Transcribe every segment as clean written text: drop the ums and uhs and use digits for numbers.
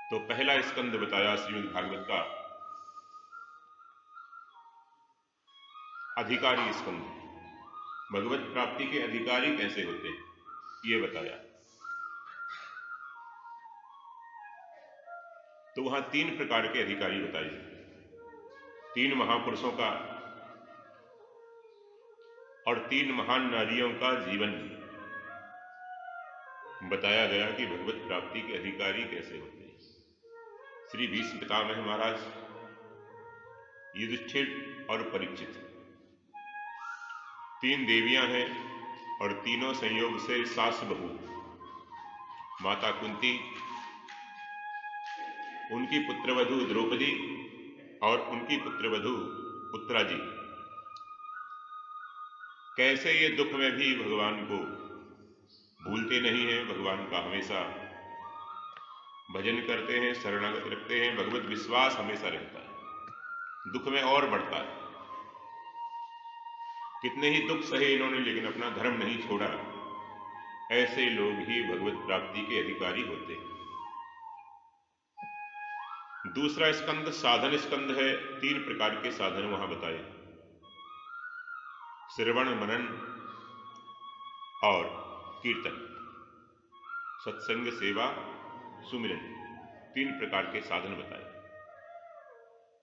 तो पहला स्कंद बताया श्रीमद् भागवत का अधिकारी स्कंद, भगवत प्राप्ति के अधिकारी कैसे होते हैं ये बताया। तो वहां 3 प्रकार के अधिकारी बताए, 3 महापुरुषों का और 3 महान नारियों का जीवन बताया गया कि भगवत प्राप्ति के अधिकारी कैसे होते हैं। श्री भीष्म पितामह महाराज, युधिष्ठिर और परीक्षित, 3 देवियां हैं और तीनों संयोग से सास बहू, माता कुंती, उनकी पुत्रवधू द्रौपदी और उनकी पुत्रवधू उत्तरा जी, कैसे ये दुख में भी भगवान को भूलते नहीं हैं, भगवान का हमेशा भजन करते हैं, शरणागत रखते हैं, भगवत विश्वास हमेशा रहता है, दुख में और बढ़ता है। कितने ही दुख सहे इन्होंने लेकिन अपना धर्म नहीं छोड़ा। ऐसे लोग ही भगवत प्राप्ति के अधिकारी होते हैं। दूसरा स्कंद साधन स्कंद है। 3 प्रकार के साधन वहां बताए, श्रवण, मनन और कीर्तन, सत्संग, सेवा, सुमिरन, 3 प्रकार के साधन बताए।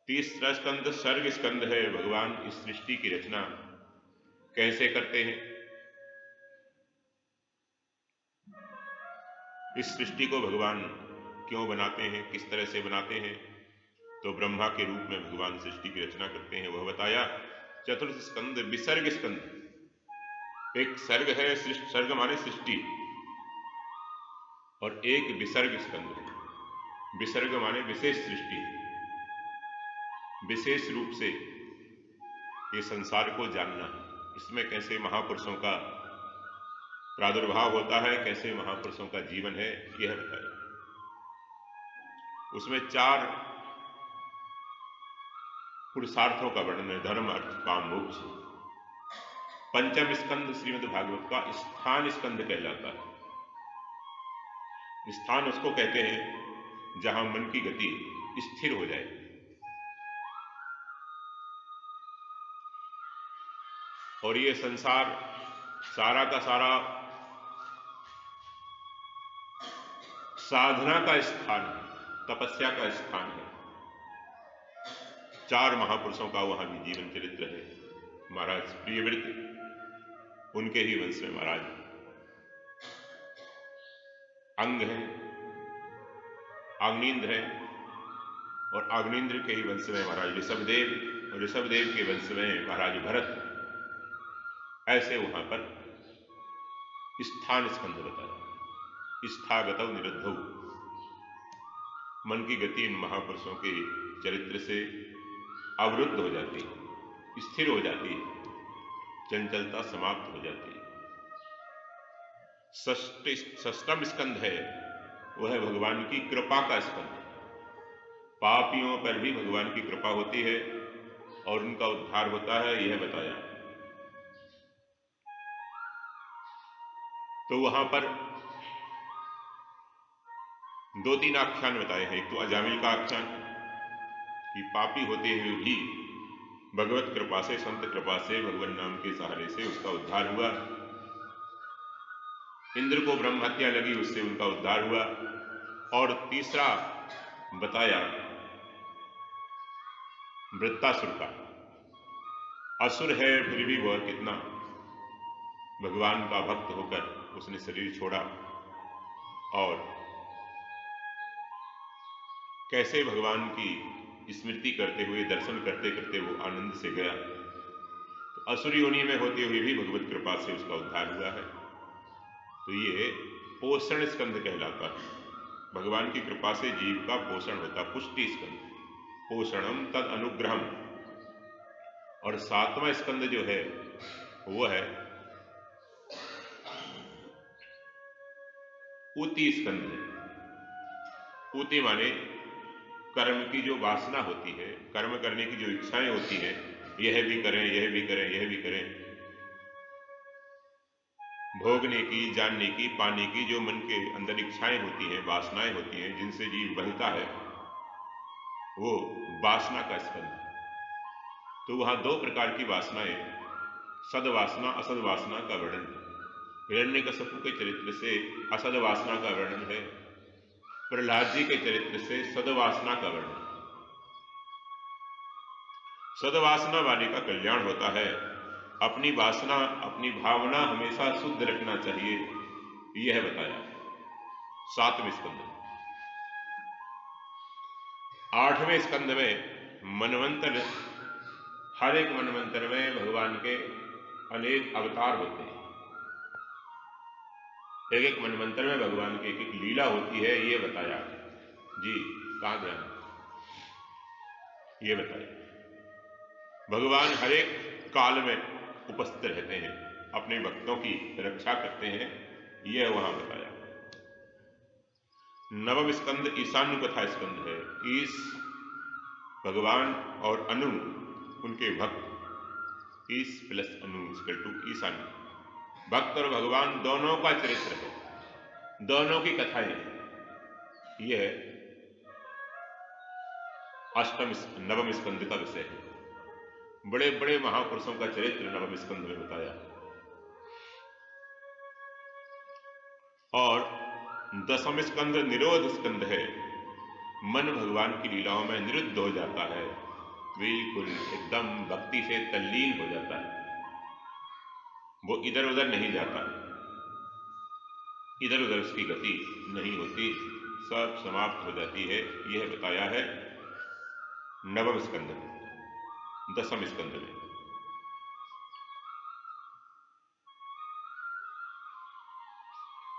तीसरा स्कंद सर्ग स्कंद है। भगवान इस सृष्टि की रचना कैसे करते हैं, इस सृष्टि को भगवान क्यों बनाते हैं, किस तरह से बनाते हैं। तो ब्रह्मा के रूप में भगवान सृष्टि की रचना करते हैं, वह बताया। चतुर्थ स्कंद विसर्ग स्कंद। एक सर्ग है, सर्ग माने सृष्टि, और एक विसर्ग स्कंद है। विसर्ग माने विशेष सृष्टि, विशेष रूप से ये संसार को जानना है। इसमें कैसे महापुरुषों का प्रादुर्भाव होता है, कैसे महापुरुषों का जीवन है, यह बताया। उसमें 4 पुरुषार्थों का वर्णन है, धर्म, अर्थ, काम, मोक्ष। पंचम स्कंद श्रीमद् भागवत का स्थान स्कंद कहलाता है। स्थान उसको कहते हैं जहां मन की गति स्थिर हो जाए। और ये संसार सारा का सारा साधना का स्थान है, तपस्या का स्थान है। 4 महापुरुषों का वहां भी जीवन चरित्र है। महाराज प्रियव्रत, उनके ही वंश में महाराज अंग है, आग्नेन्द्र है, और आग्नेन्द्र के ही वंश में महाराज ऋषभदेव, और ऋषभदेव के वंश में महाराज भरत। ऐसे वहां पर स्थान स्कंद बताया। स्थागतौ निरुद्धौ, मन की गति इन महापुरुषों के चरित्र से अवरुद्ध हो जाती है, स्थिर हो जाती है, चंचलता समाप्त हो जाती है। षष्ठम स्कंद है, वह है भगवान की कृपा का स्कंद। पापियों पर भी भगवान की कृपा होती है और उनका उद्धार होता है, यह बताया। तो वहां पर 2-3 आख्यान बताए हैं। एक तो अजामिल का आख्यान कि पापी होते हुए भी भगवत कृपा से, संत कृपा से, भगवान नाम के सहारे से उसका उद्धार हुआ। इंद्र को ब्रह्म हत्या लगी, उससे उनका उद्धार हुआ। और तीसरा बताया वृत्तासुर का। असुर है फिर भी वह कितना भगवान का भक्त होकर उसने शरीर छोड़ा, और कैसे भगवान की स्मृति करते हुए, दर्शन करते करते वो आनंद से गया। तो असुर योनि में होते हुए भी भगवत कृपा से उसका उद्धार हुआ है। तो ये पोषण स्कंद कहलाता है। भगवान की कृपा से जीव का पोषण होता, पुष्टि स्कंद, पोषणम तद अनुग्रहम। और 7वां स्कंद जो है वो है ऊति स्कंद है। ऊति माने कर्म की जो वासना होती है, कर्म करने की जो इच्छाएं होती हैं, यह भी करें, यह भी करें, यह भी करें, भोगने की, जानने की, पाने की जो मन के अंदर इच्छाएं होती हैं, वासनाएं होती हैं, जिनसे जीव बहता है, वो वासना का स्कंध है। तो वहां दो प्रकार की वासनाएं, सदवासना, असद वासना का वर्णन है। हिरण्यकशिपु के चरित्र से असद वासना का वर्णन है, प्रहलाद जी के चरित्र से सदवासना का वर्णन है। सदवासना वाले का कल्याण होता है। अपनी वासना, अपनी भावना हमेशा शुद्ध रखना चाहिए, यह बताया 7वें स्कंद में। 8वें स्कंद में मनवंतर, हर एक मनवंतर में भगवान के अनेक अवतार होते हैं। एक एक मनवंतर में भगवान की एक एक लीला होती है, ये बताया जी। कहां ध्यान, ये बताया भगवान हर एक काल में उपस्थित रहते हैं, अपने भक्तों की रक्षा करते हैं, यह वहां बताया। 9वां स्कंद ईशान्य कथा स्कंद है। ईश भगवान और अनु उनके भक्त, ईश प्लस अनु इक्वल टू ईशान्य। भक्त और भगवान दोनों का चरित्र है, दोनों की कथाएं। यह 9वें स्कंद का विषय है। बड़े बड़े महापुरुषों का चरित्र 9वें स्कंद में बताया। और 10वां स्कंद निरोध स्कंद है। मन भगवान की लीलाओं में निरुद्ध हो जाता है, बिल्कुल एकदम भक्ति से तल्लीन हो जाता है, वो इधर उधर नहीं जाता, इधर उधर उसकी गति नहीं होती, सब समाप्त हो जाती है। यह बताया है 9वें स्कंद में। 10वें स्कंद में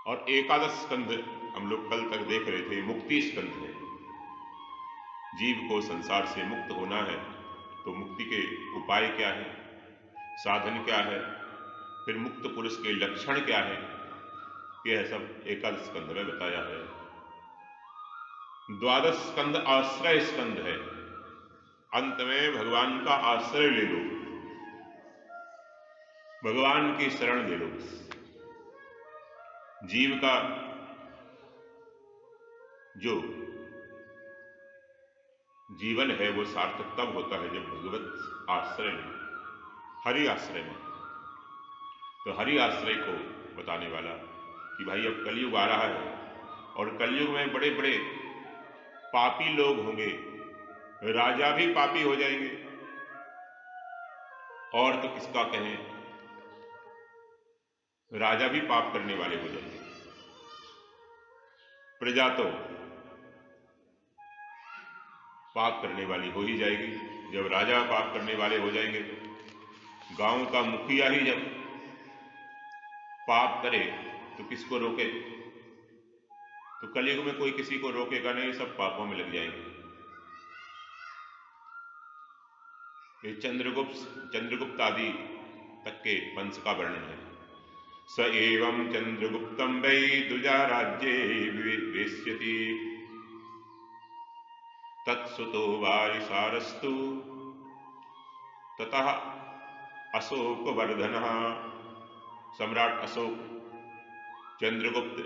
और 11वां स्कंद हम लोग कल तक देख रहे थे, मुक्ति स्कंद है। जीव को संसार से मुक्त होना है तो मुक्ति के उपाय क्या है, साधन क्या है, फिर मुक्त पुरुष के लक्षण क्या है, यह सब 11वें स्कंद में बताया है। 12वां स्कंद आश्रय स्कंद है। अंत में भगवान का आश्रय ले लो, भगवान की शरण ले लो। जीव का जो जीवन है वो सार्थक तब होता है जब भगवत आश्रय ले, हरि आश्रय में। तो हरि आश्रय को बताने वाला कि भाई अब कलयुग आ रहा है और कलयुग में बड़े बड़े पापी लोग होंगे, राजा भी पापी हो जाएंगे, और तो किसका कहें, राजा भी पाप करने वाले हो जाएंगे, प्रजा तो पाप करने वाली हो ही जाएगी। जब राजा पाप करने वाले हो जाएंगे तो गांव का मुखिया ही जब पाप करे तो किसको रोके? तो कलयुग में कोई किसी को रोकेगा नहीं, सब पापों में लग जाएंगे। ये चंद्रगुप्त आदि तक के वंश का वर्णन है। स एवं चंद्रगुप्तम वै द्विजा राज्ये विवेश्यति तत्सुतो वारिसारस्तु ततः अशोक वर्धन। सम्राट अशोक, चंद्रगुप्त,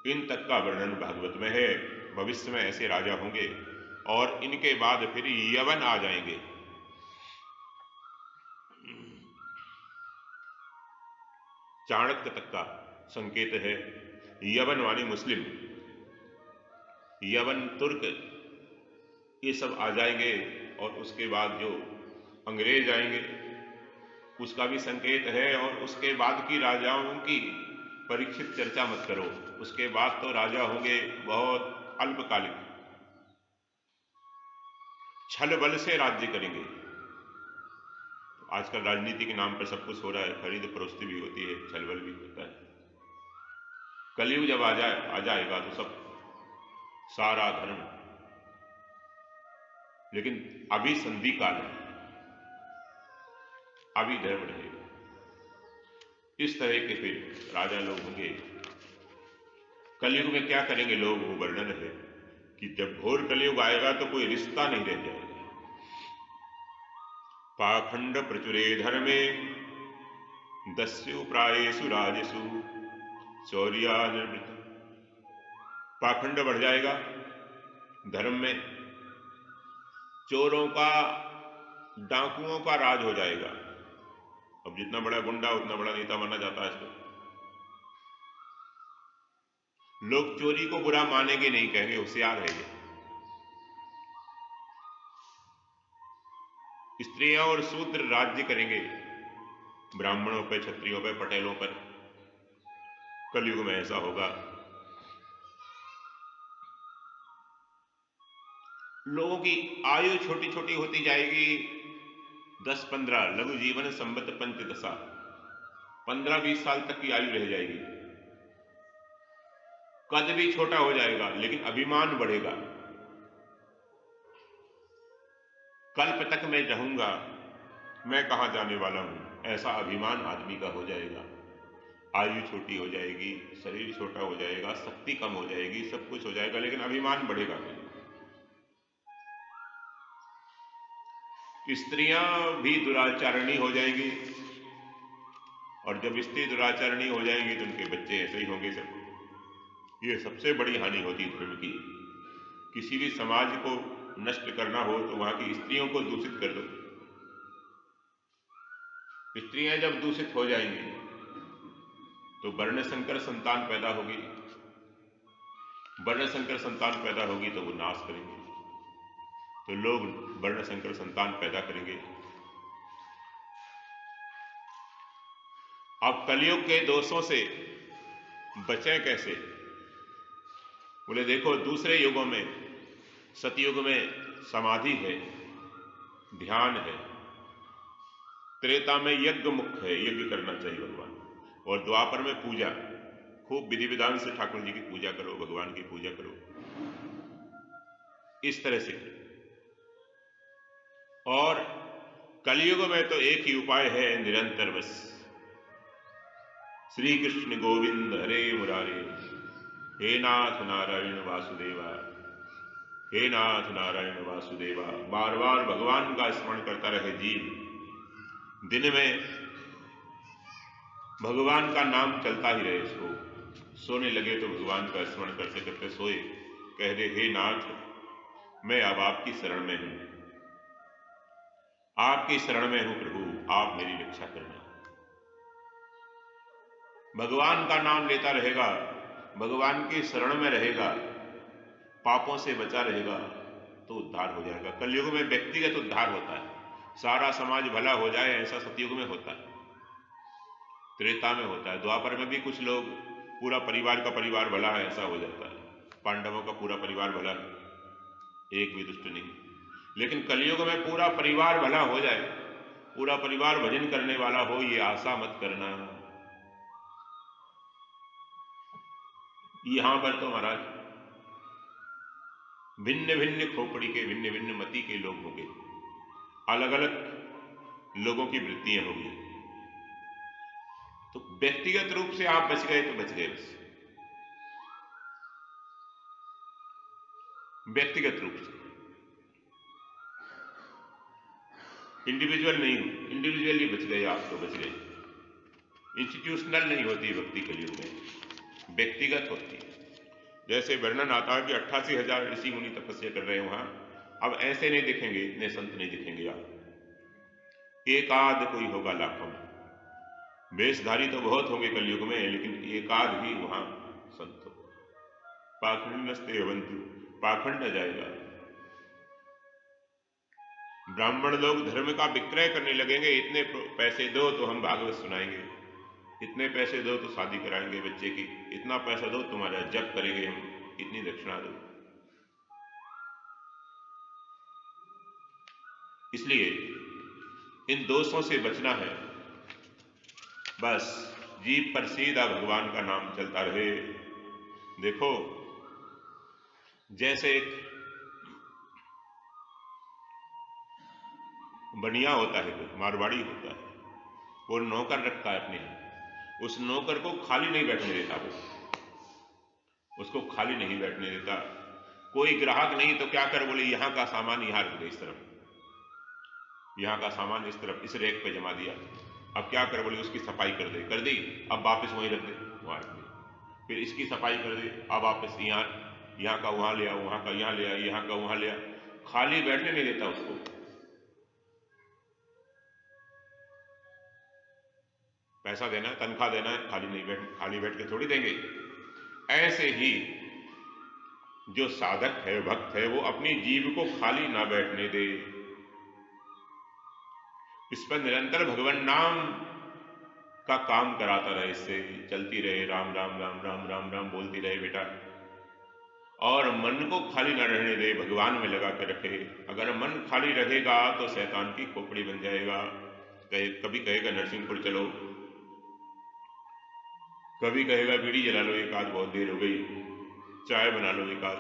इन तक का वर्णन भागवत में है। भविष्य में ऐसे राजा होंगे और इनके बाद फिर यवन आ जाएंगे। चाणक्य तक का संकेत है। यवन वाली मुस्लिम, यवन तुर्क, ये सब आ जाएंगे और उसके बाद जो अंग्रेज आएंगे उसका भी संकेत है। और उसके बाद की राजाओं की परीक्षित चर्चा मत करो, उसके बाद तो राजा होंगे बहुत अल्पकालिक, छल बल से राज्य करेंगे। आजकल राजनीति के नाम पर सब कुछ हो रहा है, खरीद फरोख्त भी होती है, छल बल भी होता है। कलयुग जब आ जाएगा तो सब सारा धर्म, लेकिन अभी संधि काल है, अभी धर्म रहेगा। इस तरह के फिर राजा लोग होंगे। कलयुग में क्या करेंगे लोग, वो वर्णन है कि जब घोर कलयुग आएगा तो कोई रिश्ता नहीं रह जाएगा। पाखंड प्रचुरे धर्मे दस्यु प्रायेषु राजेषु चौर्या निर्वृत। पाखंड बढ़ जाएगा धर्म में, चोरों का, डाकुओं का राज हो जाएगा। अब जितना बड़ा गुंडा उतना बड़ा नेता माना जाता है इसको। लोग चोरी को बुरा मानेंगे नहीं, कहेंगे होशियार है ये। स्त्रियां और शूद्र राज्य करेंगे ब्राह्मणों पे, क्षत्रियों पे, पटेलों पर। कलयुग में ऐसा होगा। लोगों की आयु छोटी छोटी होती जाएगी, 10-15, लघु जीवन संबत पंचदशा, 15-20 साल तक की आयु रह जाएगी। कद भी छोटा हो जाएगा लेकिन अभिमान बढ़ेगा। कल्प तक मैं रहूंगा, मैं कहां जाने वाला हूं, ऐसा अभिमान आदमी का हो जाएगा। आयु छोटी हो जाएगी, शरीर छोटा हो जाएगा, शक्ति कम हो जाएगी, सब कुछ हो जाएगा लेकिन अभिमान बढ़ेगा। स्त्रियां भी दुराचारणी हो जाएंगी, और जब स्त्री दुराचारणी हो जाएंगी तो उनके बच्चे ऐसे ही होंगे सब। ये सबसे बड़ी हानि होती है धर्म की। किसी भी समाज को नष्ट करना हो तो वहां की स्त्रियों को दूषित कर दो। स्त्रियां जब दूषित हो जाएंगी तो वर्ण संकर संतान पैदा होगी। वर्ण संकर संतान पैदा होगी तो वो नाश करेंगे, तो लोग वर्ण संकर संतान पैदा करेंगे। अब कलयुग के दोषों से बचें कैसे? बोले देखो, दूसरे युगों में, सतयुग में समाधि है, ध्यान है, त्रेता में यज्ञ मुख्य है, यज्ञ करना चाहिए भगवान, और द्वापर में पूजा, खूब विधि विधान से ठाकुर जी की पूजा करो, भगवान की पूजा करो, इस तरह से। और कलयुग में तो एक ही उपाय है, निरंतर बस श्री कृष्ण गोविंद हरे मुरारे, हे नाथ नारायण वासुदेवा, हे नाथ नारायण वासुदेवा। बार बार भगवान का स्मरण करता रहे जीव। दिन में भगवान का नाम चलता ही रहे इसको। सोने लगे तो भगवान का स्मरण करते करते सोए, कह दे हे नाथ, मैं अब आपकी शरण में हूं, आपकी शरण में हूं प्रभु, आप मेरी रक्षा करना। भगवान का नाम लेता रहेगा, भगवान की शरण में रहेगा, पापों से बचा रहेगा तो उद्धार हो जाएगा। कलयुग में व्यक्तिगत उद्धार होता है, सारा समाज भला हो जाए ऐसा सतयुग में होता है, त्रेता में होता है। द्वापर में भी कुछ लोग, पूरा परिवार का परिवार भला है ऐसा हो जाता है। पांडवों का पूरा परिवार भला है, एक भी दुष्ट नहीं। लेकिन कलयुग में पूरा परिवार भला हो जाए, पूरा परिवार भजन करने वाला हो, ये आशा मत करना। यहां पर तो महाराज भिन्न भिन्न खोपड़ी के, भिन्न भिन्न मति के लोग होंगे, अलग अलग लोगों की वृत्तियां होंगी। तो व्यक्तिगत रूप से आप बच गए तो बच गए, बस व्यक्तिगत रूप से, इंडिविजुअल नहीं हो, इंडिविजुअली बच गए आप तो बच गए। इंस्टीट्यूशनल नहीं होती भक्ति कलयुग में, व्यक्तिगत होती है। जैसे वर्णन आता है कि 88,000 ऋषि मुनि तपस्या कर रहे हैं वहां। अब ऐसे नहीं दिखेंगे, इतने संत नहीं दिखेंगे आप, एकाध कोई होगा लाखों में। वेशधारी तो बहुत होंगे कलयुग में, लेकिन एकाध ही वहां संत हो। पाखंडस्ते अवंतु, पाखंड जाएगा। ब्राह्मण लोग धर्म का विक्रय करने लगेंगे, इतने पैसे दो तो हम भागवत सुनाएंगे, इतने पैसे दो तो शादी कराएंगे बच्चे की, इतना पैसा दो तुम्हारा जप करेंगे हम, इतनी दक्षिणा दो। इसलिए इन दोषों से बचना है। बस जीभ पर सीधा भगवान का नाम चलता रहे। देखो, जैसे एक बनिया होता है, कोई मारवाड़ी होता है, वो नौकर रखता है अपने, उस नौकर को खाली नहीं बैठने देता, वो उसको खाली नहीं बैठने देता। कोई ग्राहक नहीं तो क्या कर, बोले यहां का सामान यहां रख दे, इस तरफ, यहां का सामान इस तरफ, इस रैक पे जमा दिया, अब क्या कर, बोले उसकी सफाई कर दे, कर दी, अब वापस वहीं रख दे, वहां रख दे। फिर इसकी सफाई कर दे, अब वापस यहाँ का वहां ले आओ, वहां का यहाँ ले आओ, यहाँ का वहां ले आओ, खाली बैठने नहीं देता उसको। पैसा देना है, तनख्वाह देना है, खाली बैठ के थोड़ी देंगे। ऐसे ही जो साधक है, भक्त है, वो अपनी जीव को खाली ना बैठने दे, इस पर निरंतर भगवान नाम का काम कराता रहे, इससे चलती रहे, राम राम राम राम राम राम बोलती रहे बेटा, और मन को खाली न रहने दे, भगवान में लगा के रखे। अगर मन खाली रहेगा तो शैतान की खोपड़ी बन जाएगा। कभी कहेगा नरसिंहपुर चलो, कभी कहेगा बीड़ी जला लो एक आध, बहुत देर हो गई, चाय बना लो एक आध,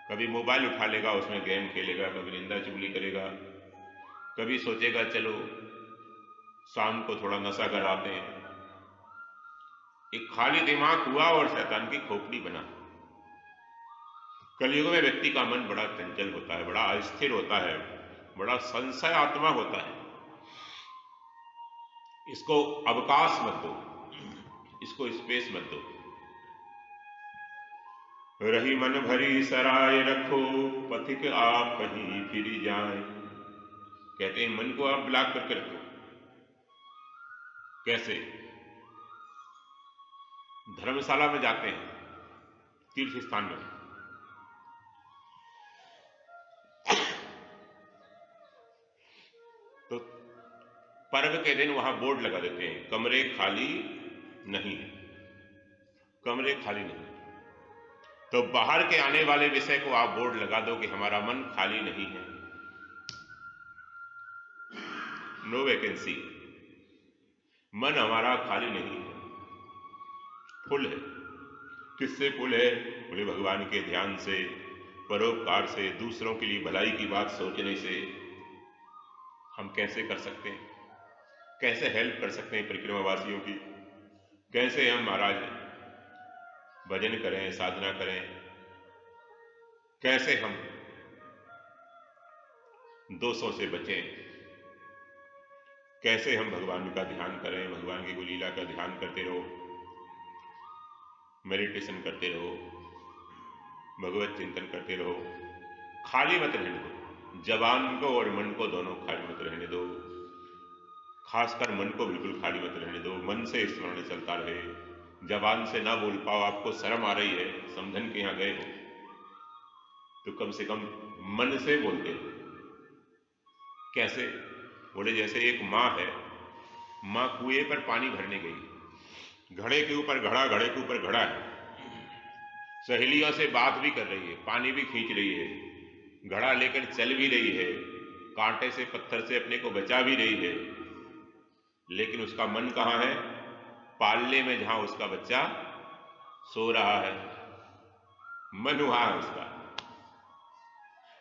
कभी मोबाइल उठा लेगा, उसमें गेम खेलेगा, कभी निंदा चुगली करेगा, कभी सोचेगा चलो शाम को थोड़ा नशा कराते हैं। एक खाली दिमाग हुआ और शैतान की खोपड़ी बना। कलयुग में व्यक्ति का मन बड़ा चंचल होता है, बड़ा अस्थिर होता है, बड़ा संशय आत्मा होता है। इसको अवकाश मत दो, इसको स्पेस मत दो। रही मन भरी सराय रखो, पथिक आप कहीं फिर जाए। कहते हैं मन को आप ब्लॉक करके रखो। कैसे? धर्मशाला में जाते हैं, तीर्थ स्थान में, तो पर्व के दिन वहां बोर्ड लगा देते हैं, कमरे खाली नहीं है, कमरे खाली नहीं। तो बाहर के आने वाले विषय को आप बोर्ड लगा दो कि हमारा मन खाली नहीं है, नो वैकेंसी, मन हमारा खाली नहीं है, फुल है। किससे फुल है? बोले भगवान के ध्यान से, परोपकार से, दूसरों के लिए भलाई की बात सोचने से। हम कैसे कर सकते हैं, कैसे हेल्प कर सकते हैं परिक्रमावासियों की, कैसे हम महाराज भजन करें, साधना करें, कैसे हम दोषों से बचें, कैसे हम भगवान का ध्यान करें, भगवान की गुलीला का ध्यान करते रहो, मेडिटेशन करते रहो, भगवत चिंतन करते रहो, खाली मत रहने दो। जबान को और मन को दोनों खाली मत रहने दो, खासकर मन को बिल्कुल खाली मत रहने दो। मन से स्मरण चलता रहे, जबान से ना बोल पाओ, आपको शर्म आ रही है, समझन के यहां गए हो तो कम से कम मन से बोलते हो। कैसे? बोले जैसे एक माँ है, माँ कुएं पर पानी भरने गई, घड़े के ऊपर घड़ा, घड़े के ऊपर घड़ा है, सहेलियों से बात भी कर रही है, पानी भी खींच रही है, घड़ा लेकर चल भी रही है, कांटे से पत्थर से अपने को बचा भी रही है, लेकिन उसका मन कहाँ है? पालने में, जहां उसका बच्चा सो रहा है, मन वहां है उसका।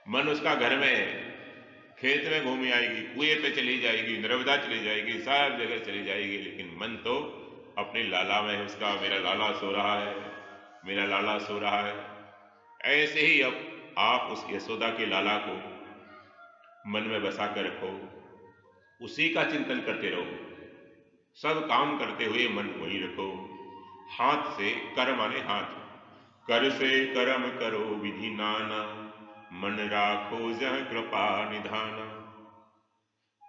मन उसका घर में, खेत में घूम आएगी, कुएं पे चली जाएगी, नर्मदा चली जाएगी, सब जगह चली जाएगी, लेकिन मन तो अपने लाला में है उसका। मेरा लाला सो रहा है, मेरा लाला सो रहा है। ऐसे ही अब आप उस यशोदा के लाला को मन में बसा कर रखो, उसी का चिंतन करते रहो, सब काम करते हुए मन वही रखो। हाथ से, कर माने हाथ, कर से कर्म करो विधि नाना, मन राखो जह कृपा निधाना।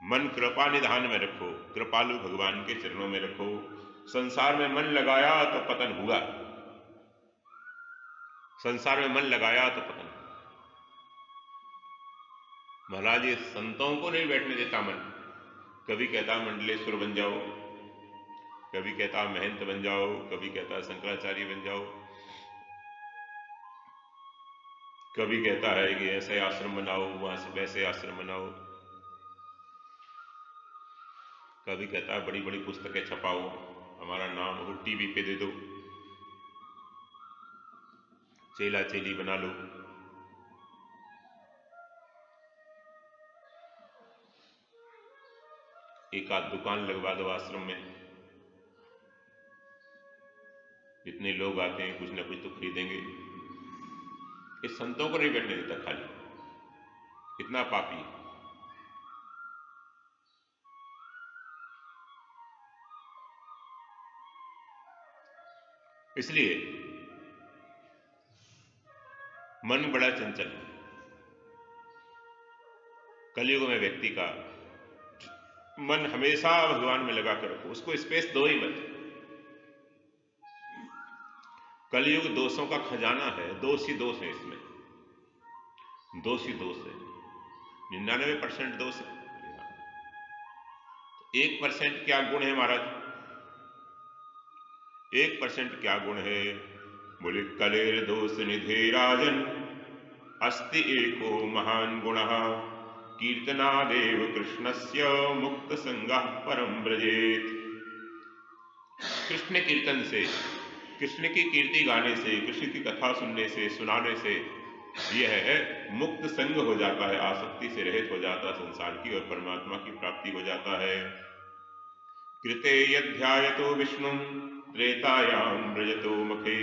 मन कृपा निधान में रखो, कृपालु भगवान के चरणों में रखो। संसार में मन लगाया तो पतन हुआ, संसार में मन लगाया तो पतन। महाराज ये संतों को नहीं बैठने देता मन। कभी कहता मंडलेश्वर बन जाओ, कभी कहता महंत बन जाओ, कभी कहता शंकराचार्य बन जाओ, कभी कहता है कि ऐसे आश्रम बनाओ, वहां से वैसे आश्रम बनाओ, कभी कहता है बड़ी बड़ी पुस्तकें छपाओ, हमारा नाम हो टीवी पे दे दो, चेला चेली बना लो। एक आध दुकान लगवा दो आश्रम में, जितने लोग आते हैं कुछ ना कुछ तो खरीदेंगे। इस संतों को नहीं बैठने देता खाली, इतना पापी। इसलिए मन बड़ा चंचल है। कलयुग में व्यक्ति का मन हमेशा भगवान में लगा कर रखो, उसको स्पेस दो ही मत। कलयुग दोषों का खजाना है, दोष ही दोष है, इसमें दोष ही दोष है। 99% दोष है, 1% क्या गुण है महाराज? 1% क्या गुण है? बोले कलेर दोष निधे राजन अस्ति एको महान गुणः कीर्तनादेव कृष्णस्य मुक्त संगः परम ब्रजेत। कृष्ण कीर्तन से, कृष्ण की कीर्ति गाने से, कृष्ण की कथा सुनने से, सुनाने से यह है मुक्त संग हो जाता है, आसक्ति से रहित हो जाता है संसार की और परमात्मा की प्राप्ति हो जाता है। कृते यध्यायतो विष्णु त्रेतायाम ब्रजतो मुखे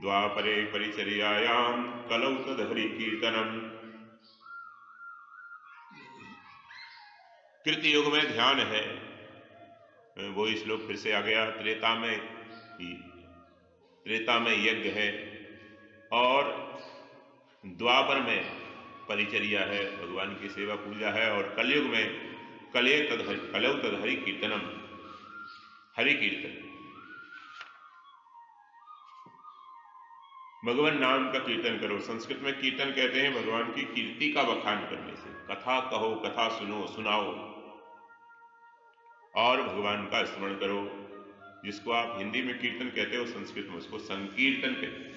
द्वापरे परिचर्यायाम कलौ तदहरि कीर्तनम। कृत युग में ध्यान है, वो श्लोक फिर से आ गया। त्रेता में यज्ञ है और द्वापर में परिचर्या है, भगवान की सेवा पूजा है, और कलयुग में कलौ तदहरि कीर्तनम, हरि कीर्तन, भगवान नाम का कीर्तन करो। संस्कृत में कीर्तन कहते हैं भगवान की कीर्ति का बखान करने से। कथा कहो, कथा सुनो, सुनाओ और भगवान का स्मरण करो। जिसको आप हिंदी में कीर्तन कहते हो, संस्कृत में उसको संकीर्तन कहते हैं।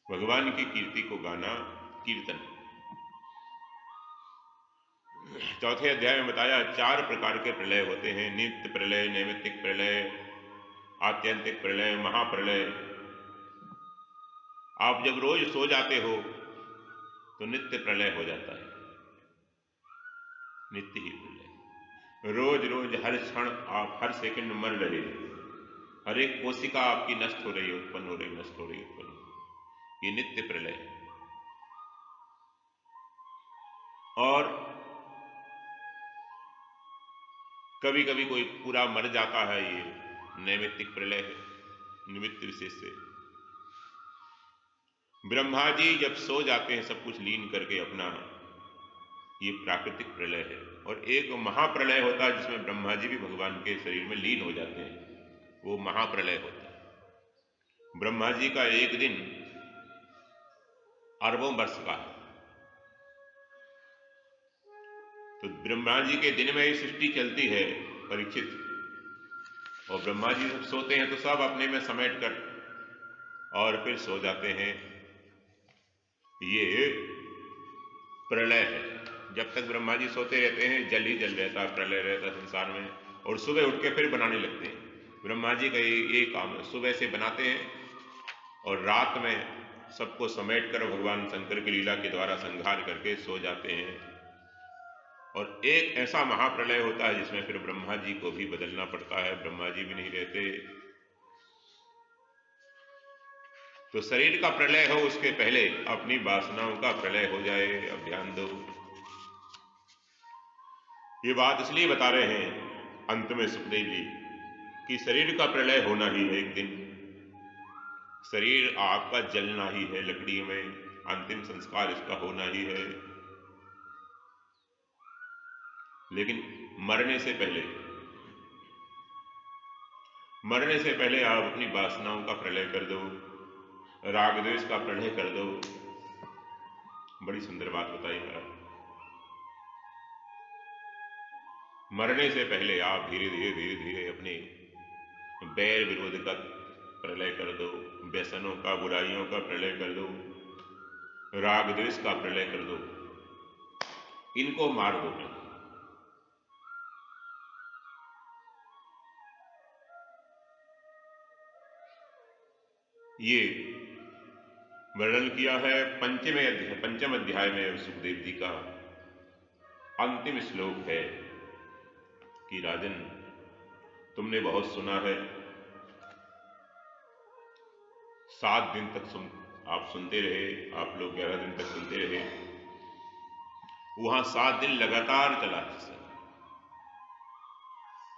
भगवान की कीर्ति को गाना कीर्तन। चौथे अध्याय में बताया 4 प्रकार के प्रलय होते हैं, नित्य प्रलय, नैमित्तिक प्रलय, आत्यंतिक प्रलय, महाप्रलय। आप जब रोज सो जाते हो तो नित्य प्रलय हो जाता है, नित्य ही प्रलय। रोज रोज हर क्षण आप हर सेकंड मर रहे हो, हर एक कोशिका आपकी नष्ट हो रही है, उत्पन्न हो रही, नष्ट हो रही, उत्पन्न हो रही, ये नित्य प्रलय है। और कभी कभी कोई पूरा मर जाता है, ये नैमित्तिक प्रलय है, निमित्त विशेष से। ब्रह्मा जी जब सो जाते हैं सब कुछ लीन करके अपना, ये प्राकृतिक प्रलय है। और एक महाप्रलय होता है जिसमें ब्रह्मा जी भी भगवान के शरीर में लीन हो जाते हैं, वो महाप्रलय होता है। ब्रह्मा जी का एक दिन अरबों वर्ष का है, तो ब्रह्मा जी के दिन में ही सृष्टि चलती है परीक्षित, और ब्रह्मा जी जब सोते हैं तो सब अपने में समेट कर और फिर सो जाते हैं। ये प्रलय है। जब तक ब्रह्मा जी सोते रहते हैं जल ही जल रहता है, प्रलय रहता है संसार में, और सुबह उठ के फिर बनाने लगते हैं। ब्रह्मा जी का ये काम है, सुबह से बनाते हैं और रात में सबको समेट कर भगवान शंकर की लीला के द्वारा संहार करके सो जाते हैं। और एक ऐसा महाप्रलय होता है जिसमें फिर ब्रह्मा जी को भी बदलना पड़ता है, ब्रह्मा जी भी नहीं रहते। तो शरीर का प्रलय हो उसके पहले अपनी वासनाओं का प्रलय हो जाए, अब ध्यान दो। ये बात इसलिए बता रहे हैं अंत में सुखदेव जी कि शरीर का प्रलय होना ही है एक दिन। शरीर आपका जलना ही है लकड़ी में, अंतिम संस्कार इसका होना ही है। लेकिन मरने से पहले आप अपनी वासनाओं का प्रलय कर दो, राग द्वेष का प्रलय कर दो। बड़ी सुंदर बात बताई महाराज। मरने से पहले आप धीरे धीरे अपने बैर विरोध का प्रलय कर दो, व्यसनों का, बुराइयों का प्रलय कर दो, राग द्वेष का प्रलय कर दो, इनको मार दो। ये वर्णन किया है पंचम अध्याय में सुखदेव जी का अंतिम श्लोक है कि राजन तुमने बहुत सुना है, 7 दिन तक आप सुनते रहे, आप लोग 11 दिन तक सुनते रहे, वहां 7 दिन लगातार चला सत्संग।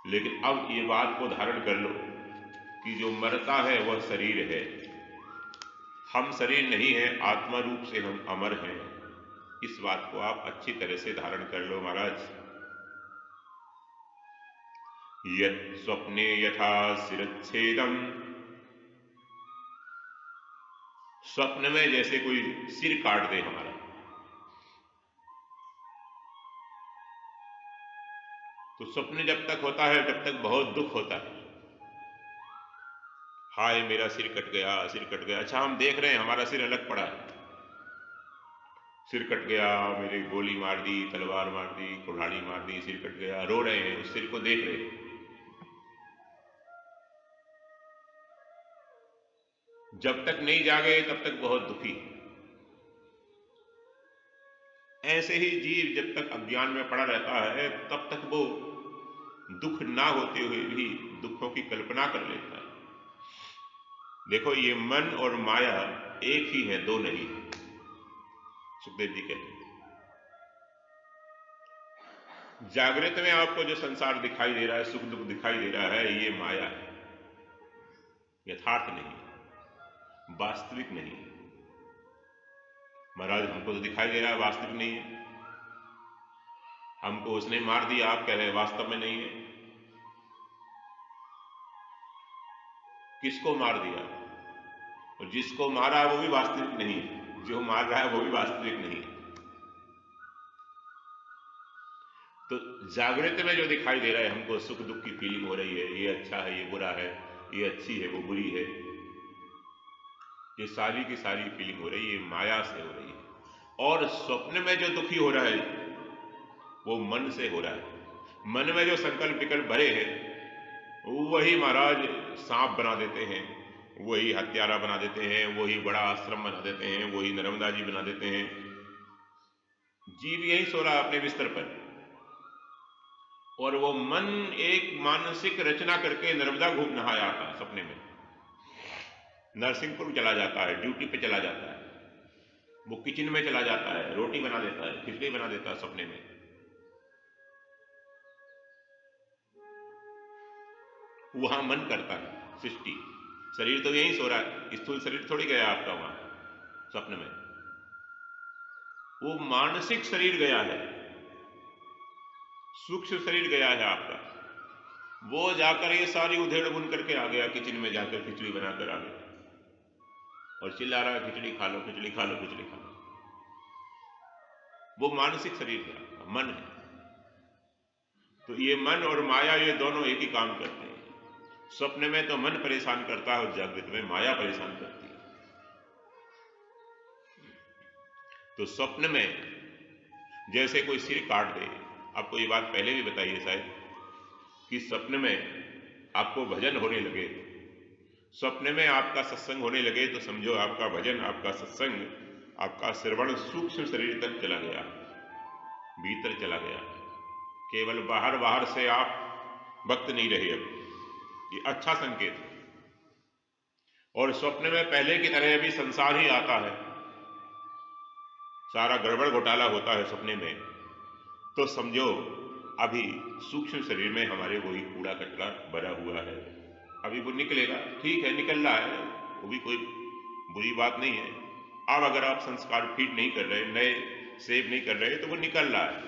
लेकिन अब ये बात को धारण कर लो कि जो मरता है वह शरीर है, हम शरीर नहीं है, आत्मा रूप से हम अमर हैं। इस बात को आप अच्छी तरह से धारण कर लो महाराज। यत् स्वप्ने यथा शिरच्छेदम, स्वप्न में जैसे कोई सिर काट दे हमारा, तो स्वप्न जब तक होता है तब तक बहुत दुख होता है। हाय मेरा सिर कट गया, सिर कट गया। अच्छा, हम देख रहे हैं हमारा सिर अलग पड़ा है, सिर कट गया, मेरे गोली मार दी, तलवार मार दी, कुल्हाड़ी मार दी, सिर कट गया, रो रहे हैं, उस सिर को देख रहे हैं। जब तक नहीं जागे तब तक बहुत दुखी। ऐसे ही जीव जब तक अज्ञान में पड़ा रहता है तब तक वो दुख ना होते हुए भी दुखों की कल्पना कर लेता है। देखो, ये मन और माया एक ही है, दो नहीं है। सुखदेव जी कहते हैं जागृत में आपको जो संसार दिखाई दे रहा है, सुख दुख दिखाई दे रहा है, ये माया है, यथार्थ नहीं है, वास्तविक नहीं है। महाराज हमको तो दिखाई दे रहा है वास्तविक नहीं है, हमको उसने मार दिया, आप कह रहे हैं वास्तव में नहीं है। किसको मार दिया? और जिसको मारा वो भी वास्तविक नहीं है, जो मार रहा है वो भी वास्तविक नहीं है। तो जागृत में जो दिखाई दे रहा है हमको, सुख दुख की फीलिंग हो रही है, ये अच्छा है, ये बुरा है, ये अच्छी है, वो बुरी है, ये सारी की सारी फीलिंग हो रही है, ये माया से हो रही है। और स्वप्न में जो दुखी हो रहा है वो मन से हो रहा है। मन में जो संकल्प विकल्प भरे हैं वही महाराज सांप बना देते हैं, वही हत्यारा बना देते हैं, वही बड़ा आश्रम बना देते हैं, वही नर्मदा जी बना देते हैं। जीव यही सो रहा है अपने बिस्तर पर, और वो मन एक मानसिक रचना करके नर्मदा घूम नहाया आता है सपने में, नरसिंहपुर चला जाता है, ड्यूटी पे चला जाता है, वो किचन में चला जाता है, रोटी बना देता है, खिचड़ी बना देता है सपने में। वहां मन करता है सृष्टि, शरीर तो यही सो रहा है, स्थूल शरीर थोड़ी गया आपका वहां स्वप्न में, वो मानसिक शरीर गया है, सूक्ष्म शरीर गया है आपका। वो जाकर ये सारी उधेड़ बुन करके आ गया, किचन में जाकर खिचड़ी बनाकर आ गया और चिल्ला रहा है खिचड़ी खा लो, खिचड़ी खा लो, खिचड़ी खा लो। वो मानसिक शरीर है आपका, मन है। तो ये मन और माया ये दोनों एक ही काम करते हैं। स्वप्न में तो मन परेशान करता है और जागृत में माया परेशान करती है। तो स्वप्न में जैसे कोई सिर काट दे, आपको ये बात पहले भी बताई है शायद, कि स्वप्न में आपको भजन होने लगे, स्वप्न में आपका सत्संग होने लगे, तो समझो आपका भजन, आपका सत्संग, आपका श्रवण सूक्ष्म शरीर तक चला गया, भीतर चला गया। केवल बाहर बाहर से आप भक्त नहीं रहे अब, ये अच्छा संकेत है। और स्वप्न में पहले की तरह अभी संसार ही आता है, सारा गड़बड़ घोटाला होता है सपने में, तो समझो अभी सूक्ष्म शरीर में हमारे वही कूड़ा कचरा भरा हुआ है, अभी वो निकलेगा, ठीक है निकल रहा है, वो भी कोई बुरी बात नहीं है। अब अगर आप संस्कार फीड नहीं कर रहे, नए सेव नहीं कर रहे, तो वो निकल रहा है,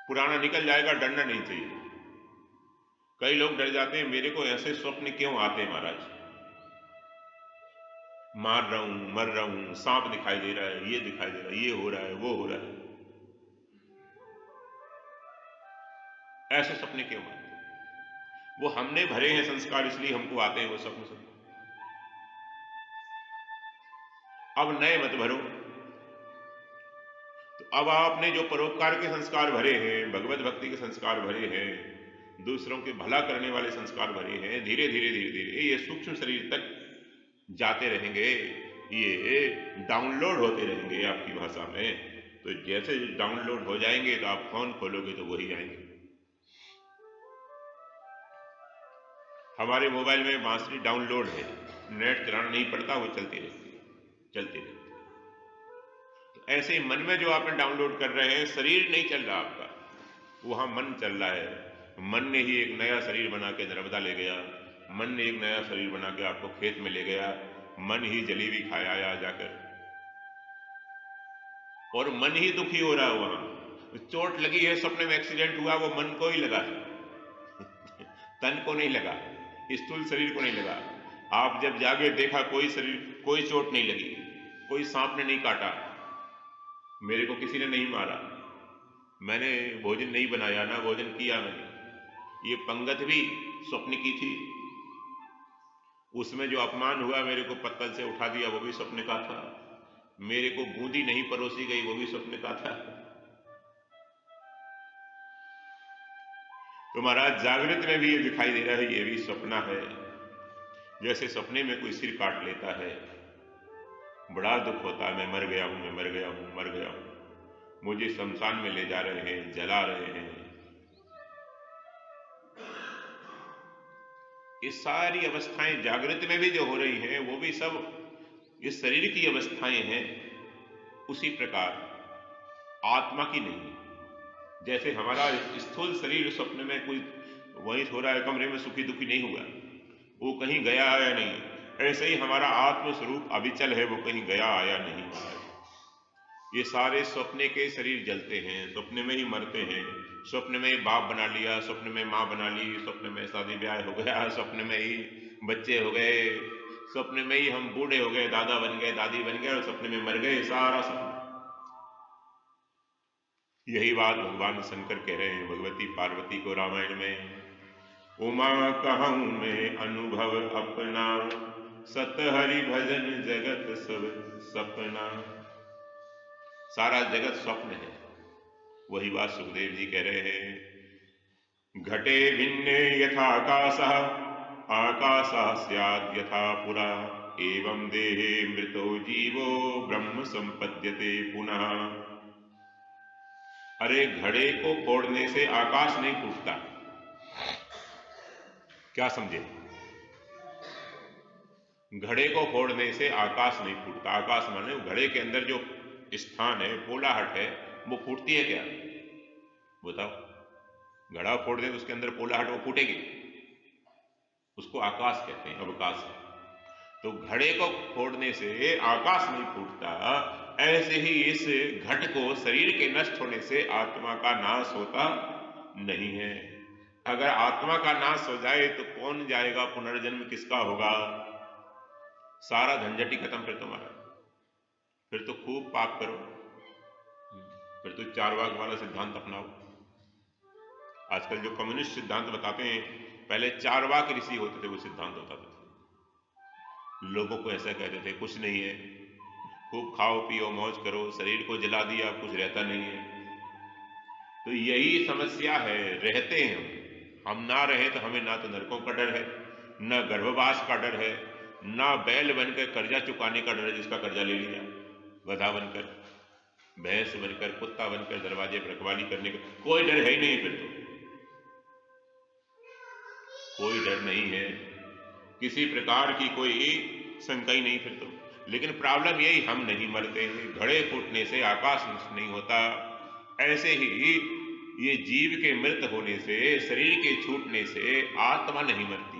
पुराना निकल जाएगा, डरना नहीं चाहिए। कई लोग डर जाते हैं, मेरे को ऐसे स्वप्न क्यों आते हैं महाराज, मार रहा हूं, मर रहा हूं, सांप दिखाई दे रहा है, ये दिखाई दे रहा है, ये हो रहा है, वो हो रहा है, ऐसे सपने क्यों आते हैं? वो हमने भरे हैं संस्कार, इसलिए हमको आते हैं वो सपने। अब नए मत भरो। तो अब आपने जो परोपकार के संस्कार भरे हैं, भगवत भक्ति के संस्कार भरे हैं, दूसरों के भला करने वाले संस्कार भरे हैं, धीरे धीरे धीरे धीरे ये सूक्ष्म शरीर तक जाते रहेंगे, ये डाउनलोड होते रहेंगे आपकी भाषा में। तो जैसे डाउनलोड हो जाएंगे तो आप फोन खोलोगे तो वही आएंगे। हमारे मोबाइल में बांसुरी डाउनलोड है, नेट चलाना नहीं पड़ता, वो चलती रहती है, चलती रहती है। तो ऐसे ही मन में जो आपने डाउनलोड कर रहे हैं, शरीर नहीं चल रहा आपका, वहां मन चल रहा है, मन ने ही एक नया शरीर बना के नर्मदा ले गया, मन ने एक नया शरीर बना के आपको खेत में ले गया, मन ही जलेबी खाया आया जाकर, और मन ही दुखी हो रहा है। वहां चोट लगी है, सपने में एक्सीडेंट हुआ, वो मन को ही लगा है तन को नहीं लगा, स्थूल शरीर को नहीं लगा। आप जब जागे देखा कोई शरीर, कोई चोट नहीं लगी, कोई सांप ने नहीं काटा, मेरे को किसी ने नहीं मारा, मैंने भोजन नहीं बनाया, ना भोजन किया मैंने, ये पंगत भी स्वप्न की थी, उसमें जो अपमान हुआ, मेरे को पत्तल से उठा दिया, वो भी स्वप्न का था, मेरे को बूंदी नहीं परोसी गई, वो भी स्वप्न का था। तो महाराज जागृत में भी ये दिखाई दे रहा है, ये भी स्वप्न है। जैसे सपने में कोई सिर काट लेता है, बड़ा दुख होता है, मैं मर गया हूं, मैं मर गया हूं, मर गया हूं, मुझे शमशान में ले जा रहे हैं, जला रहे हैं। ये सारी अवस्थाएं जागृत में भी जो हो रही हैं, वो भी सब इस शरीर की अवस्थाएं हैं। उसी प्रकार आत्मा की नहीं। जैसे हमारा स्थूल शरीर स्वप्न में कोई वही हो रहा है, कमरे में सुखी दुखी नहीं हुआ, वो कहीं गया आया नहीं, ऐसे ही हमारा आत्म स्वरूप अविचल है, वो कहीं गया आया नहीं। ये सारे स्वप्ने के शरीर जलते हैं, स्वप्न में ही मरते हैं, स्वप्न में ही बाप बना लिया, स्वप्न में माँ बना ली, स्वप्न में शादी ब्याह हो गया, स्वप्न में ही बच्चे हो गए, स्वप्न में ही हम बूढ़े हो गए, दादा बन गए, दादी बन गए, और स्वप्न में मर गए, सारा सपना। यही बात भगवान शंकर कह रहे हैं भगवती पार्वती को रामायण में, उमा कहूं मैं अनुभव अपना, सत हरि भजन जगत सब सपना। सारा जगत स्वप्न है। वही बात सुखदेव जी कह रहे हैं, घटे भिन्ने यथाकाशः, आकाशः स्यात् यथा पुरा, एवं देहे मृतो जीवो ब्रह्म संपद्यते पुनः। अरे घड़े को फोड़ने से आकाश नहीं फूटता, क्या समझे? घड़े को फोड़ने से आकाश नहीं फूटता। आकाश माने घड़े के अंदर जो स्थान है, पोलाहट है, वो फूटती है क्या? बताओ। घड़ा फोड़ दे तो उसके अंदर पोलाहट, वो फूटेगी, उसको आकाश कहते हैं, अवकाश है। तो घड़े को फोड़ने से आकाश नहीं फूटता, ऐसे ही इस घट को शरीर के नष्ट होने से आत्मा का नाश होता नहीं है। अगर आत्मा का नाश हो जाए तो कौन जाएगा, पुनर्जन्म किसका होगा? सारा झंझट ही खत्म फिर तुम्हारा। फिर तो खूब पाप करो, फिर तो चारवाक वाला सिद्धांत अपनाओ। आजकल जो कम्युनिस्ट सिद्धांत बताते हैं, पहले चारवाक ऋषि होते थे, वो सिद्धांत बताते थे, लोगों को ऐसा कहते थे कुछ नहीं है, खूब खाओ पियो मौज करो, शरीर को जला दिया, कुछ रहता नहीं है। तो यही समस्या है, रहते हैं हम ना रहे तो हमें ना तो नरकों का डर है, ना गर्भवास का डर है, ना बैल बनकर कर्जा चुकाने का डर है, जिसका कर्जा ले लिया, गधा बनकर, भैंस बनकर, कुत्ता बनकर दरवाजे पर रखवाली करने का कोई डर है ही नहीं। फिर तो कोई डर नहीं है, किसी प्रकार की कोई शंका ही नहीं फिर तो। लेकिन प्रॉब्लम यही, हम नहीं मरते हैं, घड़े फूटने से आकाश नष्ट नहीं होता, ऐसे ही ये जीव के मृत होने से, शरीर के छूटने से आत्मा नहीं मरती।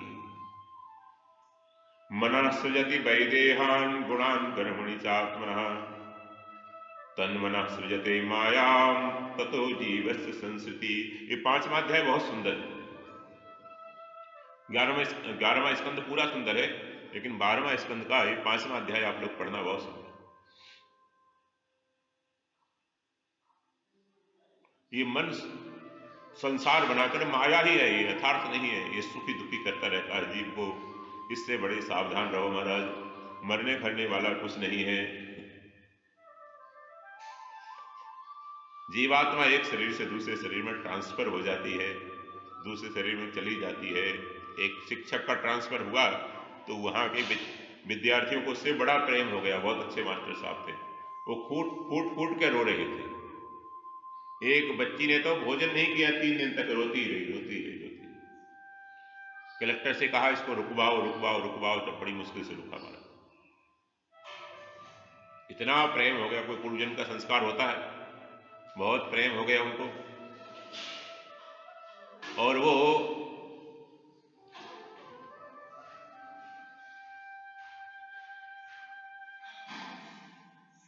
मनः सृजति वैदेहान गुणान कर्मणि चात्मनः, तन्मनः सृजते मायाम ततो जीवस्य संस्कृति। ये 5वां अध्याय बहुत सुंदर है। 11वां स्कंद पूरा सुंदर है, लेकिन 12वां स्कंद का 5वां अध्याय आप लोग पढ़ना बहुत सुंदर। ये मन संसार बनाकर माया ही है, ये यथार्थ नहीं है, ये सुखी दुखी करता रहता है जीव को। इससे बड़े सावधान रहो महाराज, मरने फरने वाला कुछ नहीं है। जीवात्मा एक शरीर से दूसरे शरीर में ट्रांसफर हो जाती है, दूसरे शरीर में चली जाती है। एक शिक्षक का ट्रांसफर हुआ तो वहां के विद्यार्थियों को उससे बड़ा प्रेम हो गया, बहुत अच्छे मास्टर साहब थे, वो फूट के रो रहे थे। एक बच्ची ने तो भोजन नहीं किया, 3 दिन तक रोती रही। कलेक्टर से कहा इसको रुकवाओ, तो बड़ी मुश्किल से रुका मारा। इतना प्रेम हो गया, कोई पूर्वजन्म का संस्कार होता है, बहुत प्रेम हो गया उनको। और वो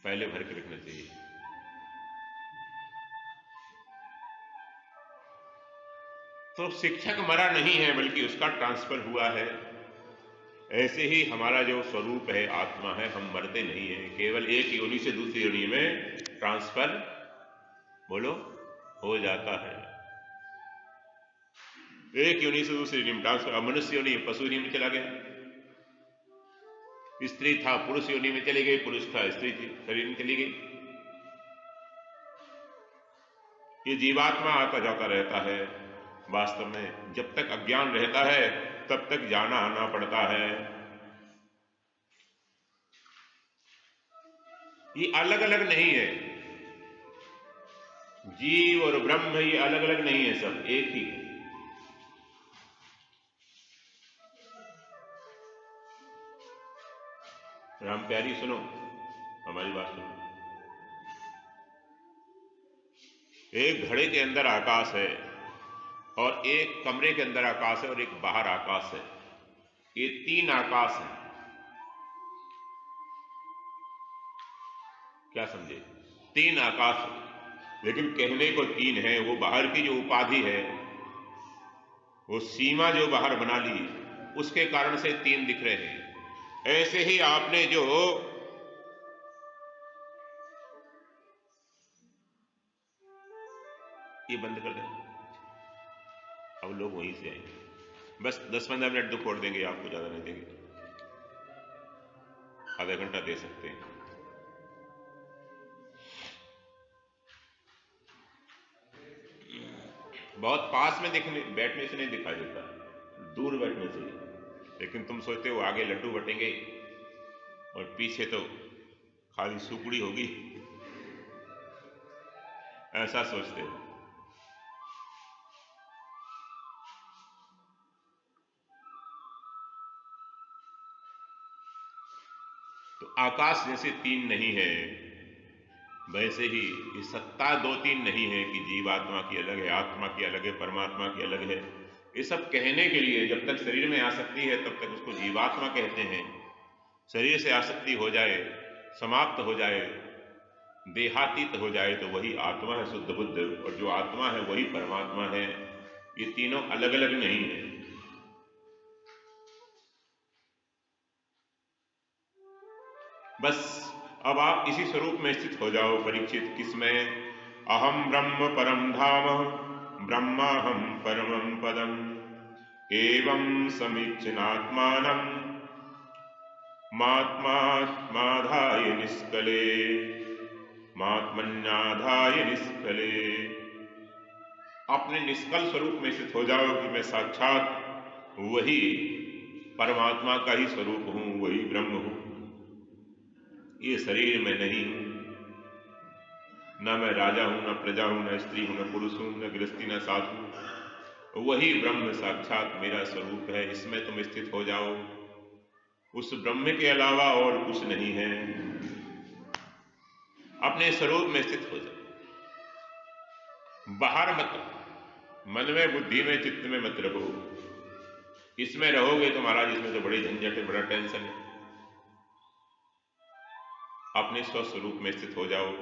पहले भर के रखना चाहिए। तो शिक्षक मरा नहीं है बल्कि उसका ट्रांसफर हुआ है। ऐसे ही हमारा जो स्वरूप है, आत्मा है, हम मरते नहीं है, केवल एक योनि से दूसरी योनि में ट्रांसफर बोलो हो जाता है। एक योनि से दूसरी योनि में ट्रांसफर। मनुष्य योनि पशु योनि में चला गया, स्त्री था पुरुष योनि में चली गई, पुरुष था स्त्री थी शरीर में चली गई। ये जीवात्मा आता जाता रहता है। वास्तव में जब तक अज्ञान रहता है तब तक जाना आना पड़ता है। ये अलग अलग नहीं है, जीव और ब्रह्म ये अलग अलग नहीं है, सब एक ही है। राम प्यारी सुनो, हमारी बात सुनो। एक घड़े के अंदर आकाश है और एक कमरे के अंदर आकाश है और एक बाहर आकाश है। ये तीन आकाश हैं। क्या समझे? तीन आकाश, लेकिन कहने को तीन है। वो बाहर की जो उपाधि है, वो सीमा जो बाहर बना ली, उसके कारण से तीन दिख रहे हैं। ऐसे ही आपने जो ये बंद कर दें, अब लोग वहीं से आएंगे। बस 10-15 मिनट तो छोड़ देंगे, आपको ज्यादा नहीं देंगे, आधा घंटा दे सकते हैं। बहुत पास में बैठने से नहीं दिखाई देता, दूर बैठने से। लेकिन तुम सोचते हो आगे लड्डू बटेंगे और पीछे तो खाली सुकड़ी होगी, ऐसा सोचते हो। तो आकाश जैसे तीन नहीं है, वैसे ही ये सत्ता दो तीन नहीं है कि जीवात्मा की अलग है, आत्मा की अलग है, परमात्मा की अलग है। ये सब कहने के लिए, जब तक शरीर में आसक्ति है तब तक उसको जीवात्मा कहते हैं। शरीर से आसक्ति हो जाए, समाप्त हो जाए, देहातीत हो जाए तो वही आत्मा है, शुद्ध बुद्ध। और जो आत्मा है वही परमात्मा है। ये तीनों अलग अलग नहीं है। बस अब आप इसी स्वरूप में स्थित हो जाओ परीक्षित। किसमें? अहम ब्रह्म परम धाम, ब्रह्माहम परमं पदम, एवं समीक्षणात्मानं मात्मात्माधाय निष्कले, मात्मन्याधाय निष्कले। अपने निष्कल स्वरूप में स्थित हो जाओ कि मैं साक्षात वही परमात्मा का ही स्वरूप हूं, वही ब्रह्म हूं। ये शरीर में नहीं हूं, न मैं राजा हूं, न प्रजा हूं, न स्त्री हूं, न पुरुष हूं, न गृहस्थी, न साधु। वही ब्रह्म साक्षात मेरा स्वरूप है। इसमें तुम स्थित हो जाओ। उस ब्रह्म के अलावा और कुछ नहीं है। अपने स्वरूप में स्थित हो जाओ, बाहर मत, मन में, बुद्धि में, चित्त में मत रहो। इसमें रहोगे तो महाराज इसमें तो बड़ी झंझट है, बड़ा टेंशन है। अपने स्वस्वरूप में स्थित हो जाओ।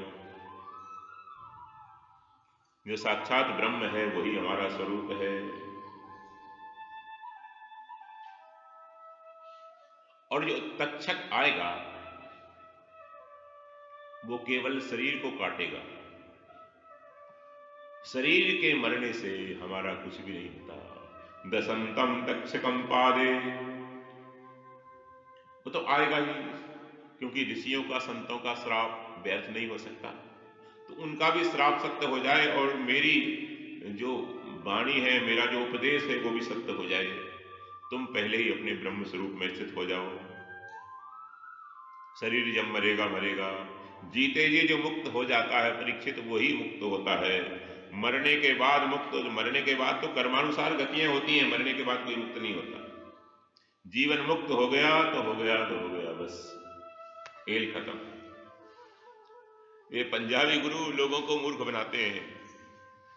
जो साक्षात ब्रह्म है वही हमारा स्वरूप है। और जो तक्षक आएगा वो केवल शरीर को काटेगा। शरीर के मरने से हमारा कुछ भी नहीं होता। दशंतम तक्षकम पादे, वो तो आएगा ही, क्योंकि ऋषियों का, संतों का श्राप व्यर्थ नहीं हो सकता। तो उनका भी श्राप सत्य हो जाए और मेरी जो वाणी है, मेरा जो उपदेश है वो भी सत्य हो जाए। तुम पहले ही अपने ब्रह्म स्वरूप में स्थित हो जाओ। शरीर जब मरेगा मरेगा, जीते जी जो मुक्त हो जाता है परीक्षित, वही मुक्त होता है। मरने के बाद मुक्त, मरने के बाद तो कर्मानुसार गतियां होती हैं, मरने के बाद कोई मुक्त नहीं होता। जीवन मुक्त हो गया तो हो गया तो हो गया, बस खेल खत्म। ये पंजाबी गुरु लोगों को मूर्ख बनाते हैं।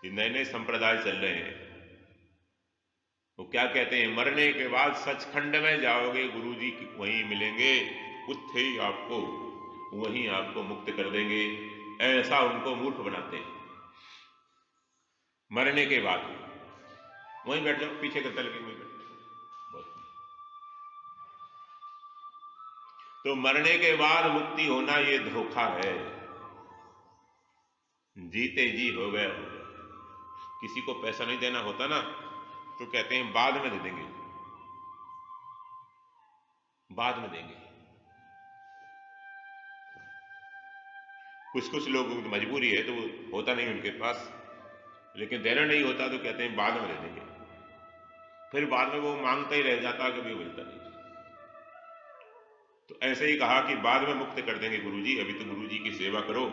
ये नए नए संप्रदाय चल रहे हैं, वो क्या कहते हैं, मरने के बाद सचखंड में जाओगे, गुरुजी वहीं मिलेंगे, उत्थे ही आपको वहीं आपको मुक्त कर देंगे। ऐसा उनको मूर्ख बनाते हैं। मरने के बाद वहीं बैठ जाओ, पीछे करता लगे वहीं बैठ जाओ। तो मरने के बाद मुक्ति होना ये धोखा है। जीते जी हो गया हो गया। किसी को पैसा नहीं देना होता ना, तो कहते हैं बाद में दे देंगे, बाद में देंगे। कुछ कुछ लोगों की मजबूरी है तो होता नहीं उनके पास, लेकिन देना नहीं होता तो कहते हैं बाद में दे देंगे। फिर बाद में वो मांगता ही रह जाता, कभी मिलता नहीं। तो ऐसे ही कहा कि बाद में मुक्त कर देंगे गुरुजी, अभी तो गुरुजी की सेवा करो,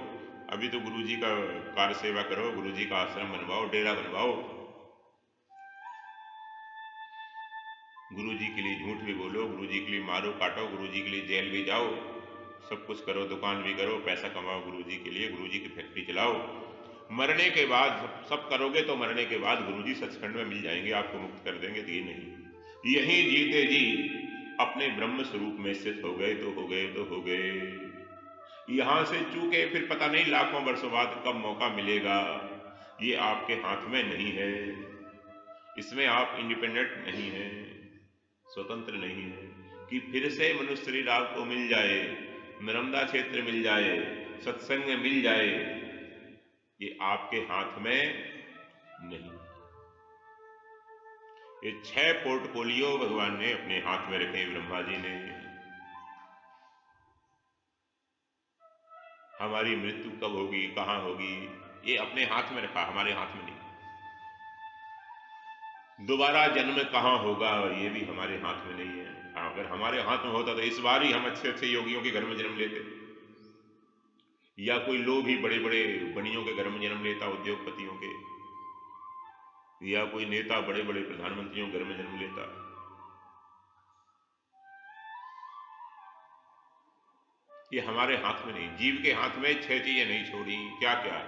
अभी तो गुरुजी का कार्य सेवा करो, गुरुजी का आश्रम बनवाओ, डेरा बनवाओ, गुरुजी के लिए झूठ भी बोलो, गुरुजी के लिए मारो काटो, गुरुजी के लिए जेल भी जाओ, सब कुछ करो, दुकान भी करो, पैसा कमाओ गुरुजी के लिए, गुरुजी की फैक्ट्री चलाओ। मरने के बाद सब करोगे तो मरने के बाद गुरुजी सचखंड में मिल जाएंगे, आपको मुक्त कर देंगे। तो ये नहीं, यही जीते जी अपने ब्रह्म स्वरूप में स्थित हो गए तो हो गए तो हो गए। यहां से चूके फिर पता नहीं लाखों वर्षों बाद कब मौका मिलेगा, ये आपके हाथ में नहीं है। इसमें आप इंडिपेंडेंट नहीं है, स्वतंत्र नहीं है कि फिर से मनुष्य शरीर आपको मिल जाए, नर्मदा क्षेत्र मिल जाए, सत्संग मिल जाए, ये आपके हाथ में नहीं। ये 6 पोर्टफोलियो भगवान ने अपने हाथ में रखे, ब्रह्मा जी ने। हमारी मृत्यु कब होगी, कहां होगी, ये अपने हाथ में रखा, हमारे हाथ में नहीं। दोबारा जन्म कहां होगा, ये भी हमारे हाथ में नहीं है। अगर हमारे हाथ में होता तो इस बार ही हम अच्छे अच्छे योगियों के घर में जन्म लेते, या कोई लोग ही बड़े बड़े बनियों के घर में जन्म लेता, उद्योगपतियों के, या कोई नेता बड़े बड़े प्रधानमंत्रियों के घर में जन्म लेता। ये हमारे हाथ में नहीं। जीव के हाथ में 6 चीजें नहीं छोड़ी। क्या क्या?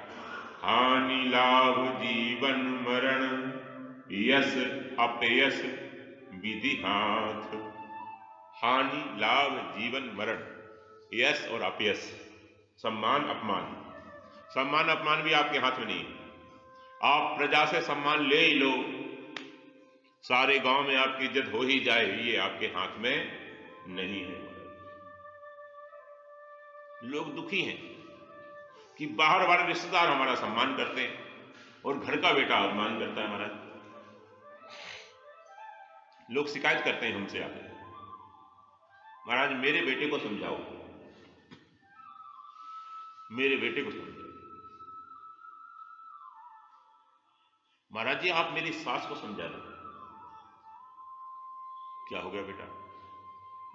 हानि लाभ जीवन मरण, यश अपयश विधि हाथ। हानि लाभ जीवन मरण, यश और अपयश, सम्मान अपमान। सम्मान अपमान भी आपके हाथ में नहीं। आप प्रजा से सम्मान ले ही लो, सारे गांव में आपकी इज्जत हो ही जाए, ये आपके हाथ में नहीं है। लोग दुखी हैं कि बाहर वाले रिश्तेदार हमारा सम्मान करते हैं और घर का बेटा अपमान करता है महाराज। लोग शिकायत करते हैं हमसे आके, महाराज मेरे बेटे को समझाओ, मेरे बेटे को समझाओ। महाराज जी आप मेरी सास को समझा दो। क्या हो गया बेटा?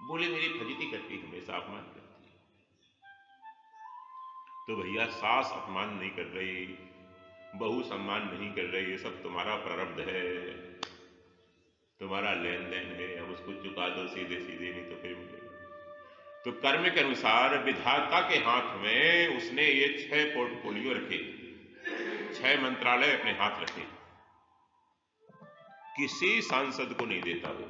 बोले मेरी फजीती करती, हमेशा अपमान करती है। तो भैया सास अपमान नहीं कर रही, बहू सम्मान नहीं कर रही, ये सब तुम्हारा प्रारब्ध है, तुम्हारा लेन देन है, अब उसको चुका दो सीधे सीधे, नहीं तो फिर मिलेगा। तो कर्म के अनुसार विधाता के हाथ में उसने ये 6 पोर्टफोलियो रखे, 6 मंत्रालय अपने हाथ रखे। किसी सांसद को नहीं देता वो।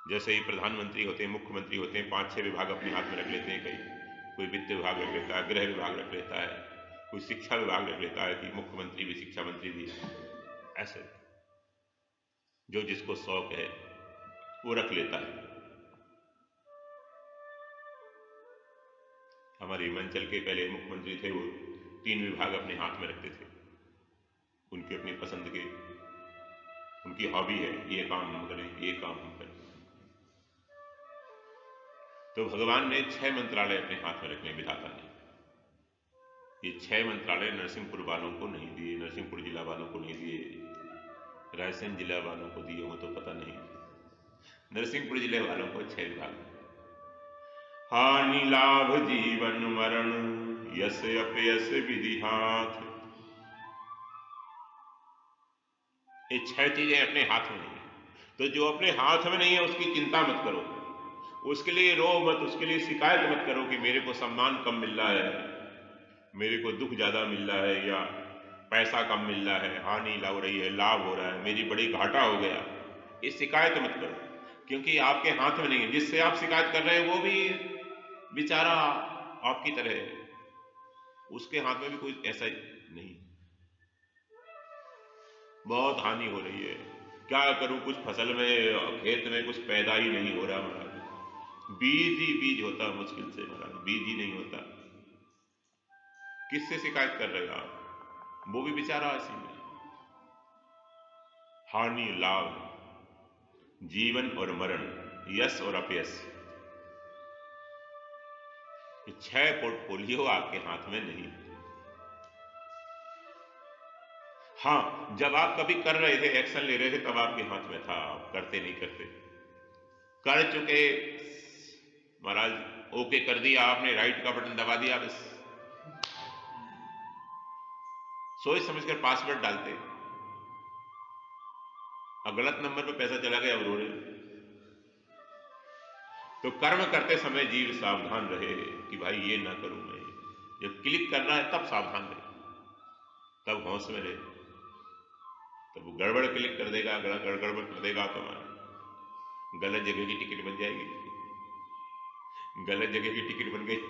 जैसे ही प्रधानमंत्री होते हैं, मुख्यमंत्री होते हैं, 5-6 विभाग अपने हाथ में रख लेते हैं। कोई वित्त विभाग रख लेता है, गृह विभाग रख लेता है, कोई शिक्षा विभाग रख लेता है कि मुख्यमंत्री भी शिक्षा मंत्री भी। ऐसे जो जिसको शौक है वो रख लेता है। हमारे हिमाचल के पहले मुख्यमंत्री थे, वो 3 विभाग अपने हाथ में रखते थे। उनके अपनी पसंद के, उनकी हॉबी है, ये काम हम करें, ये काम हम करें। तो भगवान ने 6 मंत्रालय अपने हाथ में रखने, विधाता ने। ये 6 मंत्रालय नरसिंहपुर वालों को नहीं दिए, नरसिंहपुर जिला वालों को नहीं दिए, रायसेन जिला वालों को दिए हो तो पता नहीं, नरसिंहपुर जिले वालों को 6 विभाग। हानि लाभ जीवन मरण, यश अपयश विधि हाथ। ये 6 चीजें अपने हाथ में नहीं है। तो जो अपने हाथ में नहीं है उसकी चिंता मत करो, उसके लिए रो मत, उसके लिए शिकायत मत करो कि मेरे को सम्मान कम मिल रहा है, मेरे को दुख ज्यादा मिल रहा है, या पैसा कम मिल रहा है, हानि हो रही है, लाभ हो रहा है, मेरी बड़ी घाटा हो गया, ये शिकायत मत करो, क्योंकि आपके हाथ में नहीं है। जिससे आप शिकायत कर रहे हैं वो भी बेचारा आपकी तरह है, उसके हाथ में भी कोई ऐसा नहीं। बहुत हानि हो रही है, क्या करूं, कुछ फसल में खेत में कुछ पैदा ही नहीं हो रहा महाराज, बीज ही बीज होता मुश्किल से महाराज, बीज ही नहीं होता। किससे शिकायत कर रहे हो आप? वो भी बेचारा इसी में। हानि लाभ, जीवन और मरण, यश और अपयश, 6 पोर्टफोलियो आपके हाथ में नहीं। हाँ, जब आप कभी कर रहे थे, एक्शन ले रहे थे, तब आपके हाथ में था, आप करते नहीं करते। कर चुके महाराज, ओके कर दिया आपने, राइट का बटन दबा दिया, बस सोच समझकर पासवर्ड डालते, अब गलत नंबर पे पैसा चला गया, अब रो रहे। तो कर्म करते समय जीव सावधान रहे कि भाई ये ना करूं मैं, जब क्लिक करना है तब सावधान रहे, तब होश में रहे, तब वो गड़बड़ क्लिक कर देगा, गड़बड़ कर देगा तो गलत जगह की टिकट बन जाएगी, गलत जगह की टिकट बन गई,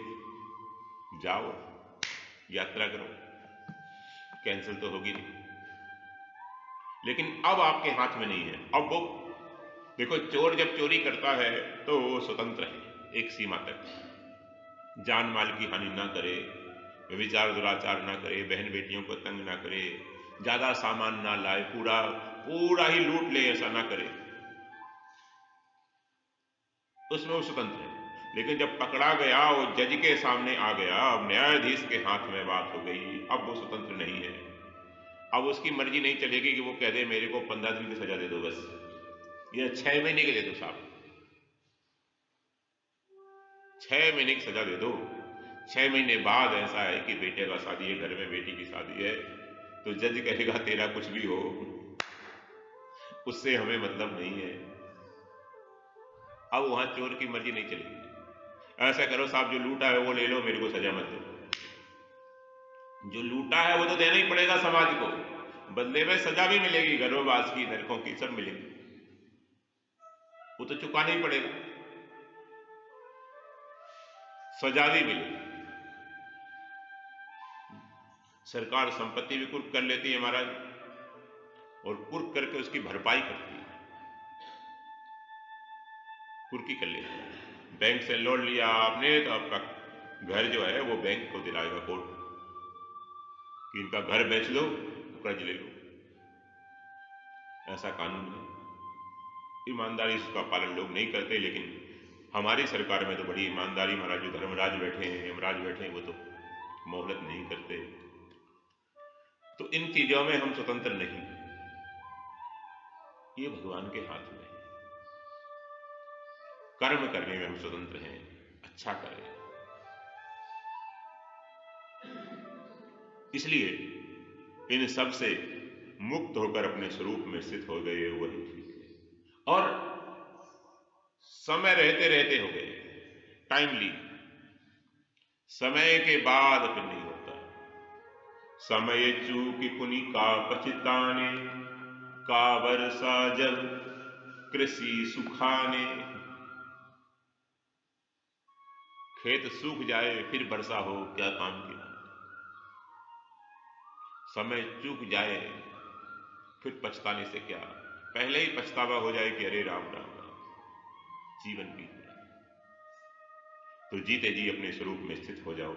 जाओ यात्रा करो, कैंसिल तो होगी नहीं। लेकिन अब आपके हाथ में नहीं है। अब वो देखो, चोर जब चोरी करता है तो वो स्वतंत्र है एक सीमा तक, जान माल की हानि ना करे, व्यभिचार दुराचार ना करे, बहन बेटियों को तंग ना करे, ज्यादा सामान ना लाए, पूरा ही लूट ले, ऐसा ना करे, उसमें वो स्वतंत्र है। लेकिन जब पकड़ा गया, वो जज के सामने आ गया, अब न्यायाधीश के हाथ में बात हो गई, अब वो स्वतंत्र नहीं है। अब उसकी मर्जी नहीं चलेगी कि वो कह दे मेरे को 15 दिन की सजा दे दो बस, या 6 महीने की दे दो साहब, 6 महीने की सजा दे दो। 6 महीने बाद ऐसा है कि बेटे का शादी है, घर में बेटी की शादी है, तो जज कहेगा तेरा कुछ भी हो, उससे हमें मतलब नहीं है। अब वहां चोर की मर्जी नहीं चलेगी, ऐसा करो साहब, जो लूटा है वो ले लो, मेरे को सजा मत दो। जो लूटा है वो तो देना ही पड़ेगा समाज को, बदले में सजा भी मिलेगी, गर्भवास की, नरकों की, सब मिलेगी, वो तो चुकाना ही पड़ेगा, सजा भी मिलेगी। सरकार संपत्ति भी कुर्क कर लेती है महाराज, और कुर्क करके उसकी भरपाई करती है, कुर्की कर लेती है। बैंक से लोन लिया आपने तो आपका घर जो है वो बैंक को दिलाएगा कोर्ट, कि इनका घर बेच लो, कर्ज ले लो, ऐसा कानून है। ईमानदारी से उसका पालन लोग नहीं करते, लेकिन हमारी सरकार में तो बड़ी ईमानदारी, महाराज जो धर्मराज बैठे हैं, यमराज बैठे हैं, वो तो मोहलत नहीं करते। तो इन चीजों में हम स्वतंत्र नहीं, ये भगवान के हाथ में है। कर्म करने में हम स्वतंत्र हैं, अच्छा करें, इसलिए इन सब से मुक्त होकर अपने स्वरूप में स्थित हो गए, वही ठीक है। और समय रहते रहते हो गए, टाइमली, समय के बाद फिर नहीं होता। समय चूकी पुनि का पचिताने, का वर्षा जब कृषि सुखाने। खेत सूख जाए फिर वर्षा हो, क्या काम की बात। समय चूक जाए फिर पछताने से क्या, पहले ही पछतावा हो जाए कि अरे राम राम राम, जीवन बीत गया। तो जीते जी अपने स्वरूप में स्थित हो जाओ,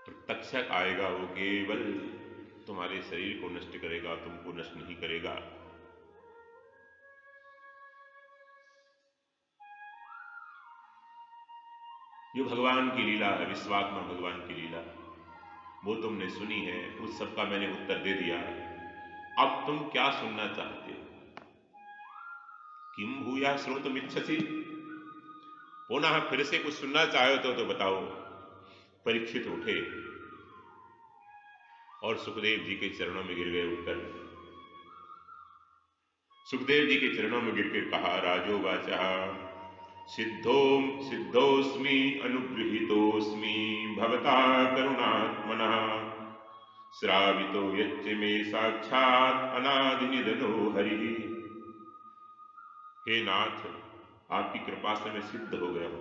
तो तक्षक आएगा, वो केवल तुम्हारे शरीर को नष्ट करेगा, तुमको नष्ट नहीं करेगा। जो भगवान की लीला है, विश्वात्मा भगवान की लीला, वो तुमने सुनी है, उस सबका मैंने उत्तर दे दिया। अब तुम क्या सुनना चाहते हो? किम भूया श्रोतुमिच्छसि, पुनः फिर से कुछ सुनना चाहे तो बताओ। परीक्षित उठे और सुखदेव जी के चरणों में गिर गए। उठकर सुखदेव जी के चरणों में गिरकर कहा, राजोवाचा सिद्धोस्मि अनुगृहीतोस्मि भवता करुणात्मनः, श्रावितो यच्च मे साक्षात अनादि निधनो हरि। हे नाथ, आपकी कृपा से मैं सिद्ध हो गया हूं।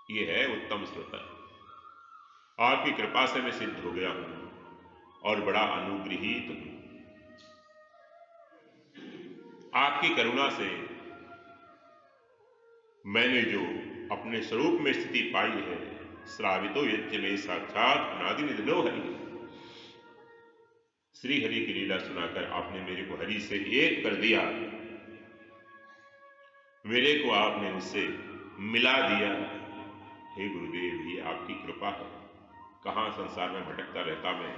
ये है उत्तम श्रोता। आपकी कृपा से मैं सिद्ध हो गया हूं और बड़ा अनुगृहीत हूं। आपकी करुणा से मैंने जो अपने स्वरूप में स्थिति पाई है, श्रावितो यज्ञ में साक्षात अनादि निधनो हरि। श्री हरि की लीला सुनाकर आपने मेरे को हरि से एक कर दिया, मेरे को आपने उससे मिला दिया। हे गुरुदेव, ये आपकी कृपा है। कहां संसार में भटकता रहता मैं,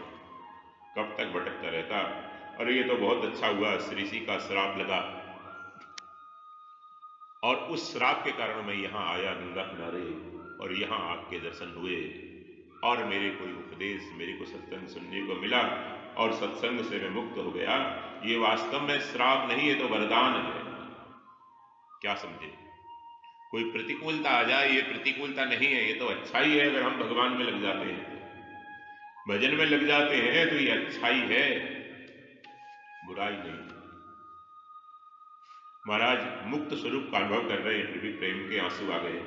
कब तक भटकता रहता। और ये तो बहुत अच्छा हुआ, ऋषि का श्राप लगा और उस श्राप के कारण मैं यहां आया गंगा किनारे, और यहां आपके दर्शन हुए और मेरे को उपदेश, मेरे को सत्संग सुनने को मिला और सत्संग से मैं मुक्त हो गया। ये वास्तव में श्राप नहीं है तो वरदान है। क्या समझे? कोई प्रतिकूलता आ जाए, ये प्रतिकूलता नहीं है, ये तो अच्छाई है। अगर हम भगवान में लग जाते हैं, भजन में लग जाते हैं, तो ये अच्छाई है, बुराई नहीं। महाराज मुक्त स्वरूप का अनुभव कर रहे हैं, फिर भी प्रेम के आंसू आ गए।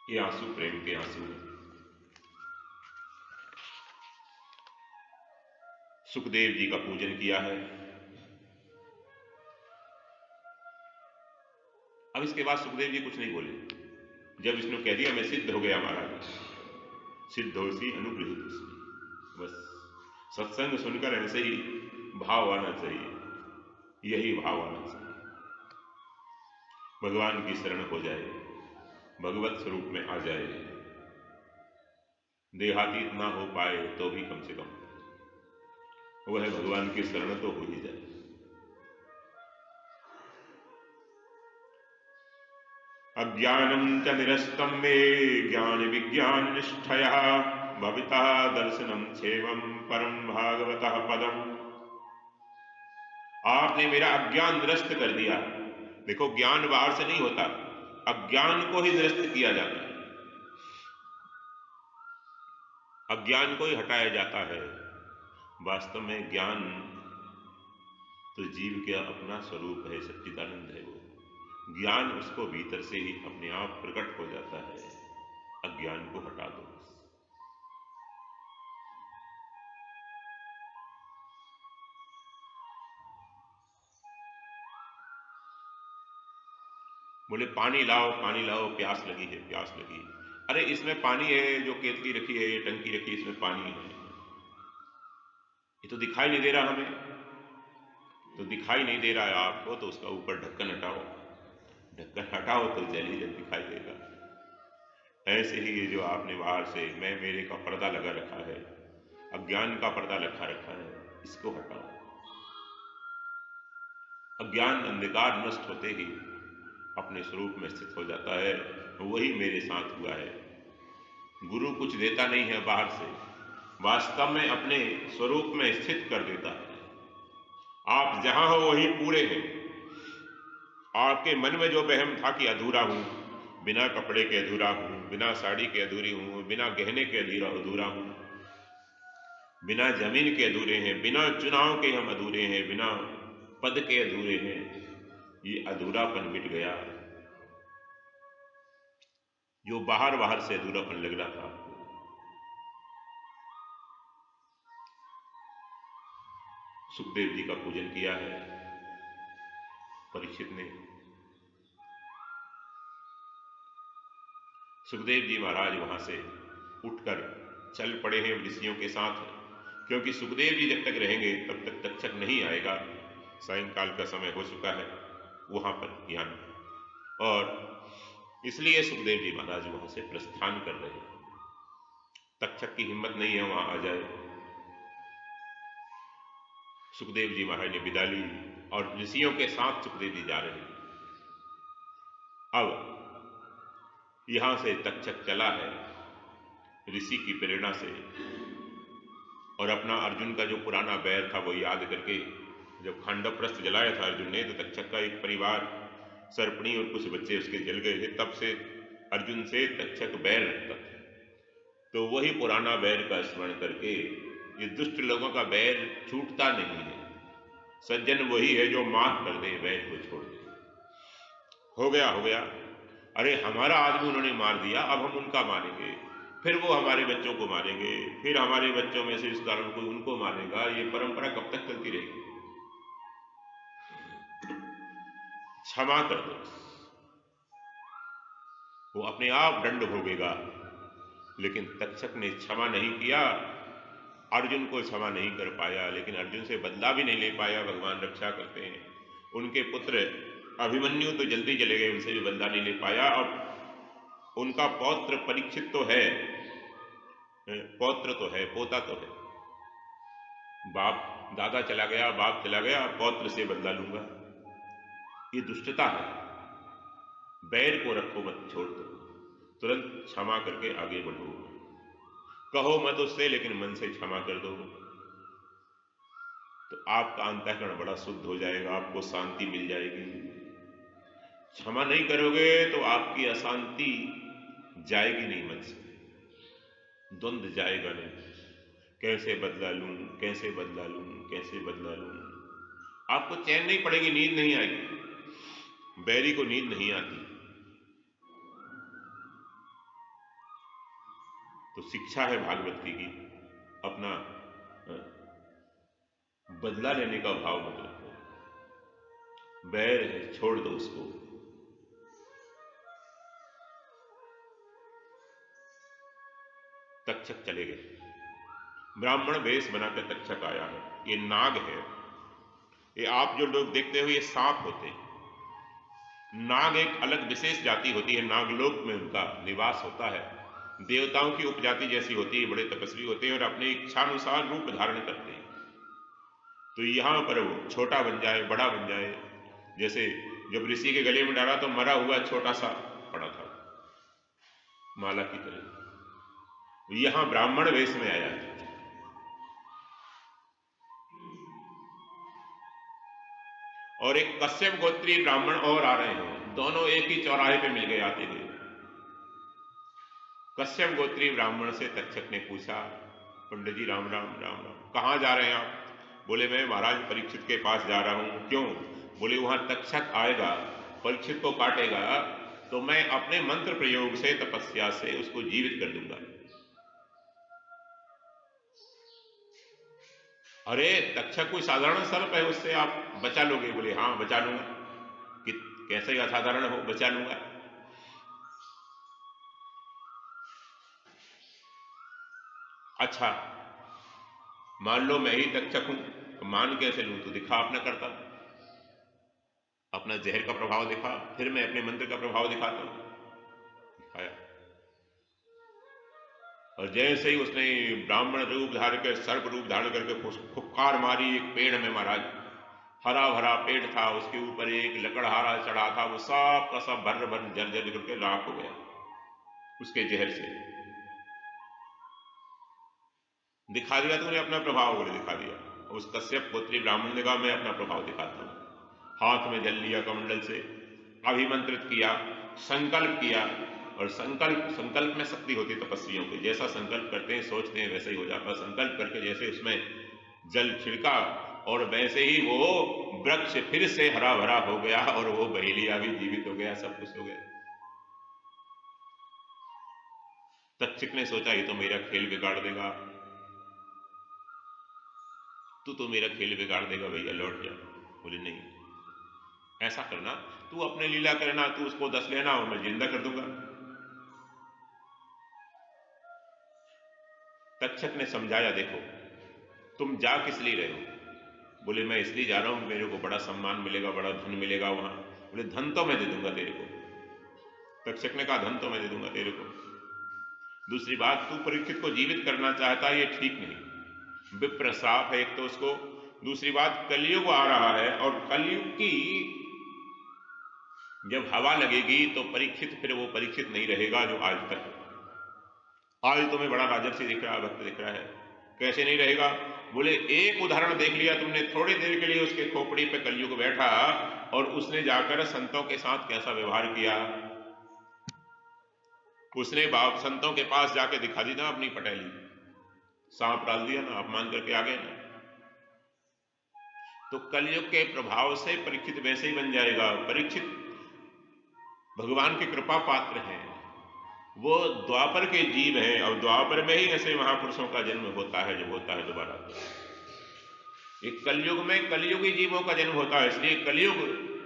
ये आंसू प्रेम के आंसू हैं। सुखदेव जी का पूजन किया है। अब इसके बाद सुखदेव जी कुछ नहीं बोले। जब विष्णु कह दिया मैं सिद्ध हो गया महाराज, सिद्ध हो सी अनुग्रहित उसमें, बस सत्संग सुनकर ऐसे ही भाव आना चाहिए, यही भाव आना चाहिए। भगवान की शरण हो जाए, भगवत स्वरूप में आ जाए, देहातीत ना हो पाए तो भी कम से कम वह भगवान की शरण तो हो ही जाए। अज्ञानम च निरस्तम मे ज्ञान विज्ञान निष्ठया भविता दर्शनम छेवम परम भागवतः पदम। आपने मेरा अज्ञान निरस्त कर दिया। देखो, ज्ञान बाहर से नहीं होता, अज्ञान को ही निरस्त किया जाता है, अज्ञान को ही हटाया जाता है। वास्तव में ज्ञान तो जीव का अपना स्वरूप है, सच्चिदानंद है। वो ज्ञान उसको भीतर से ही अपने आप प्रकट हो जाता है। अज्ञान को हटा दो। बोले पानी लाओ, पानी लाओ, प्यास लगी है, प्यास लगी। अरे इसमें पानी है, जो केतली रखी है, ये टंकी रखी है, इसमें पानी है। ये तो दिखाई नहीं दे रहा हमें, तो दिखाई नहीं दे रहा है आपको, तो उसका ऊपर ढक्कन हटाओ, ढक्कन हटाओ तो जल ही जल दिखाई देगा। ऐसे ही ये जो आपने बाहर से मैं मेरे का पर्दा लगा रखा है, अज्ञान का पर्दा रखा है, इसको हटाओ। अज्ञान अंधकार नष्ट होते ही अपने स्वरूप में स्थित हो जाता है। वही मेरे साथ हुआ है। गुरु कुछ देता नहीं है बाहर से, वास्तव में अपने स्वरूप में स्थित कर देता है। आप जहां हो वहीं पूरे हैं। आपके मन में जो वहम था कि अधूरा हूं, बिना कपड़े के अधूरा हूं, बिना साड़ी के अधूरी हूं, बिना गहने के अधूरा हूं, बिना जमीन के अधूरे हैं, बिना चुनाव के हम अधूरे हैं, बिना पद के अधूरे हैं, ये अधूरापन मिट गया। जो बाहर से अधूरापन लग रहा था, सुखदेव जी का पूजन किया है परीक्षित ने। सुखदेव जी महाराज वहां से उठकर चल पड़े हैं ऋषियों के साथ, क्योंकि सुखदेव जी जब तक रहेंगे तब तक तक्षक नहीं आएगा। सायंकाल का समय हो चुका है वहां पर ज्ञान, और इसलिए सुखदेव जी महाराज वहां से प्रस्थान कर रहे हैं। तक्षक की हिम्मत नहीं है वहां आ जाए। सुखदेव जी महाराज ने विदा ली और ऋषियों के साथ सुखदेव जी जा रहे हैं। अब यहां से तक्षक चला है ऋषि की प्रेरणा से, और अपना अर्जुन का जो पुराना बैर था वो याद करके, जब खांडवप्रस्थ जलाया था अर्जुन ने, तो तक्षक का एक परिवार, सर्पणी और कुछ बच्चे उसके जल गए थे। तब से अर्जुन से तक्षक बैर रखता था। तो वही पुराना बैर का स्मरण करके, ये दुष्ट लोगों का बैर छूटता नहीं है। सज्जन वही है जो माफ कर दे, बैर को छोड़ दे। हो गया हो गया, अरे हमारा आदमी उन्होंने मार दिया, अब हम उनका मारेंगे, फिर वो हमारे बच्चों को मारेंगे, फिर हमारे बच्चों में से इस कारण कोई उनको मारेगा। ये परंपरा कब तक चलती रहेगी? क्षमा कर दो, वो अपने आप दंड भोगेगा। लेकिन तक्षक ने क्षमा नहीं किया, अर्जुन को क्षमा नहीं कर पाया, लेकिन अर्जुन से बदला भी नहीं ले पाया। भगवान रक्षा करते हैं। उनके पुत्र अभिमन्यु तो जल्दी चले गए, उनसे भी बदला नहीं ले पाया। अब उनका पौत्र परीक्षित तो है, पौत्र तो है, पोता तो है, बाप दादा चला गया, बाप चला गया, पौत्र से बदला लूंगा। ये दुष्टता है। बैर को रखो मत, छोड़ दो, तुरंत क्षमा करके आगे बढ़ो। कहो मत उससे, लेकिन मन से क्षमा कर दो, तो आपका अंतःकरण बड़ा शुद्ध हो जाएगा, आपको शांति मिल जाएगी। क्षमा नहीं करोगे तो आपकी अशांति जाएगी नहीं मन से, द्वंद्व जाएगा नहीं। कैसे बदला लूं, कैसे बदला लूं, कैसे बदला लूं, आपको चैन नहीं पड़ेगी, नींद नहीं आएगी। बैरी को नींद नहीं आती। तो शिक्षा है भागवत की अपना बदला लेने का भाव मत रखो। बैर है, छोड़ दो उसको। तक्षक चले गए, ब्राह्मण वेश बनाकर तक्षक आया है। ये नाग है, ये आप जो लोग देखते हो ये सांप होते हैं। नाग एक अलग विशेष जाति होती है, नागलोक में उनका निवास होता है। देवताओं की उपजाति जैसी होती है, बड़े तपस्वी होते हैं और अपनी इच्छानुसार रूप धारण करते हैं। तो यहां पर वो छोटा बन जाए, बड़ा बन जाए। जैसे जब ऋषि के गले में डाला तो मरा हुआ छोटा सा पड़ा था, माला की तरह। यहां ब्राह्मण वेश में आया है। और एक कश्यप गोत्रीय ब्राह्मण और आ रहे हैं, दोनों एक ही चौराहे पे मिल गए आते हुए। कश्यप गोत्रीय ब्राह्मण से तक्षक ने पूछा, पंडित जी राम राम राम राम, कहाँ जा रहे हैं आप? बोले मैं महाराज परीक्षित के पास जा रहा हूं। क्यों? बोले वहां तक्षक आएगा, परीक्षित को काटेगा, तो मैं अपने मंत्र प्रयोग से, तपस्या से उसको जीवित कर दूंगा। अरे तक्षक कोई साधारण सर्प है, उससे आप बचा लोगे? बोले हाँ बचा लूंगा। कि कैसे असाधारण हो, बचा लूंगा। अच्छा मान लो मैं ही तक्षक हूं, तो मान कैसे लूं? तो दिखा अपना करता, अपना जहर का प्रभाव दिखा, फिर मैं अपने मंत्र का प्रभाव दिखाता हूं। दिखाया, और जैसे ही उसने ब्राह्मण रूप धारण कर, सर्प रूप धारण करके फुफकार मारी एक पेड़ में। महाराज हरा भरा पेड़ था, उसके ऊपर एक लकड़हारा चढ़ा था, वो सब का सब भर भर जर्जर करके राख हो गया उसके जहर से। दिखा दिया तूने अपना प्रभाव, बोले दिखा दिया। उस कश्यप पुत्री ब्राह्मण ने कहा मैं अपना प्रभाव दिखाता हूं। हाथ में जल लिया कमंडल से, अभिमंत्रित किया, संकल्प किया। और संकल्प में शक्ति होती है तपस्वियों की। जैसा संकल्प करते हैं, सोचते हैं, वैसे ही हो जाता है। संकल्प करके जैसे उसमें जल छिड़का, और वैसे ही वो वृक्ष फिर से हरा भरा हो गया, और वो बहेलिया भी जीवित हो गया, सब कुछ हो गया। तक्षक ने सोचा ये तो मेरा खेल बिगाड़ देगा, तू तो मेरा खेल बिगाड़ देगा भैया, लौट जा। बोले नहीं, ऐसा करना, तू अपने लीला करना, तू उसको 10 लेना और मैं जिंदा कर दूंगा। तक्षक ने समझाया, देखो तुम जा किस लिए रहे हो? बोले मैं इसलिए जा रहा हूं, मेरे को बड़ा सम्मान मिलेगा, बड़ा धन मिलेगा वहां। बोले धन तो मैं दे दूंगा तेरे को। तक्षक ने कहा धन तो मैं दे दूंगा तेरे को, दूसरी बात तू परीक्षित को जीवित करना चाहता है, ये ठीक नहीं, विप्र श्राप है एक तो उसको। दूसरी बात कलयुग आ रहा है, और कलयुग की जब हवा लगेगी तो परीक्षित, फिर वो परीक्षित नहीं रहेगा जो आज तक है। आज तुम्हें बड़ा राजर्षि दिख रहा है, भक्त दिख रहा है, कैसे नहीं रहेगा? बोले एक उदाहरण देख लिया तुमने, थोड़ी देर के लिए उसके खोपड़ी पे कलयुग बैठा, और उसने जाकर संतों के साथ कैसा व्यवहार किया। उसने बाप संतों के पास जाके दिखा दी ना अपनी पटेली, सांप डाल दिया ना, अपमान करके आ गए ना। तो कलयुग के प्रभाव से परीक्षित वैसे ही बन जाएगा। परीक्षित भगवान की कृपा पात्र हैं, वो द्वापर के जीव हैं, और द्वापर में ही ऐसे महापुरुषों का जन्म होता है जब होता है दोबारा। एक कलयुग में कलयुगी जीवों का जन्म होता है, इसलिए कलयुग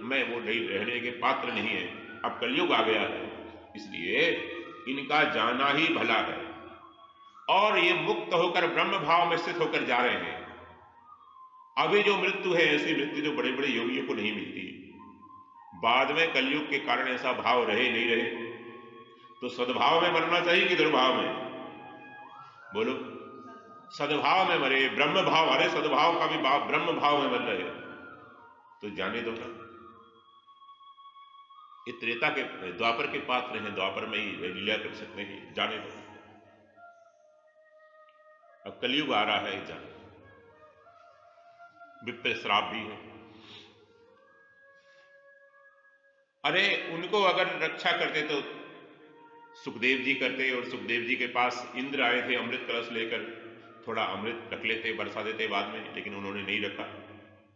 में वो नहीं रहने के पात्र नहीं है। अब कलयुग आ गया है, इसलिए इनका जाना ही भला है। और ये मुक्त होकर ब्रह्म भाव में स्थित होकर जा रहे हैं। अभी जो मृत्यु है, ऐसी मृत्यु जो बड़े बड़े योगियों को नहीं मिलती। बाद में कलयुग के कारण ऐसा भाव रहे नहीं रहे, तो सद्भाव में मरना चाहिए कि दुर्भाव में? बोलो। सद्भाव में मरे, ब्रह्म भाव। अरे सद्भाव का भी भाव, ब्रह्म भाव में मर रहे, तो जाने दो ना। ये त्रेता के द्वापर के पात्र हैं, द्वापर में ही लीला कर सकते हैं, जाने दो। अब कलयुग आ रहा है, जाने। विप्र श्राप भी है। अरे उनको अगर रक्षा करते तो सुखदेव जी करते, और सुखदेव जी के पास इंद्र आए थे अमृत कलश लेकर, थोड़ा अमृत रख लेते, बरसा देते बाद में, लेकिन उन्होंने नहीं रखा,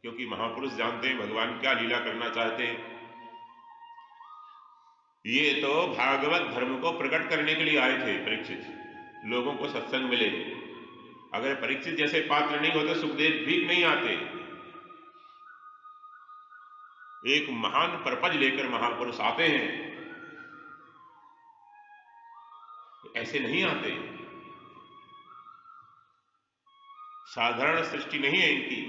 क्योंकि महापुरुष जानते हैं भगवान क्या लीला करना चाहते हैं। ये तो भागवत धर्म को प्रकट करने के लिए आए थे परीक्षित, लोगों को सत्संग मिले। अगर परीक्षित जैसे पात्र नहीं होते, सुखदेव भी नहीं आते। एक महान पर्पज लेकर महापुरुष आते हैं, ऐसे नहीं आते। साधारण सृष्टि नहीं है इनकी।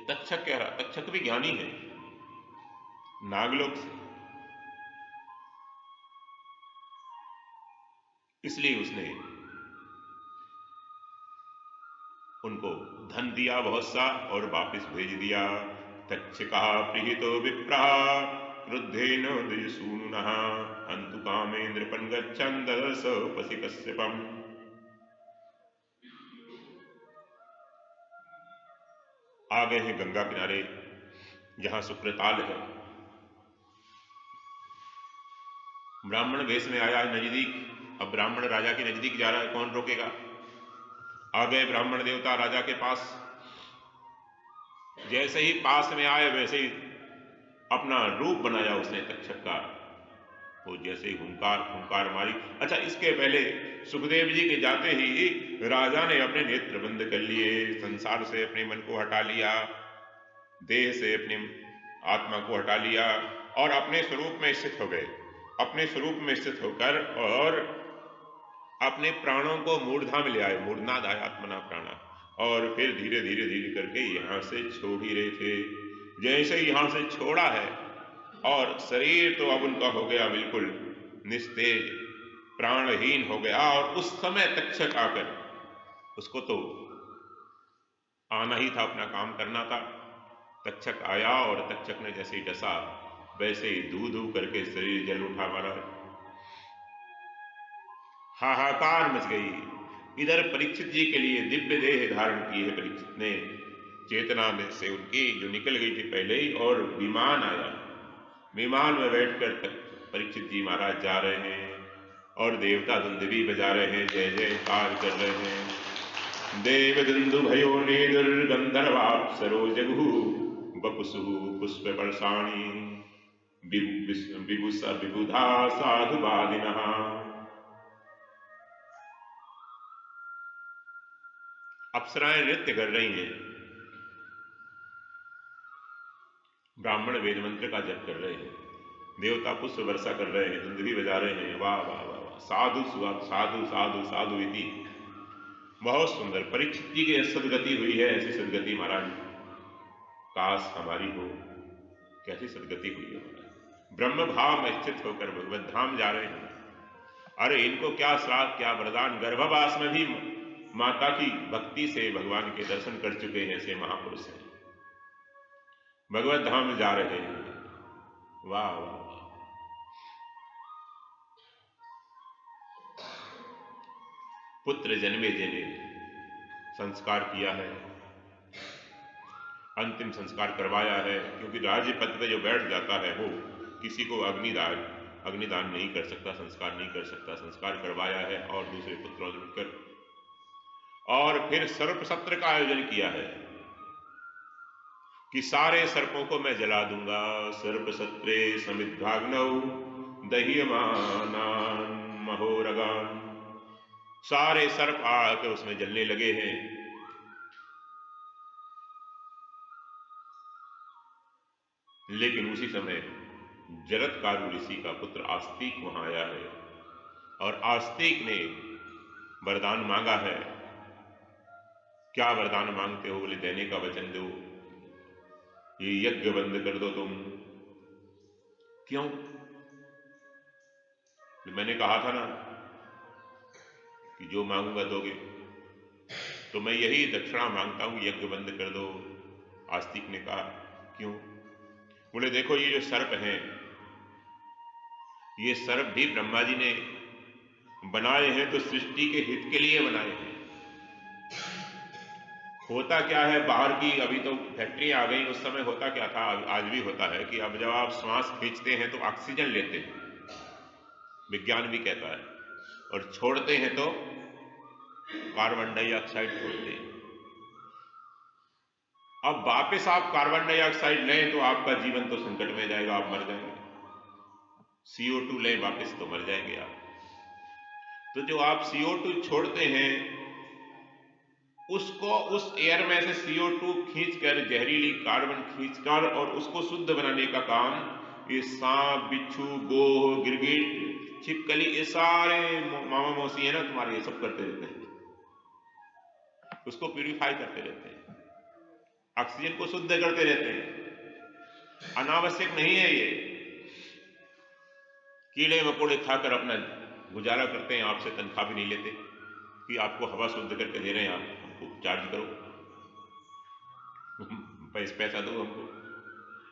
तक्षक कह रहा, तक्षक भी ज्ञानी है, नागलोक से, इसलिए उसने उनको धन दिया बहुत सा और वापिस भेज दिया। तक्षका प्रीहितो विप्रा क्रुद्धेन द्विजसूनुनः हन्तु कामेन्द्रपन् गच्छन् ददर्श पशि कश्यपम्। आ गए हैं गंगा किनारे, जहां शुक्रताल है। ब्राह्मण वेश में आया है नजदीक। अब ब्राह्मण राजा के नजदीक जा रहा है, कौन रोकेगा? आ गए ब्राह्मण देवता राजा के पास। जैसे ही पास में आए, वैसे ही अपना रूप बनाया उसने तक्षक का। वो जैसे ही हुंकार मारी। अच्छा, इसके पहले सुखदेव जी के जाते ही राजा ने अपने नेत्र बंद कर लिए, संसार से अपने मन को हटा लिया, देह से अपनी आत्मा को हटा लिया, और अपने स्वरूप में स्थित हो गए। अपने स्वरूप में स्थित होकर और अपने प्राणों को मूर्धा में ले आए, मूर्धनाद आत्मना प्राणा, और फिर धीरे धीरे धीरे करके यहां से छोड़ ही रहे थे। जैसे ही यहां से छोड़ा है, और शरीर तो अब उनका हो गया बिल्कुल निस्तेज, प्राणहीन हो गया। और उस समय तक्षक आकर, उसको तो आना ही था, अपना काम करना था। तक्षक आया और तक्षक ने जैसे ही डसा, वैसे ही धू धू करके शरीर जल उठा मारा। हाहाकार मच गई। इधर परीक्षित जी के लिए दिव्य देह धारण की है परीक्षित ने, चेतना में से उनकी जो निकल गई थी पहले ही, और विमान आया। विमान में बैठकर परीक्षित जी महाराज जा रहे हैं, और देवता दुंदुभी बजा रहे हैं, जय जयकार कर रहे हैं। देव दुंदु भयो ने दुर्गंधर्वाप्सरो जगु बपुसु पुष्प वर्षाणी विभुषा विबुधा साधुवादिनः। अप्सराएं नृत्य कर रही हैं, ब्राह्मण वेद मंत्र का जप कर रहे हैं, देवता पुष्प वर्षा कर रहे हैं, दुंदुभी बजा रहे हैं। वाह वाह वाह वाह, साधु साधु साधु साधु इति। बहुत सुंदर परीक्षित जी की सदगति हुई है। ऐसी सदगति महाराज काश हमारी हो। कैसी सदगति हुई है महाराज, ब्रह्म भाव में स्थित होकर भगवत धाम जा रहे हैं। अरे इनको क्या श्राप, क्या वरदान। गर्भवास में भी माता की भक्ति से भगवान के दर्शन कर चुके हैं ऐसे महापुरुष हैं, भगवत धाम जा रहे हैं। वाह वाह वाह। पुत्र जन्मे जने संस्कार किया है, अंतिम संस्कार करवाया है, क्योंकि राज्य पद पे जो बैठ जाता है वो किसी को अग्निदान अग्निदान नहीं कर सकता, संस्कार नहीं कर सकता, संस्कार करवाया है और दूसरे पुत्रों से मिलकर, और फिर सर्प सत्र का आयोजन किया है कि सारे सर्पों को मैं जला दूंगा। सर्प सत्रे समिद्भाग्नौ दह्यमानान महोरगान। सारे सर्प आकर उसमें जलने लगे हैं। लेकिन उसी समय जरत्कारु ऋषि का पुत्र आस्तिक वहां आया है और आस्तिक ने वरदान मांगा है। क्या वरदान मांगते हो? बोले देने का वचन दो, ये यज्ञ बंद कर दो तुम। क्यों? मैंने कहा था ना कि जो मांगूंगा दोगे, तो मैं यही दक्षिणा मांगता हूं, यज्ञ बंद कर दो। आस्तिक ने कहा क्यों? बोले देखो ये जो सर्प हैं, ये सर्प भी ब्रह्मा जी ने बनाए हैं तो सृष्टि के हित के लिए बनाए हैं। होता क्या है, बाहर की अभी तो फैक्ट्री आ गई, उस समय होता क्या था, आज भी होता है कि अब जब आप श्वास खींचते हैं तो ऑक्सीजन लेते हैं, विज्ञान भी कहता है, और छोड़ते हैं तो कार्बन डाइऑक्साइड छोड़ते हैं। अब वापस आप कार्बन डाइऑक्साइड लें तो आपका जीवन तो संकट में जाएगा, आप मर जाएंगे। CO2 लें वापस तो मर जाएंगे आप। तो जो आप CO2 छोड़ते हैं उसको, उस एयर में से CO2 खींचकर, जहरीली कार्बन खींचकर और उसको शुद्ध बनाने का काम ये सांप, बिच्छू, गोह, गिरगिट, छिपकली, ये सारे मामा मौसी है ना तुम्हारे, ये सब करते रहते हैं। उसको प्यूरिफाई करते रहते हैं, ऑक्सीजन को शुद्ध करते रहते हैं। अनावश्यक नहीं है ये। कीड़े मकोड़े खाकर अपना गुजारा करते हैं, आपसे तनख्वाह भी नहीं लेते कि आपको हवा शुद्ध करके दे रहे हैं, आप हमको चार्ज करो, पैसा दो हमको,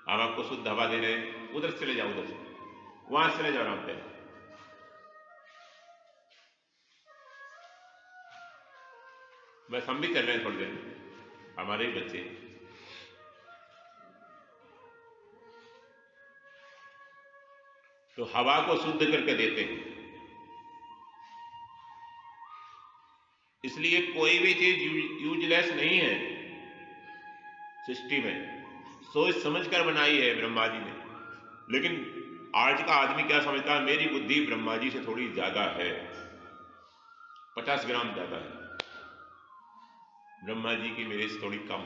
हम आपको शुद्ध हवा दे रहे हैं, उधर से ले जाओ, उधर से, वहां से ले जाओ आराम पे। बस हम भी चल रहे हैं थोड़ी देर, हमारे ही बच्चे। तो हवा को शुद्ध करके देते हैं। इसलिए कोई भी चीज यूजलेस नहीं है सृष्टि में, सोच समझकर बनाई है ब्रह्मा जी ने। लेकिन आज का आदमी क्या समझता है, मेरी बुद्धि ब्रह्मा जी से थोड़ी ज्यादा है, 50 ग्राम ज्यादा है, ब्रह्मा जी की मेरे से थोड़ी कम।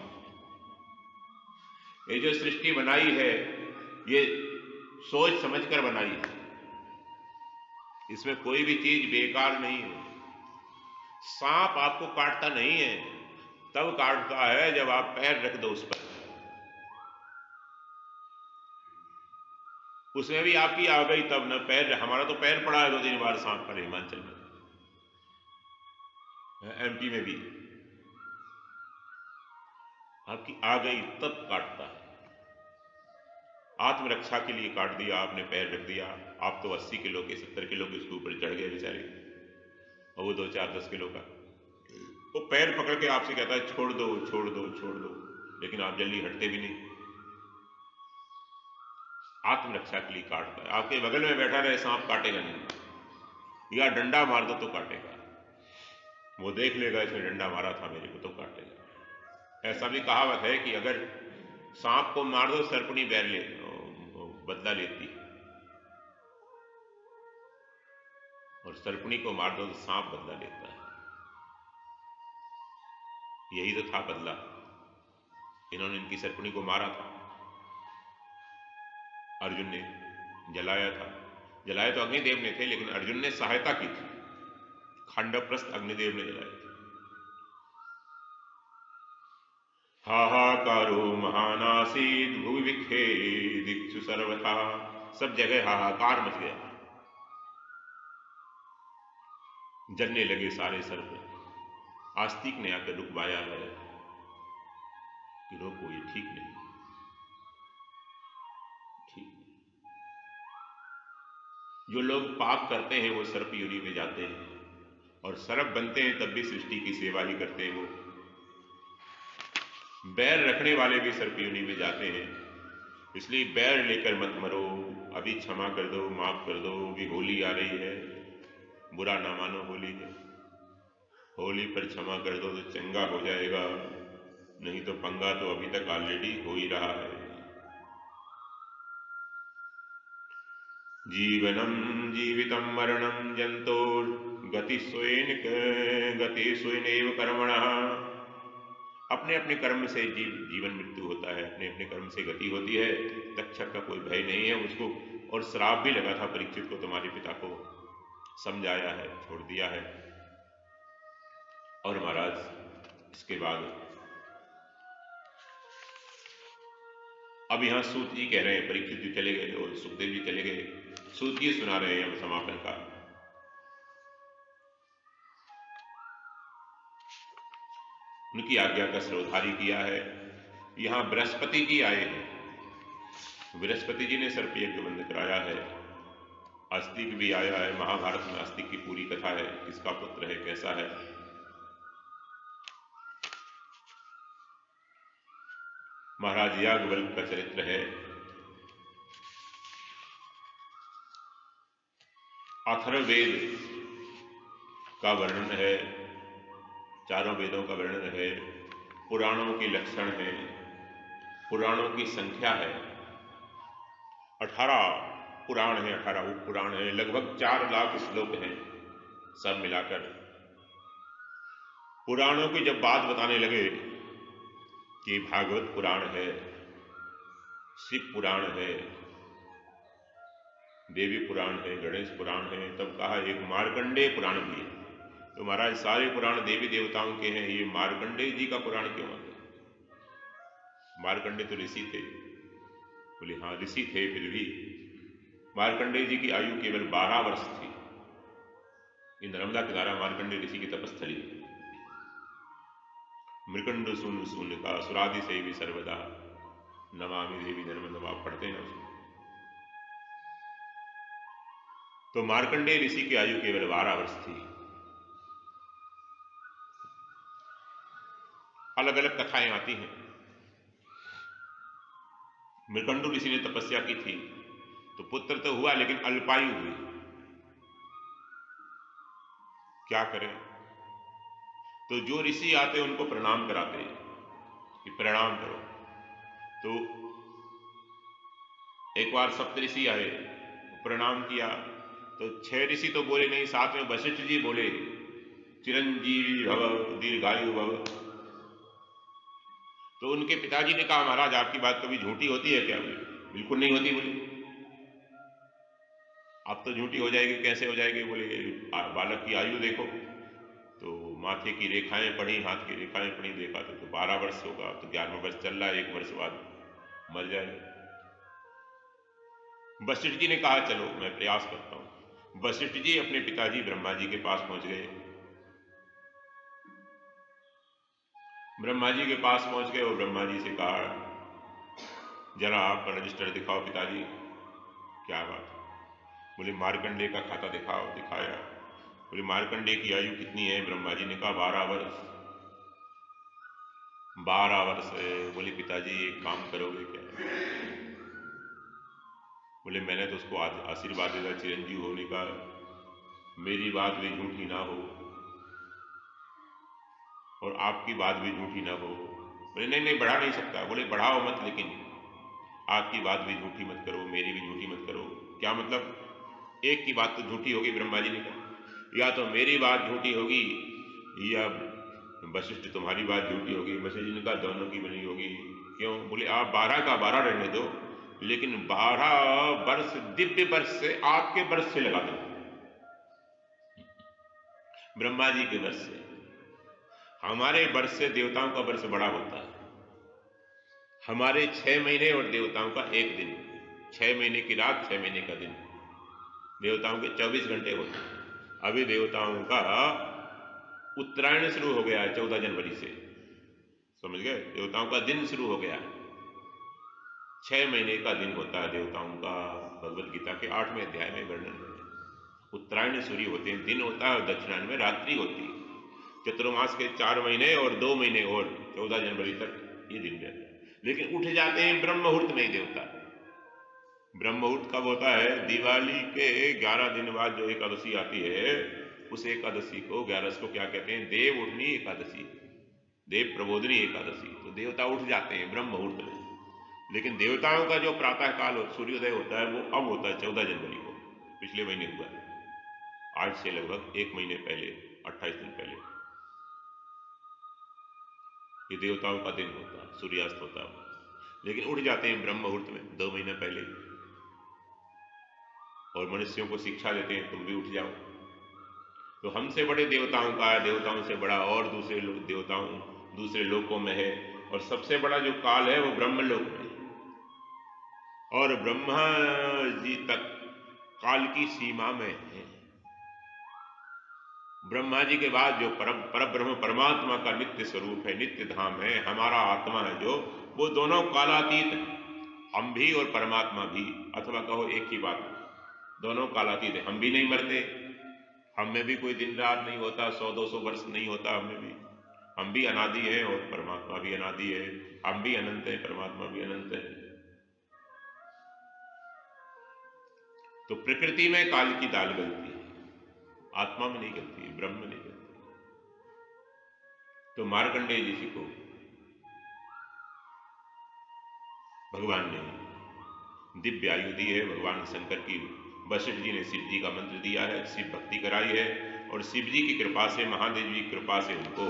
ये जो सृष्टि बनाई है ये सोच समझकर बनाई है, इसमें कोई भी चीज बेकार नहीं है। सांप आपको काटता नहीं है, तब काटता है जब आप पैर रख दो उस पर। उसमें भी आपकी आ गई तब न, पैर, हमारा तो पैर पड़ा है 2-3 बार सांप पर हिमाचल में, MP में भी आपकी आ गई तब काटता है। आत्मरक्षा के लिए काट दिया आपने, पैर रख दिया, आप तो 80 किलो के 70 किलो के उसके ऊपर चढ़ गए बेचारे, और वो 2-4-10 किलो का, वो पैर पकड़ के आपसे कहता है छोड़ दो छोड़ दो छोड़ दो, लेकिन आप जल्दी हटते भी नहीं। आत्मरक्षा के लिए काटता है। आपके बगल में बैठा रहे सांप काटेगा नहीं, या डंडा मार दो तो काटेगा, वो देख लेगा इसने डंडा मारा था मेरे को तो काटेगा। ऐसा भी कहावत है कि अगर सांप को मार दो सर्पणी बदला लेती, और सर्पणी को मार दो तो सांप बदला लेता है। यही तो था बदला, इन्होंने इनकी सर्पणी को मारा था, अर्जुन ने जलाया था। जलाया तो अग्निदेव ने थे, लेकिन अर्जुन ने सहायता की थी, खंडप्रस्थ अग्निदेव ने जलाया था। हाहाकारो महानासीद भुवि विखेदिक्षु सर्वथा, सब जगह हाहाकार मच गया, जलने लगे सारे सर्प। आस्तिक ने आकर रुकवाया है कि रोको, ये ठीक नहीं, ठीक नहीं। जो लोग पाप करते हैं वो सर्प योनि में जाते हैं, और सर्प बनते हैं तब भी सृष्टि की सेवा ही करते हैं। वो बैर रखने वाले भी सर्प योनि में जाते हैं, इसलिए बैर लेकर मत मरो, अभी क्षमा कर दो, माफ कर दो। अभी होली आ रही है, बुरा ना मानो, होली है, होली पर क्षमा कर दो तो चंगा हो जाएगा, नहीं तो पंगा तो अभी तक ऑलरेडी हो ही रहा है। जीवनम जीवितम मरणम जंतोर गति स्वयं कर्मणः। अपने अपने कर्म से जीवन मृत्यु होता है, अपने अपने कर्म से गति होती है। तक्षक का कोई भय नहीं है उसको। और श्राप भी लगा था परीक्षित को, तुम्हारे पिता को समझाया है, छोड़ दिया है। और महाराज इसके बाद अब यहां सूत जी कह रहे हैं, परीक्षित जी चले गए और सुखदेव जी चले गए, सूत जी सुना रहे हैं अब समापन का। उनकी आज्ञा का श्रोधारी किया है। यहां बृहस्पति जी आए हैं, बृहस्पति जी ने सर्प यज्ञ बंद कराया है। आस्तिक भी आया है, महाभारत में आस्तिक की पूरी कथा है, किसका पुत्र है, कैसा है। महाराज याज्ञवल्क्य का चरित्र है। अथर्ववेद का वर्णन है, चारों वेदों का वर्णन है, पुराणों के लक्षण है, पुराणों की संख्या है। 18 पुराण है, 18 उपपुराण है, लगभग 4 लाख श्लोक हैं सब मिलाकर। पुराणों की जब बात बताने लगे कि भागवत पुराण है, शिव पुराण है, देवी पुराण है, गणेश पुराण है, तब कहा एक मार्कंडेय पुराण भी है। तो महाराज सारे पुराण देवी देवताओं के हैं, ये मार्कंडेय जी का पुराण क्यों आ गया? मार्कंडेय तो ऋषि थे। बोले हाँ ऋषि थे, फिर भी मार्कंडेय जी की आयु केवल 12 वर्ष थी। ये नर्मदा किनारा मार्कंडेय ऋषि की तपस्थली। मृकंड सुन सुन का सुरादि से भी सर्वदा नमामि देवी नर्मदा, आप पढ़ते हैं उसमें। तो मार्कंडेय ऋषि की आयु केवल 12 वर्ष थी। अलग अलग कथाएं आती हैं। मृकंडू ऋषि ने तपस्या की थी तो पुत्र तो हुआ लेकिन अल्पायु हुई। क्या करें? तो जो ऋषि आते उनको प्रणाम कराते कि प्रणाम करो। तो एक बार सप्तऋषि आए, प्रणाम किया तो 6 ऋषि तो बोले नहीं, साथ में वशिष्ठ जी बोले चिरंजीवी भव, दीर्घायु भव। तो उनके पिताजी ने कहा महाराज आपकी बात कभी झूठी होती है क्या? बिल्कुल नहीं होती। बोले अब तो झूठी हो जाएगी, कैसे हो जाएगी? बोले बालक की आयु देखो। तो माथे की रेखाएं पढ़ी, हाथ की रेखाएं पढ़ी, देखा तो 12 वर्ष होगा, तो 11वां वर्ष चल रहा है, 1 वर्ष बाद मर जाएगा। वशिष्ठ जी ने कहा चलो मैं प्रयास करता हूं। वशिष्ठ जी अपने पिताजी ब्रह्मा जी के पास पहुंच गए। ब्रह्मा जी के पास पहुंच गए और ब्रह्मा जी से कहा जरा आपका रजिस्टर दिखाओ पिताजी। क्या बात? बोले मार्कंडेय का खाता दिखाओ। दिखाया। बोले मार्कंडेय की आयु कितनी है? ब्रह्मा जी ने कहा 12 वर्ष। 12 वर्ष है। बोले पिताजी एक काम करोगे क्या? बोले मैंने तो उसको आशीर्वाद दिया चिरंजीव होने का, मेरी बात भी झूठी ना हो और आपकी बात भी झूठी ना हो। बोले नहीं नहीं बढ़ा नहीं सकता। बोले बढ़ाओ मत, लेकिन आपकी बात भी झूठी मत करो, मेरी भी झूठी मत करो। क्या मतलब? एक की बात तो झूठी होगी, ब्रह्मा जी ने कहा, या तो मेरी बात झूठी होगी या वशिष्ठ तुम्हारी बात झूठी होगी। वशिष्ठ जी ने कहा दोनों की बनी होगी। क्यों? बोले आप 12 का 12 रहने दो, लेकिन 12 वर्ष दिव्य वर्ष से आपके वर्ष से लगा दो, ब्रह्मा जी के वर्ष से। हमारे वर्ष से देवताओं का वर्ष बड़ा होता है। हमारे 6 महीने और देवताओं का 1 दिन, 6 महीने की रात, 6 महीने का दिन। देवताओं के 24 घंटे होते हैं। अभी देवताओं का उत्तरायण शुरू हो गया है 14 जनवरी से, समझ गए? देवताओं का दिन शुरू हो गया है। 6 महीने का दिन होता है देवताओं का। भगवद गीता के 8वें अध्याय में वर्णन है। उत्तरायण सूर्य होते हैं, दिन होता है, और दक्षिणायन में रात्रि होती है। चतुर्मास के 4 महीने और 2 महीने और 14 जनवरी तक ये दिन रहता है। लेकिन उठ जाते हैं ब्रह्म मुहूर्त में देवता। ब्रह्म मुहूर्त कब होता है? दिवाली के 11 दिन बाद जो एकादशी आती है, उस एकादशी को 11 को क्या कहते हैं? देव उठनी एकादशी, देव प्रबोधनी एकादशी। तो देवता उठ जाते हैं ब्रह्म मुहूर्त में। लेकिन देवताओं का जो प्रातः काल सूर्योदय होता है वो अब होता है 14 जनवरी को, पिछले महीने हुआ है, आज से लगभग 1 महीने पहले, 28 दिन पहले ये देवताओं का दिन होता है, सूर्यास्त होता है। लेकिन उठ जाते हैं ब्रह्म मुहूर्त में 2 महीने पहले, और मनुष्यों को शिक्षा देते हैं तुम भी उठ जाओ। तो हमसे बड़े देवताओं का है, देवताओं से बड़ा और दूसरे लोग देवताओं दूसरे लोकों में है, और सबसे बड़ा जो काल है वो ब्रह्मलोक में है। और ब्रह्मा जी तक काल की सीमा में है। ब्रह्मा जी के बाद जो पर ब्रह्म परमात्मा का नित्य स्वरूप है, नित्य धाम है, हमारा आत्मा है जो, वो दोनों कालातीत है। हम भी और परमात्मा भी, अथवा कहो एक ही बात, दोनों कालातीत है। हम भी नहीं मरते, हम में भी कोई दिन रात नहीं होता, 100-200 वर्ष नहीं होता हमें भी। हम भी अनादि हैं और परमात्मा भी अनादि है। हम भी अनंत है, परमात्मा भी अनंत है। तो प्रकृति में काल की दाल गलती है, आत्मा में नहीं गलती है, ब्रह्म में नहीं गलती। तो मार्कंडेय जी को भगवान ने दिव्य आयु दी है। भगवान शंकर की वशिष्ठ जी ने शिव जी का मंत्र दिया है, शिव भक्ति कराई है, और शिव जी की कृपा से, महादेव जी की कृपा से उनको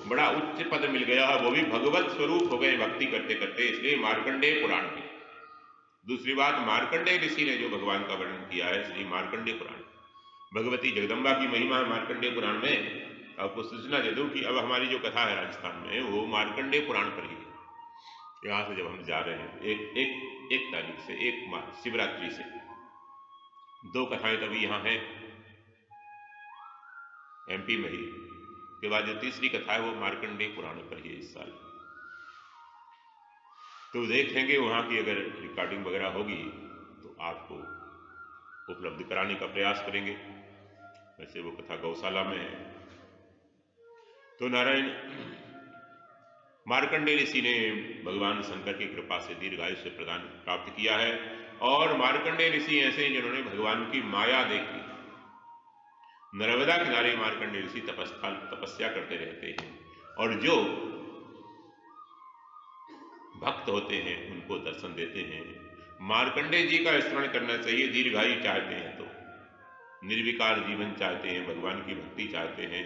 बड़ा उच्च पद मिल गया, वो भी भगवत स्वरूप हो गए भक्ति करते करते। इसलिए मार्कंडेय पुराण में। दूसरी बात, मार्कंडेय ऋषि ने जो भगवान का वर्णन किया है, श्री मार्कंडेय पुराण, भगवती जगदम्बा की महिमा मार्कंडेय पुराण में। आपको सूचना दे दूं कि अब हमारी जो कथा है राजस्थान में, वो मार्कंडेय पुराण पर ही है। यहां से जब हम जा रहे हैं एक तारीख से, 1 मार्च शिवरात्रि से 2 कथाएं तभी यहां हैं एमपी में ही। के बाद जो तीसरी कथा है वो मार्कंडेय पुराण पर ही है इस साल। तो देखेंगे वहां की अगर रिकॉर्डिंग वगैरह होगी तो आपको उपलब्ध कराने का प्रयास करेंगे। वैसे वो कथा गौशाला में है। तो नारायण मार्कंडेय ऋषि ने भगवान शंकर की कृपा से दीर्घायु से प्रदान प्राप्त किया है। और मार्कंडेय ऋषि ऐसे हैं जिन्होंने भगवान की माया देखी। नर्मदा किनारे मार्कंडेय ऋषि तपस्या करते रहते हैं, और जो भक्त होते हैं उनको दर्शन देते हैं। मार्कंडेय जी का स्मरण करना चाहिए। दीर्घायु चाहते हैं तो, निर्विकार जीवन चाहते हैं, भगवान की भक्ति चाहते हैं।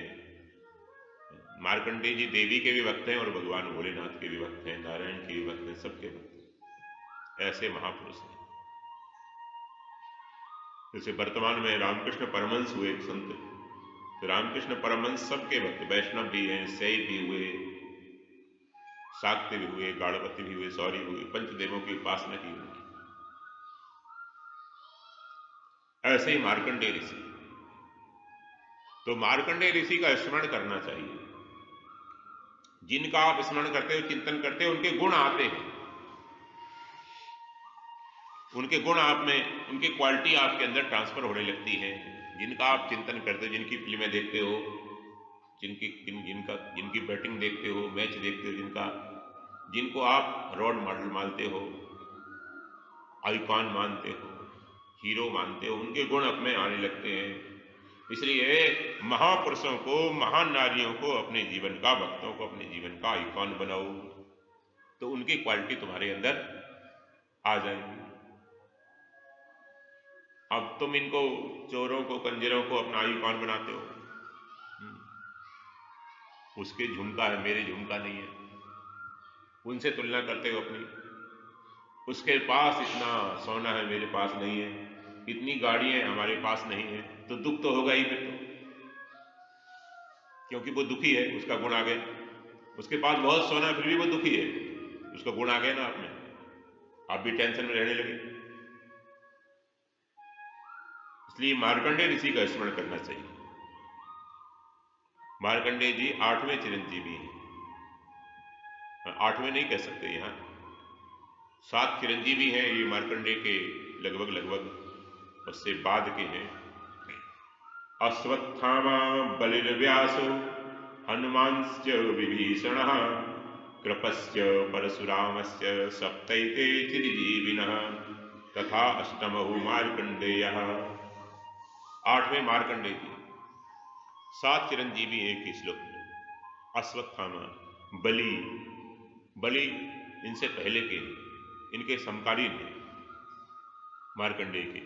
मार्कंडेय जी देवी के भी भक्त हैं और भगवान भोलेनाथ के भी भक्त हैं, नारायण के भी भक्त हैं, सबके भक्त हैं। ऐसे महापुरुष हैं। जैसे वर्तमान में रामकृष्ण परमहंस हुए एक संत, तो रामकृष्ण परमहंस सबके भक्त, वैष्णव भी हैं, शैव भी हुए, शाक्य भी हुए, गाणपति भी हुए, सौरी हुए, पंचदेवों की उपासना की उनकी। ऐसे ही मार्कंडेय ऋषि। तो मार्कंडेय ऋषि का स्मरण करना चाहिए। जिनका आप स्मरण करते हो, चिंतन करते हो, उनके गुण आते हैं, उनके गुण आप में, उनकी क्वालिटी आपके अंदर ट्रांसफर होने लगती है। जिनका आप चिंतन करते हो, जिनकी फिल्में देखते हो, जिनकी बैटिंग देखते हो, मैच देखते हो, जिनको आप रोल मॉडल मानते हो, आइकॉन मानते हो, हीरो मानते हो, उनके गुण अब में आने लगते हैं। इसलिए महापुरुषों को, महान नारियों को अपने जीवन का, भक्तों को अपने जीवन का आइकॉन बनाओ, तो उनकी क्वालिटी तुम्हारे अंदर आ जाएगी। अब तुम इनको, चोरों को, कंजरों को अपना आइकॉन बनाते हो। उसके झुमका है, मेरे झुमका नहीं है, उनसे तुलना करते हो अपनी। उसके पास इतना सोना है, मेरे पास नहीं है, इतनी गाड़ियां हमारे पास नहीं है, तो दुख तो होगा ही फिर तो, क्योंकि वो दुखी है, उसका गुण आ गया। उसके पास बहुत सोना है फिर भी वो दुखी है, उसका गुण आ गया ना आप में, आप भी टेंशन में रहने लगे। इसलिए मार्कंडेय ऋषि का स्मरण करना चाहिए। मार्कंडेय जी 8वें चिरंजीवी हैं। 8वें नहीं कह सकते, यहां 7 चिरंजीवी हैं ये मार्कंडेय के, लगभग उससे बाद के हैं। अश्वत्थामा बलिर्व्यासो हनुमांश्च विभीषणः कृपश्च परशुरामश्च सप्तैते चिरजीविनः तथा अष्टमहु मार्कंडेय, आठवें मार्कंडेय जी। 7 चिरंजीवी एक ही श्लोक में। अश्वत्थामा, बलि, बलि इनसे पहले के, इनके समकालीन हैं मार्कंडेय के।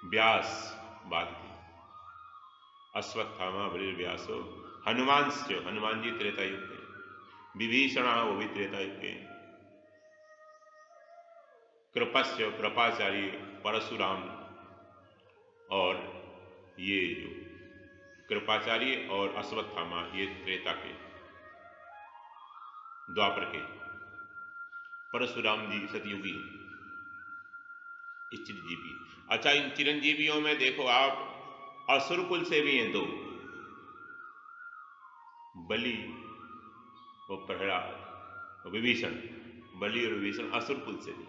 व्यास बाद के। अश्वत्थामा बलि व्यासो, हनुमांश्च, हनुमान जी त्रेता युग के। विभीषणा, वो भी त्रेता युग के। कृपस्य, कृपाचार्य परशुराम, और ये जो कृपाचार्य और अश्वत्थामा ये त्रेता के, द्वापर के। परशुराम जी सतयुगी इस चिरंजीवी। अच्छा, इन चिरंजीवियों में देखो आप, असुर कुल से भी हैं 2, बलि और प्रहलाद, विभीषण। बलि और विभीषण असुर कुल से भी।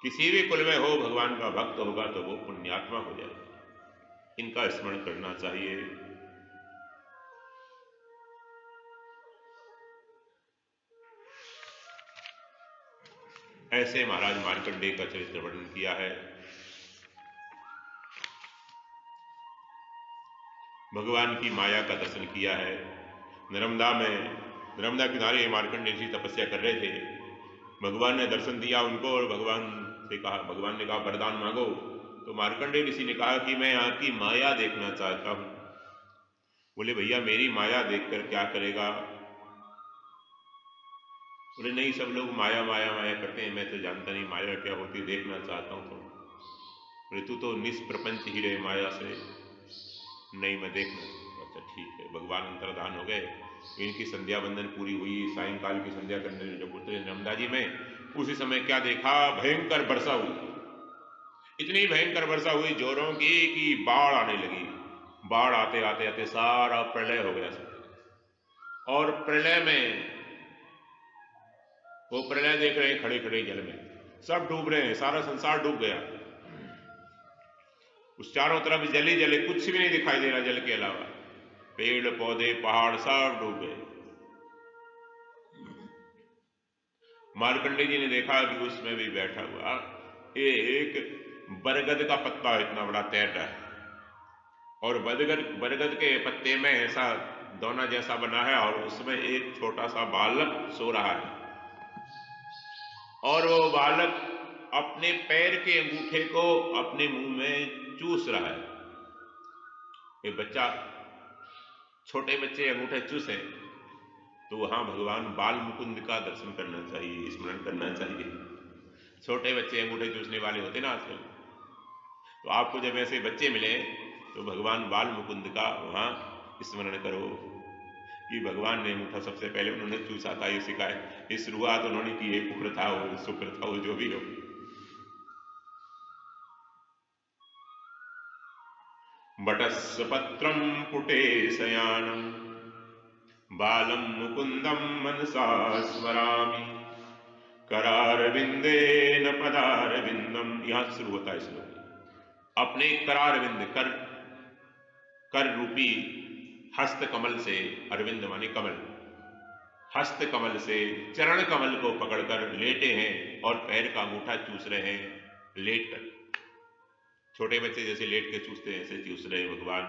किसी भी कुल में हो, भगवान का भक्त होगा तो वो पुण्यात्मा हो जाएगा। इनका स्मरण करना चाहिए। ऐसे महाराज मार्कंडेय का चरित्र वर्णन किया है। भगवान की माया का दर्शन किया है। नर्मदा में, नर्मदा किनारे मार्कंडेय जी तपस्या कर रहे थे। भगवान ने दर्शन दिया उनको और भगवान ने कहा वरदान मांगो। तो मार्कंडेय ऋषि ने कहा कि मैं आपकी माया देखना चाहता हूं। बोले भैया मेरी माया देखकर क्या करेगा? बोले नहीं, सब लोग माया माया माया करते हैं, मैं तो जानता नहीं माया क्या होती, देखना चाहता हूं। तो बोले तू तो निष्प्रपंच ही रहे माया से। नहीं, मैं देखना। अच्छा ठीक है। भगवान अंतर्धान हो गए। इनकी संध्या बंदन पूरी हुई। सायंकाल की संध्या करने जब उतरे नर्मदा जी में, उसी समय क्या देखा? भयंकर वर्षा हुई। इतनी भयंकर वर्षा हुई जोरों की कि बाढ़ आने लगी। बाढ़ आते आते आते सारा प्रलय हो गया सब। और प्रलय में वो प्रलय देख रहे हैं खड़े खड़े जल में, सब डूब रहे हैं, सारा संसार डूब गया। उस चारों तरफ जल ही जले, कुछ भी नहीं दिखाई दे रहा जल के अलावा। पेड़ पौधे पहाड़ सब डूब गए। मार्कंडेय जी ने देखा कि उसमें भी बैठा हुआ एक बरगद का पत्ता इतना बड़ा तैर रहा है, और बरगद के पत्ते में ऐसा दोना जैसा बना है, और उसमें एक छोटा सा बालक सो रहा है। और वो बालक अपने पैर के अंगूठे को अपने मुंह में चूस रहा है। ये बच्चा, छोटे बच्चे अंगूठे चूसे तो वहां भगवान बाल मुकुंद का दर्शन करना चाहिए, स्मरण करना चाहिए। छोटे बच्चे अंगूठे चूसने वाले होते ना आजकल, तो आपको जब ऐसे बच्चे मिले तो भगवान बाल मुकुंद का वहां स्मरण करो कि भगवान ने अंगूठा सबसे पहले उन्होंने चूसा था, ये सिखाए। ये शुरुआत उन्होंने की है, कुफर था वो, शुक्र था वो, जो भी हो। बटस्पत्रम पुटे शयानम बालम मुकुंदम मनसा स्मरामि करारविंदे न पदारविंदम। यहां शुरू होता है श्लोक। अपने करारविंद, कर रूपी हस्त कमल से, अरविंद माने कमल, हस्त कमल से चरण कमल को पकड़कर लेटे हैं और पैर का अंगूठा चूस रहे हैं लेट कर। छोटे बच्चे जैसे लेट के चूसते हैं ऐसे चूस रहे हैं भगवान।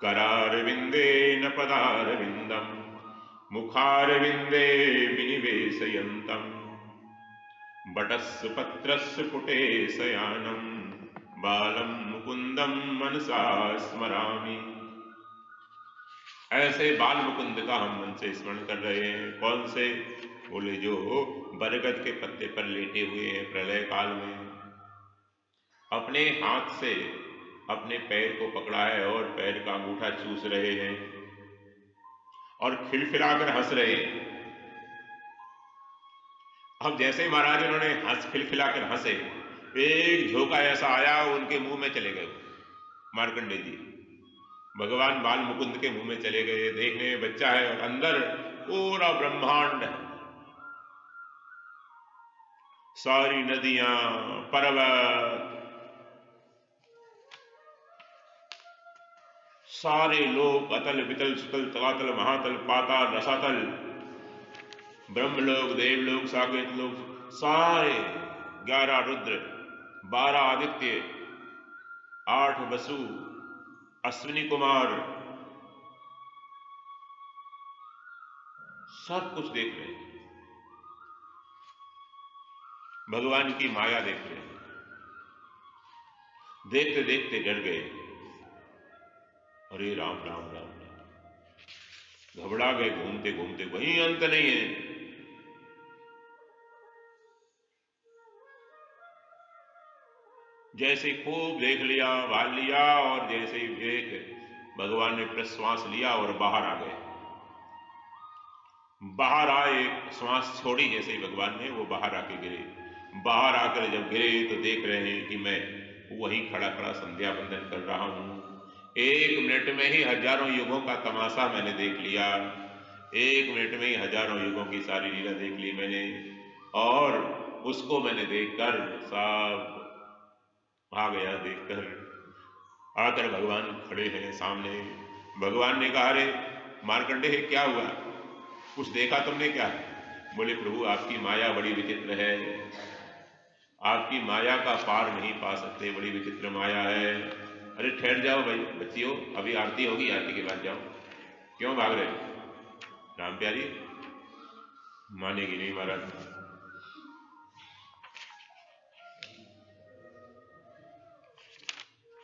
करारविंदे न पदारविंदम मुखारविंदे विनिवेशयन्तम बटस्पत्रस्य पुटे शयानम बालम मुकुंदम मनसा स्मरामि। ऐसे बाल मुकुंद का हम मन से स्मरण कर रहे हैं। कौन से? बोले जो बरगद के पत्ते पर लेटे हुए हैं प्रलय काल में, अपने हाथ से अपने पैर को पकड़ा है और पैर का अंगूठा चूस रहे हैं और खिलखिलाकर हंस रहे हैं। अब जैसे महाराज उन्होंने हंस खिलखिलाकर हंसे, एक झोंका ऐसा आया उनके मुंह में चले गए। मार्कंडेय जी भगवान बाल मुकुंद के मुंह में चले गए। देखने में बच्चा है और अंदर पूरा ब्रह्मांड है, सारी नदियां, पर्वत, सारे लोक, अतल वितल सुतल तलातल महातल पाताल रसातल, ब्रह्मलोक, देवलोक, साकेत लोक, सारे 11 रुद्र 12 आदित्य, 8 वसु, अश्विनी कुमार, सब कुछ देख रहे हैं, भगवान की माया देख रहे हैं। देखते देखते डर गए, अरे राम राम राम राम, घबरा गए। घूमते घूमते वहीं अंत नहीं है। जैसे खूब देख लिया, भाल लिया, और जैसे ही देख भगवान ने प्रश्वास लिया और बाहर आ गए। बाहर आए, श्वास छोड़ी जैसे ही भगवान ने, वो बाहर आके गिरे। बाहर आकर जब गिरे तो देख रहे हैं कि मैं वहीं खड़ा खड़ा संध्या बंदन कर रहा हूं। 1 मिनट में ही हजारों युगों का तमाशा मैंने देख लिया। 1 मिनट में ही हजारों युगों की सारी लीला देख ली मैंने, और उसको मैंने देखकर सब आ गया। देखकर आकर भगवान खड़े हैं सामने। भगवान ने कहा, अरे मार्कंडेय क्या हुआ, कुछ देखा तुमने क्या? बोले, प्रभु आपकी माया बड़ी विचित्र है, आपकी माया का पार नहीं पा सकते, बड़ी विचित्र माया है। अरे ठहर जाओ भाई, बच्चियों, अभी आरती होगी, आरती के बाद जाओ, क्यों भाग रहे? राम प्यारी मानेगी नहीं महाराज।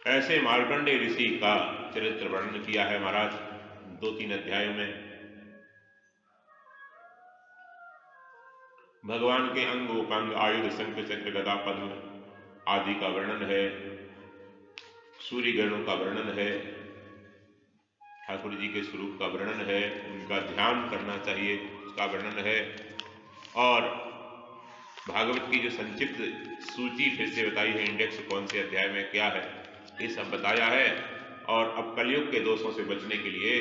ऐसे मार्कंडेय ऋषि का चरित्र वर्णन किया है महाराज 2-3 अध्यायों में। भगवान के अंग उपांग, आयुध, शंख चक्र गदा पद्म आदि का वर्णन है। सूर्य गणों का वर्णन है, ठाकुर जी के स्वरूप का वर्णन है, उनका ध्यान करना चाहिए उसका वर्णन है। और भागवत की जो संक्षिप्त सूची फिर से बताई है, इंडेक्स कौन से अध्याय में क्या है, ये सब बताया है। और अब कलयुग के दोषों से बचने के लिए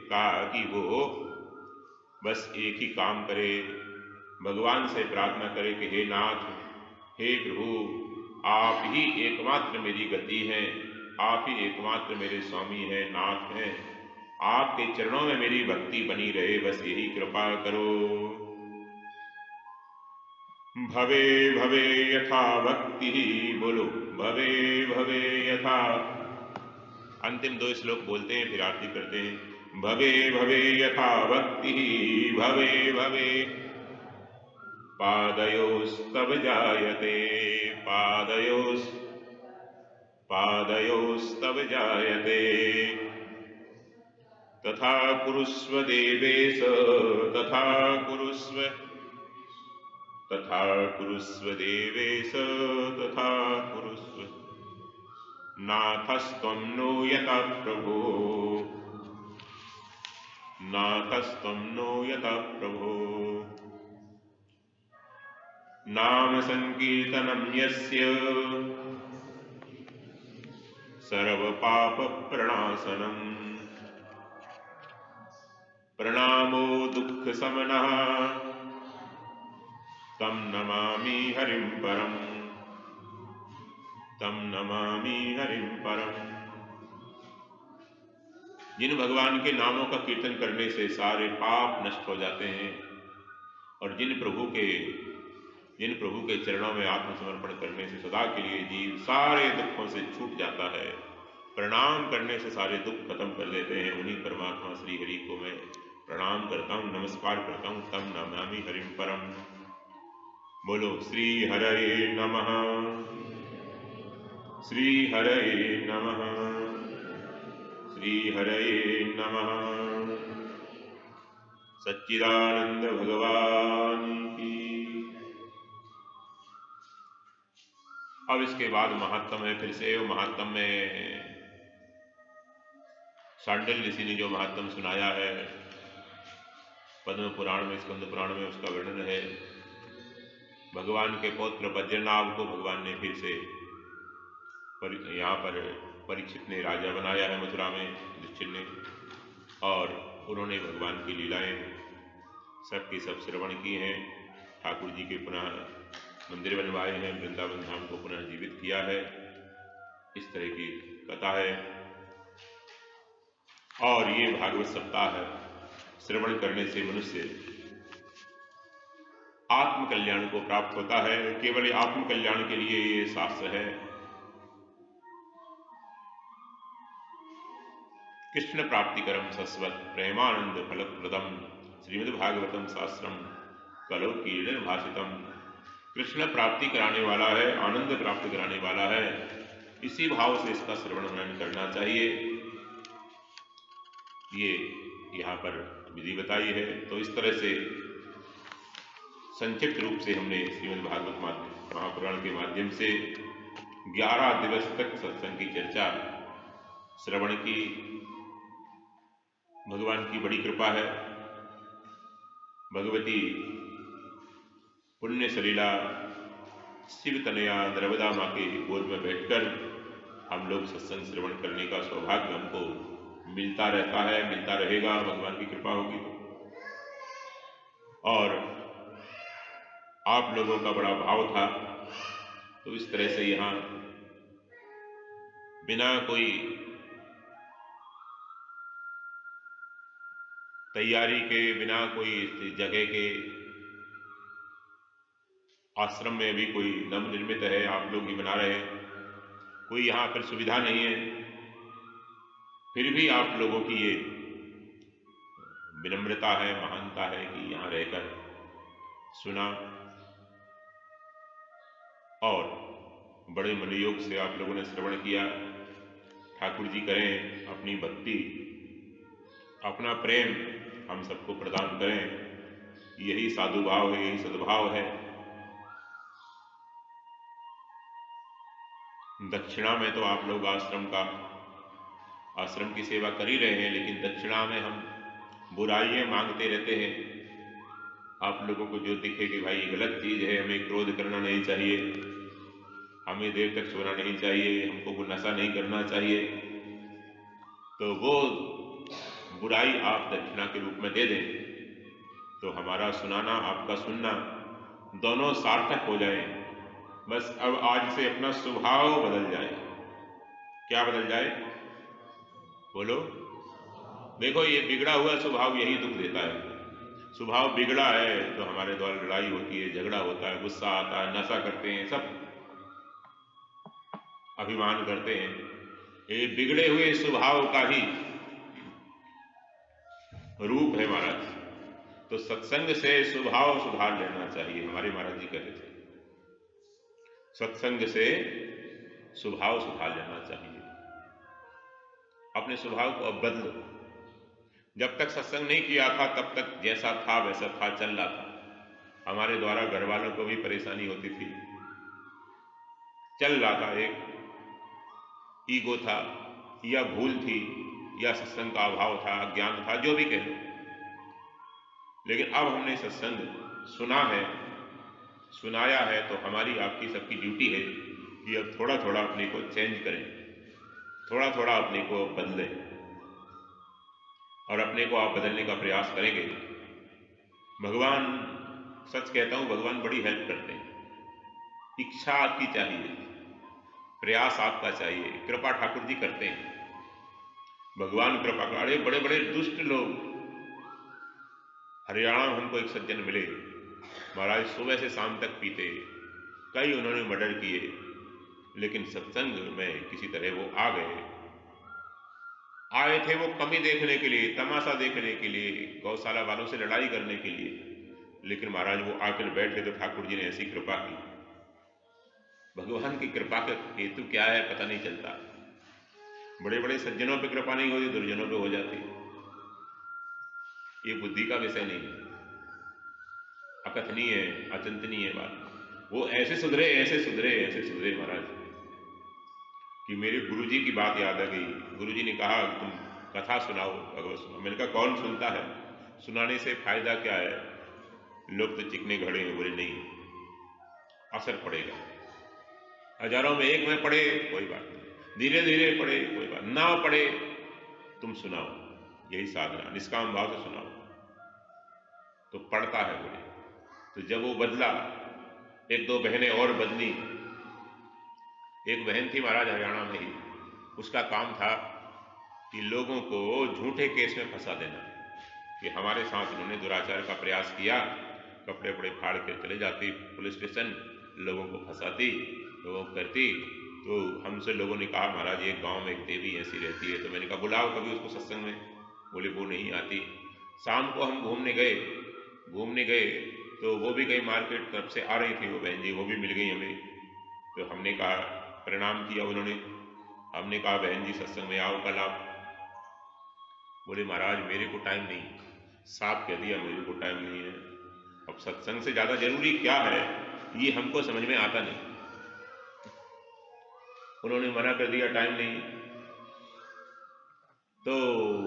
कहा कि वो बस एक ही काम करे, भगवान से प्रार्थना करे कि हे नाथ, हे प्रभु, आप ही एकमात्र मेरी गति हैं, आप ही एकमात्र मेरे स्वामी हैं, नाथ हैं, आपके चरणों में मेरी भक्ति बनी रहे, बस यही कृपा करो। भवे भवे यथा भक्ति, बोलो भवे भवे यथा। अंतिम 2 श्लोक बोलते हैं, फिर आरती करते हैं। भवे भवे यथा भक्ति, भवे भवे पादयोस्तव जायते, पादयोस्तव जायते, तथा कुरुष्व देवेश, तथा कुरुष्व देवेश, तथा कुरुष्व। नाथस्त्वं नो यथा प्रभो, नाथस्त्वं नो यथा प्रभो। नाम संकीर्तनं यस्य सर्वपाप प्रणाशनम्, प्रणामो दुःख समनः, तं नमामि हरिं परम्, तं नमामि हरिं परम्। जिन भगवान के नामों का कीर्तन करने से सारे पाप नष्ट हो जाते हैं, और जिन प्रभु के चरणों में आत्मसमर्पण करने से सदा के लिए जीव सारे दुखों से छूट जाता है, प्रणाम करने से सारे दुख खत्म कर देते हैं, उन्हीं परमात्मा श्री हरि को मैं प्रणाम करता हूँ, नमस्कार करता हूँ, तम नमामि हरिं परम। बोलो श्री हरे नमः, श्री हरे नमः, श्री हरे नमः। सच्चिदानंद भगवान की। अब इसके बाद महात्म है, फिर से वो महात्म में सांडल्य ऋषि ने जो महात्म सुनाया है पद्म पुराण में, स्कंद पुराण में, उसका वर्णन है। भगवान के पौत्र वज्रनाभ को भगवान ने फिर से यहाँ पर परीक्षित ने राजा बनाया है मथुरा में, युधिष्ठिर ने, और उन्होंने भगवान की लीलाएं सबकी सब श्रवण की हैं। ठाकुर जी के पुनः मंदिर बनवाए हैं, वृंदावन धाम को पुनः जीवित किया है, इस तरह की कथा है। और ये भागवत सप्ताह है, श्रवण करने से मनुष्य आत्म कल्याण को प्राप्त होता है। केवल आत्म कल्याण के लिए ये शास्त्र है। कृष्ण प्राप्तिकरम सस्वत प्रेमानंद फलप्रदम श्रीमद्भागवतम शास्त्रम कलो कीर्णन भाषितम। कृष्ण प्राप्ति कराने वाला है, आनंद प्राप्त कराने वाला है। इसी भाव से इसका श्रवण मनन करना चाहिए। ये यहाँ पर विधि बताई है। तो इस तरह से संक्षिप्त रूप से हमने श्रीमद्भागवत महापुराण के माध्यम से 11 दिवस तक सत्संग की चर्चा श्रवण की। भगवान की बड़ी कृपा है। भगवती पुण्य सलीला शिव तनया नर्मदा माँ के गोद में बैठकर हम लोग सत्संग श्रवण करने का सौभाग्य हमको मिलता रहता है, मिलता रहेगा, भगवान की कृपा होगी तो। और आप लोगों का बड़ा भाव था, तो इस तरह से यहाँ बिना कोई तैयारी के, बिना कोई जगह के, आश्रम में भी कोई नव निर्मित है, आप लोग ही बना रहे हैं, कोई यहाँ पर सुविधा नहीं है, फिर भी आप लोगों की ये विनम्रता है, महानता है कि यहाँ रहकर सुना और बड़े मनोयोग से आप लोगों ने श्रवण किया। ठाकुर जी करें अपनी भक्ति, अपना प्रेम हम सबको प्रदान करें। यही साधु भाव है, यही सद्भाव है। दक्षिणा में तो आप लोग आश्रम की सेवा कर ही रहे हैं, लेकिन दक्षिणा में हम बुराइयां मांगते रहते हैं। आप लोगों को जो दिखे कि भाई गलत चीज है, हमें क्रोध करना नहीं चाहिए, हमें देर तक सोना नहीं चाहिए, हमको कोई नशा नहीं करना चाहिए, तो वो बुराई आप दक्षिणा के रूप में दे दें, तो हमारा सुनाना, आपका सुनना दोनों सार्थक हो जाए। बस अब आज से अपना स्वभाव बदल जाए। क्या बदल जाए? बोलो। देखो, ये बिगड़ा हुआ स्वभाव यही दुख देता है। स्वभाव बिगड़ा है तो हमारे द्वारा लड़ाई होती है, झगड़ा होता है, गुस्सा आता है, नशा करते हैं, सब अभिमान करते हैं। ये बिगड़े हुए स्वभाव का ही रूप है महाराज। तो सत्संग से स्वभाव सुधार लेना चाहिए। हमारे महाराज जी कहते थे, सत्संग से स्वभाव सुधार लेना चाहिए। अपने स्वभाव को अब बदलो। जब तक सत्संग नहीं किया था तब तक जैसा था वैसा था, चल रहा था। हमारे द्वारा घर वालों को भी परेशानी होती थी, चल रहा था। एक ईगो था या भूल थी या सत्संग का अभाव था, अज्ञान था, जो भी कह लो। लेकिन अब हमने सत्संग सुना है, सुनाया है, तो हमारी आपकी सबकी ड्यूटी है कि अब थोड़ा थोड़ा अपने को चेंज करें, थोड़ा थोड़ा अपने को बदलें। और अपने को आप बदलने का प्रयास करेंगे, भगवान, सच कहता हूं, भगवान बड़ी हेल्प करते हैं। इच्छा आपकी चाहिए, प्रयास आपका चाहिए, कृपा ठाकुर जी करते हैं। भगवान कृपा कर। अरे बड़े बड़े दुष्ट लोग, हरियाणा में हमको एक सज्जन मिले महाराज, सुबह से शाम तक पीते, कई उन्होंने मर्डर किए, लेकिन सत्संग में किसी तरह वो आ गए। आए थे वो कमी देखने के लिए, तमाशा देखने के लिए, गौशाला वालों से लड़ाई करने के लिए, लेकिन महाराज वो आकर बैठ गए तो ठाकुर जी ने ऐसी कृपा की। भगवान की कृपा का हेतु क्या है पता नहीं चलता। बड़े बड़े सज्जनों पे कृपा नहीं होती, दुर्जनों पे हो जाती। ये बुद्धि का विषय नहीं है, अकथनीय है, अचिंतनीय बात। वो ऐसे सुधरे, ऐसे सुधरे, ऐसे सुधरे महाराज कि मेरे गुरुजी की बात याद आ गई। गुरुजी ने कहा तुम कथा सुनाओ, भगवत सुनाओ। मैंने कहा कौन सुनता है, सुनाने से फायदा क्या है, लोग तो चिकने घड़े हैं। बोले नहीं, असर पड़ेगा। हजारों में एक में पड़े कोई बात नहीं, धीरे धीरे पड़े कोई बात ना, पड़े तुम सुनाओ, यही साधना, निष्काम भाव से सुनाओ तो पड़ता है। बोले तो जब वो बदला, एक दो बहनें और बदली। एक बहन थी महाराज हरियाणा में ही, उसका काम था कि लोगों को झूठे केस में फंसा देना कि हमारे साथ उन्होंने दुराचार का प्रयास किया, कपड़े वपड़े फाड़ के चले जाती पुलिस स्टेशन, लोगों को फंसाती, लोगों को करती। तो हमसे लोगों ने कहा महाराज एक गांव में एक देवी ऐसी रहती है। तो मैंने कहा बुलाओ कभी उसको सत्संग में। बोले वो नहीं आती। शाम को हम घूमने गए तो वो भी कहीं मार्केट तरफ से आ रही थी, वो बहन जी वो भी मिल गई हमें। तो हमने कहा, प्रणाम किया उन्होंने। हमने कहा बहन जी सत्संग में आओ कल आप। बोले महाराज मेरे को टाइम नहीं, साफ कह दिया मेरे को टाइम नहीं है। अब सत्संग से ज़्यादा जरूरी क्या है ये हमको समझ में आता नहीं। उन्होंने मना कर दिया टाइम नहीं। तो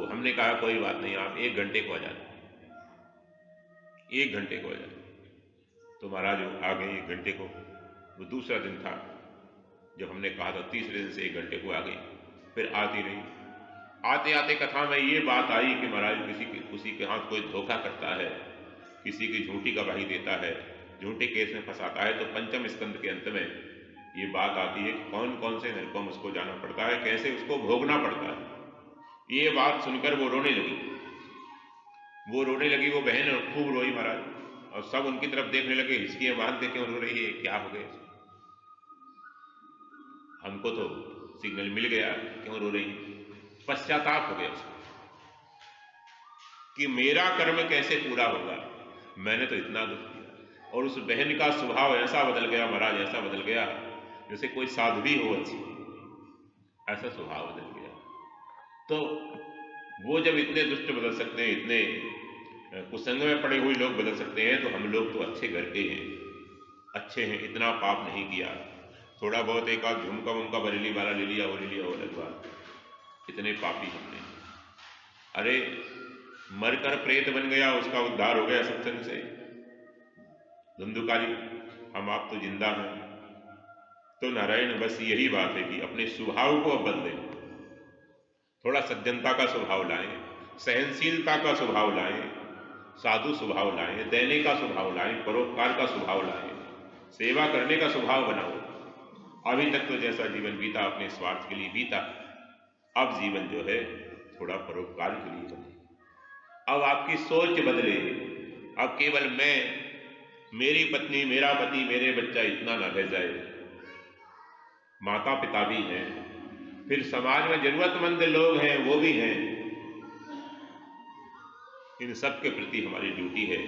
हमने कहा कोई बात नहीं, आप 1 घंटे को आ जाए, 1 घंटे को आ जाए। तो महाराज आ गए 1 घंटे को। वो दूसरा दिन था जब हमने कहा था, तीसरे दिन से 1 घंटे को आ गई, फिर आती रही। आते आते कथा में ये बात आई कि महाराज किसी के हाथ कोई धोखा करता है, किसी की झूठी गवाही देता है, झूठे केस में फंसाता है, तो पंचम स्कंद के अंत में ये बात आती है कि कौन कौन से नरकों में उसको जाना पड़ता है, कैसे उसको भोगना पड़ता है। ये बात सुनकर वो रोने लगी, वो बहन, और खूब रोई महाराज। और सब उनकी तरफ देखने लगे, हिचकियां बांधते क्यों रो रही है, क्या हो गया। हमको तो सिग्नल मिल गया क्यों रो रही। पश्चाताप हो गया उसको कि मेरा कर्म कैसे पूरा होगा, मैंने तो इतना दुख किया। और उस बहन का स्वभाव ऐसा बदल गया महाराज, ऐसा बदल गया जैसे कोई साध्वी हो अच्छी, ऐसा स्वभाव बदल गया। तो वो जब इतने दुष्ट बदल सकते हैं, इतने कुसंग में पड़े हुए लोग बदल सकते हैं, तो हम लोग तो अच्छे घर के हैं, अच्छे हैं, इतना पाप नहीं किया। थोड़ा बहुत एक आध झुमका वुमका बरेली वाला ले लिया, वो अलग बात, इतने पापी हमने। अरे मरकर प्रेत बन गया, उसका उद्धार हो गया सत्संग से। धुंधुकारी हम आप तो जिंदा हैं। तो नारायण बस यही बात है कि अपने स्वभाव को अब बदलें, थोड़ा सज्जनता का स्वभाव लाएं, सहनशीलता का स्वभाव लाएं, साधु स्वभाव लाएं, देने का स्वभाव लाएं, परोपकार का स्वभाव लाएं, सेवा करने का स्वभाव बनाओ। अभी तक तो जैसा जीवन बीता अपने स्वार्थ के लिए बीता, अब जीवन जो है थोड़ा परोपकार के लिए बने। अब आपकी सोच बदले, अब केवल मैं, मेरी पत्नी, मेरा पति, मेरे बच्चा इतना न रह जाए। माता पिता भी हैं, फिर समाज में जरूरतमंद लोग हैं, वो भी हैं। इन सब के प्रति हमारी ड्यूटी है।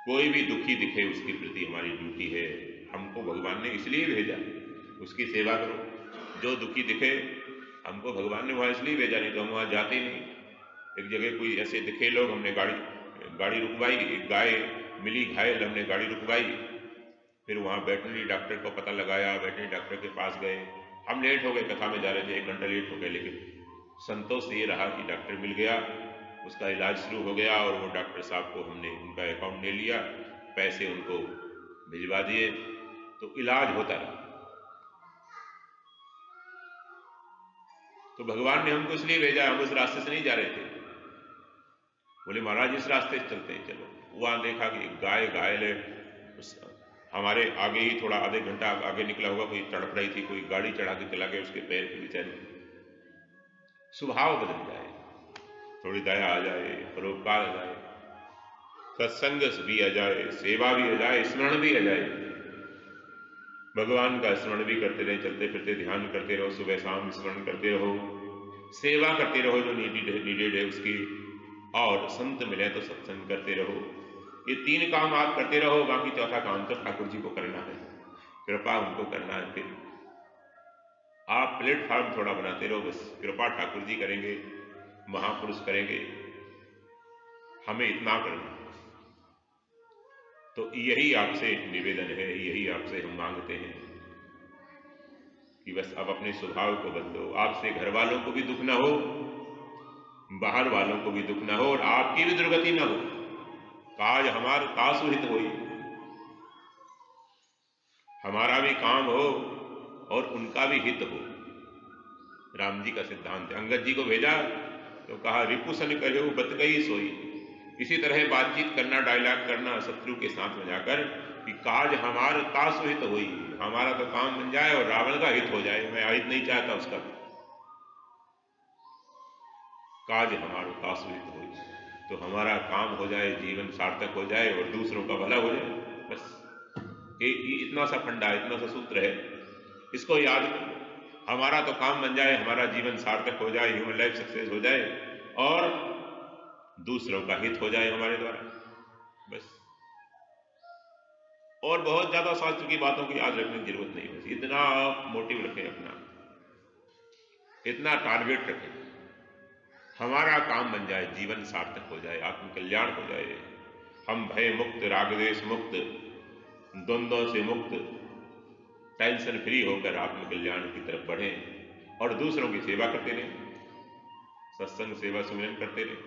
कोई भी दुखी दिखे उसके प्रति हमारी ड्यूटी है। हमको भगवान ने इसलिए भेजा, उसकी सेवा करो। जो दुखी दिखे हमको भगवान ने वहां इसलिए भेजा, नहीं तो हम वहां जाते ही नहीं। एक जगह कोई ऐसे दिखे लोग, हमने गाड़ी रुकवाई, एक गाय मिली घायल, हमने गाड़ी रुकवाई। फिर वहां वेटनरी डॉक्टर को पता लगाया, वेटनरी डॉक्टर के पास गए। हम लेट हो गए, कथा में जा रहे थे, 1 घंटा लेट हो गए, लेकिन संतोष ये रहा कि डॉक्टर मिल गया, उसका इलाज शुरू हो गया। और वो डॉक्टर साहब को हमने उनका अकाउंट ले लिया, पैसे उनको भिजवा दिए, तो इलाज होता रहा। तो भगवान ने हमको इसलिए भेजा, हम उस रास्ते से नहीं जा रहे थे। बोले महाराज इस रास्ते से चलते हैं, चलो। वहां देखा कि गाय घायल है, हमारे आगे ही थोड़ा आधे घंटा आगे निकला होगा, कोई तड़प रही थी, कोई गाड़ी चढ़ा के चला गया, उसके पैर के बेचारे। स्वभाव बदल जाए, थोड़ी दया आ जाए, परोपकार आ जाए, सत्संग भी आ जाए, सेवा भी आ जाए, स्मरण भी आ जाए, भगवान का स्मरण भी करते रहे, चलते फिरते ध्यान करते रहो, सुबह शाम स्मरण करते रहो, सेवा करते रहो जो नीडेड है उसकी, और संत मिले तो सत्संग करते रहो। ये 3 काम आप करते रहो, बाकी चौथा काम तो ठाकुर जी को करना है, कृपा उनको करना है। फिर आप प्लेटफॉर्म थोड़ा बनाते रहो, बस कृपा ठाकुर जी करेंगे, महापुरुष करेंगे, हमें इतना करना। तो यही आपसे निवेदन है, यही आपसे हम मांगते हैं कि बस अब अपने स्वभाव को बदलो। आपसे घर वालों को भी दुख ना हो, बाहर वालों को भी दुख ना हो, और आपकी भी दुर्गति ना हो। काज हमार तासु हित होई, हमारा भी काम हो और उनका भी हित हो। राम जी का सिद्धांत है। अंगद जी को भेजा तो कहा रिपुसन कहो बत गई सोई। इसी तरह बातचीत करना, डायलॉग करना शत्रु के साथ में जाकर कि काज हमार तासु हित होई, हमारा तो काम बन जाए और रावण का हित हो जाए। मैं हित नहीं चाहता उसका, काज हमारो तासु हित होई। तो हमारा काम हो जाए, जीवन सार्थक हो जाए और दूसरों का भला हो जाए। बस इतना सा फंडा, इतना सा सूत्र है, इसको याद करो। हमारा तो काम बन जाए, हमारा जीवन सार्थक हो जाए, ह्यूमन लाइफ सक्सेस हो जाए और दूसरों का हित हो जाए हमारे द्वारा, बस। और बहुत ज्यादा शास्त्र की बातों को याद रखने की जरूरत नहीं है। इतना आप मोटिव रखें अपना, इतना टारगेट रखें, हमारा काम बन जाए, जीवन सार्थक हो जाए, आत्मकल्याण हो जाए, हम भय मुक्त, रागद्वेष मुक्त, द्वंद्वों से मुक्त, टेंशन फ्री होकर आत्मकल्याण की तरफ बढ़ें और दूसरों की सेवा करते रहें, सत्संग सेवा सुमिरन करते रहें।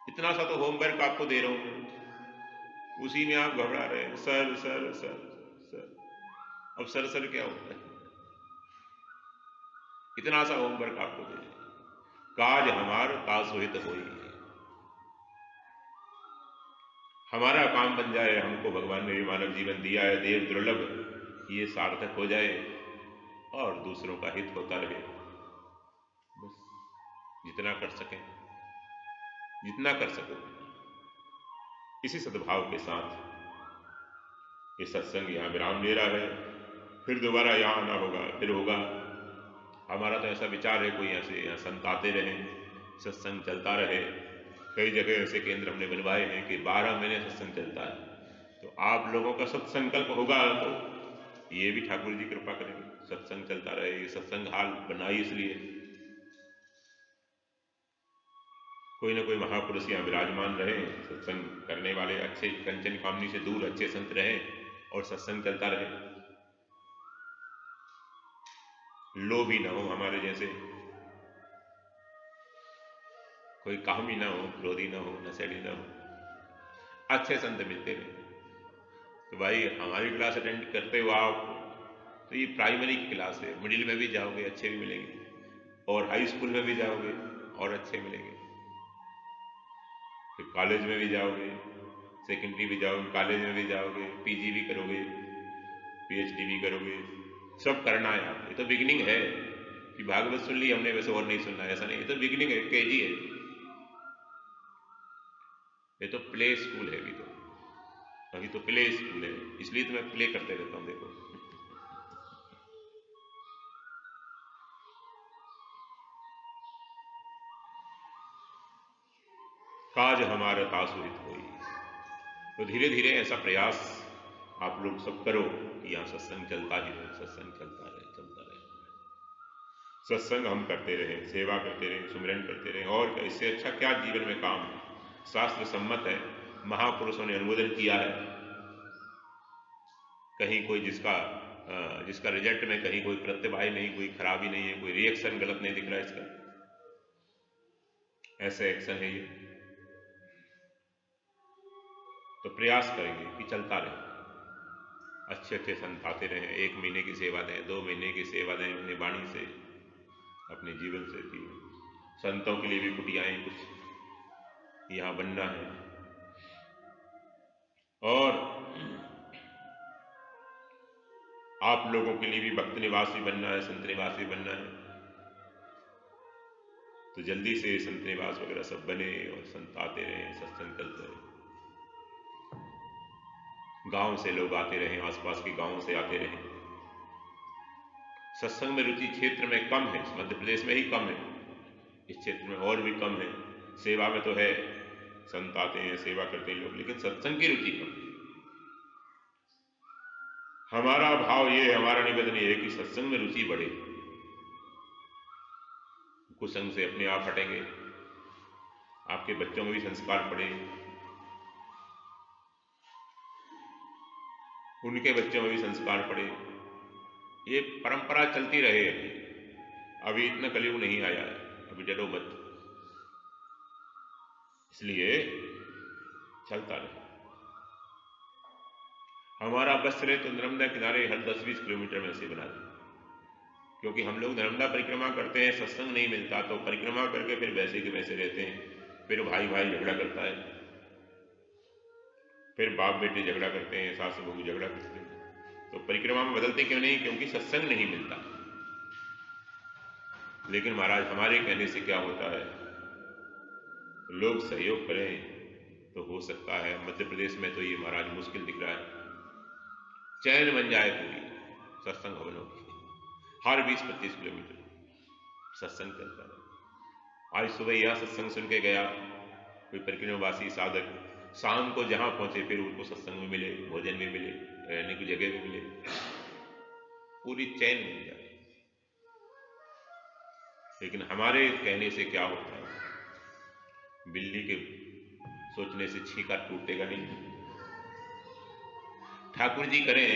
इतना सा तो होमवर्क आपको दे रहा हूं, उसी में आप घबरा रहे हैं, सर सर सर सर। अब सर सर क्या होता है? इतना सा होमवर्क आपको दे, काज हमार तासुहित होई, हमारा काम बन जाए, हमको भगवान ने मानव जीवन दिया है देव दुर्लभ, ये सार्थक हो जाए और दूसरों का हित होता रहे, बस। जितना कर सकें, जितना कर सको, इसी सद्भाव के साथ ये सत्संग यहाँ विराम ले रहा है। फिर दोबारा यहाँ आना होगा, फिर होगा। हमारा तो ऐसा विचार है, कोई ऐसे यहाँ संत आते रहे, सत्संग चलता रहे। कई जगह ऐसे केंद्र हमने बनवाए हैं कि 12 महीने सत्संग चलता है। तो आप लोगों का सत्संकल्प होगा तो ये भी ठाकुर जी कृपा करेंगे, सत्संग चलता रहे। ये सत्संग हाल बनाई इसलिए कोई ना कोई महापुरुष यहाँ विराजमान रहे, सत्संग करने वाले अच्छे, कंचन कामनी से दूर अच्छे संत रहे और सत्संग चलता रहे। लोभी ना हो हमारे जैसे, कोई कामी ना हो, क्रोधी ना हो, नशेड़ी ना हो, अच्छे संत मिलते रहे। तो भाई हमारी क्लास अटेंड करते हो आप, तो ये प्राइमरी की क्लास है, मिडिल में भी जाओगे अच्छे भी मिलेंगे, और हाई स्कूल में भी जाओगे और अच्छे मिलेंगे, फिर कॉलेज में भी जाओगे, सेकेंडरी भी जाओगे, कॉलेज में भी जाओगे, पीजी भी करोगे, पीएचडी भी करोगे, सब करना है आप। ये तो बिगिनिंग है कि भागवत सुन ली हमने, वैसे और नहीं सुनना है, ऐसा नहीं। ये तो बिगिनिंग है, केजी है, ये तो प्ले स्कूल है। अभी तो प्ले स्कूल है, इसलिए तो मैं प्ले करते रहता हूं। देखो काज हमारा तासुहित होई। तो धीरे धीरे ऐसा प्रयास आप लोग सब करो कि यहाँ सत्संग चलता ही रहे, सत्संग चलता रहे, चलता रहे। सत्संग हम करते रहे, सेवा करते रहे, सुमिरन करते रहे, और इससे अच्छा क्या जीवन में काम है? शास्त्र सम्मत है, महापुरुषों ने अनुमोदन किया है। कहीं कोई जिसका रिजल्ट में कहीं कोई प्रत्यवाही नहीं, कोई खराबी नहीं है, कोई रिएक्शन गलत नहीं दिख रहा है इसका, ऐसे एक्शन है ये। तो प्रयास करेंगे कि चलता रहे, अच्छे अच्छे संत आते रहे, 1 महीने की सेवा दें, 2 महीने की सेवा दें, अपनी वाणी से, अपने जीवन से। कि संतों के लिए भी कुटियाएं कुछ यहाँ बनना है, और आप लोगों के लिए भी भक्त निवास भी बनना है, संत निवास भी बनना है। तो जल्दी से संत निवास वगैरह सब बने और संत आते रहे, सत्संग चलते रहे, गांव से लोग आते रहे, आसपास के गांवों से आते रहे। सत्संग में रुचि क्षेत्र में कम है, मध्य प्रदेश में ही कम है, इस क्षेत्र में और भी कम है। सेवा में तो है, संत आते हैं, सेवा करते हैं लोग, लेकिन सत्संग की रुचि कम है। हमारा भाव ये, हमारा निवेदन ये है कि सत्संग में रुचि बढ़े, कुसंग से अपने आप हटेंगे, आपके बच्चों में भी संस्कार पड़े, उनके बच्चों में भी संस्कार पड़े, ये परंपरा चलती रहे। अभी इतना कलयुग नहीं आया है, अभी डरो मत, इसलिए चलता रहे। हमारा बस रहे तो नर्मदा किनारे हर 10-20 किलोमीटर में से बना दें, क्योंकि हम लोग नर्मदा परिक्रमा करते हैं, सत्संग नहीं मिलता, तो परिक्रमा करके फिर वैसे के वैसे रहते हैं। फिर भाई भाई झगड़ा करता है, फिर बाप बेटे झगड़ा करते हैं, सास बहू झगड़ा करते हैं। तो परिक्रमा में बदलते क्यों नहीं? क्योंकि सत्संग नहीं मिलता। लेकिन महाराज हमारे कहने से क्या होता है? लोग सहयोग करें तो हो सकता है। मध्य प्रदेश में तो ये महाराज मुश्किल दिख रहा है। चैन बन जाए पूरी सत्संग भवनों की, हर 20-25 किलोमीटर सत्संग चलता है। आज सुबह यह सत्संग सुन के गया कोई परिक्रमवासी साधक, शाम को जहां पहुंचे फिर उनको सत्संग में मिले, भोजन में मिले, रहने की जगह भी मिले, पूरी चैन बन जाए। लेकिन हमारे कहने से क्या होता है? बिल्ली के सोचने से छींका टूटेगा नहीं। ठाकुर जी करें,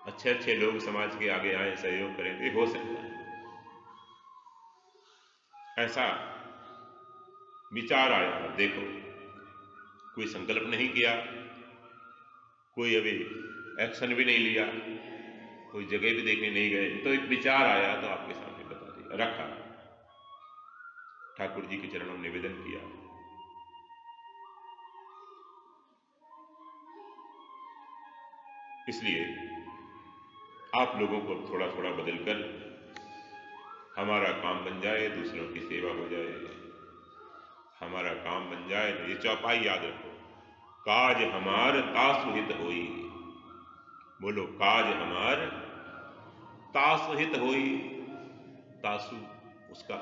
अच्छे अच्छे लोग समाज के आगे आए, सहयोग करें तो हो सकता है। ऐसा विचार आया, देखो कोई संकल्प नहीं किया, कोई अभी एक्शन भी नहीं लिया, कोई जगह भी देखने नहीं गए, तो एक विचार आया तो आपके सामने बता दिया, रखा, ठाकुर जी के चरणों में निवेदन किया। इसलिए आप लोगों को थोड़ा थोड़ा बदलकर हमारा काम बन जाए, दूसरों की सेवा हो जाए, हमारा काम बन जाए। तो ये चौपाई याद रखो, काज हमार तासु हित होई। बोलो, काज हमार तासु हित होई। तासु उसका,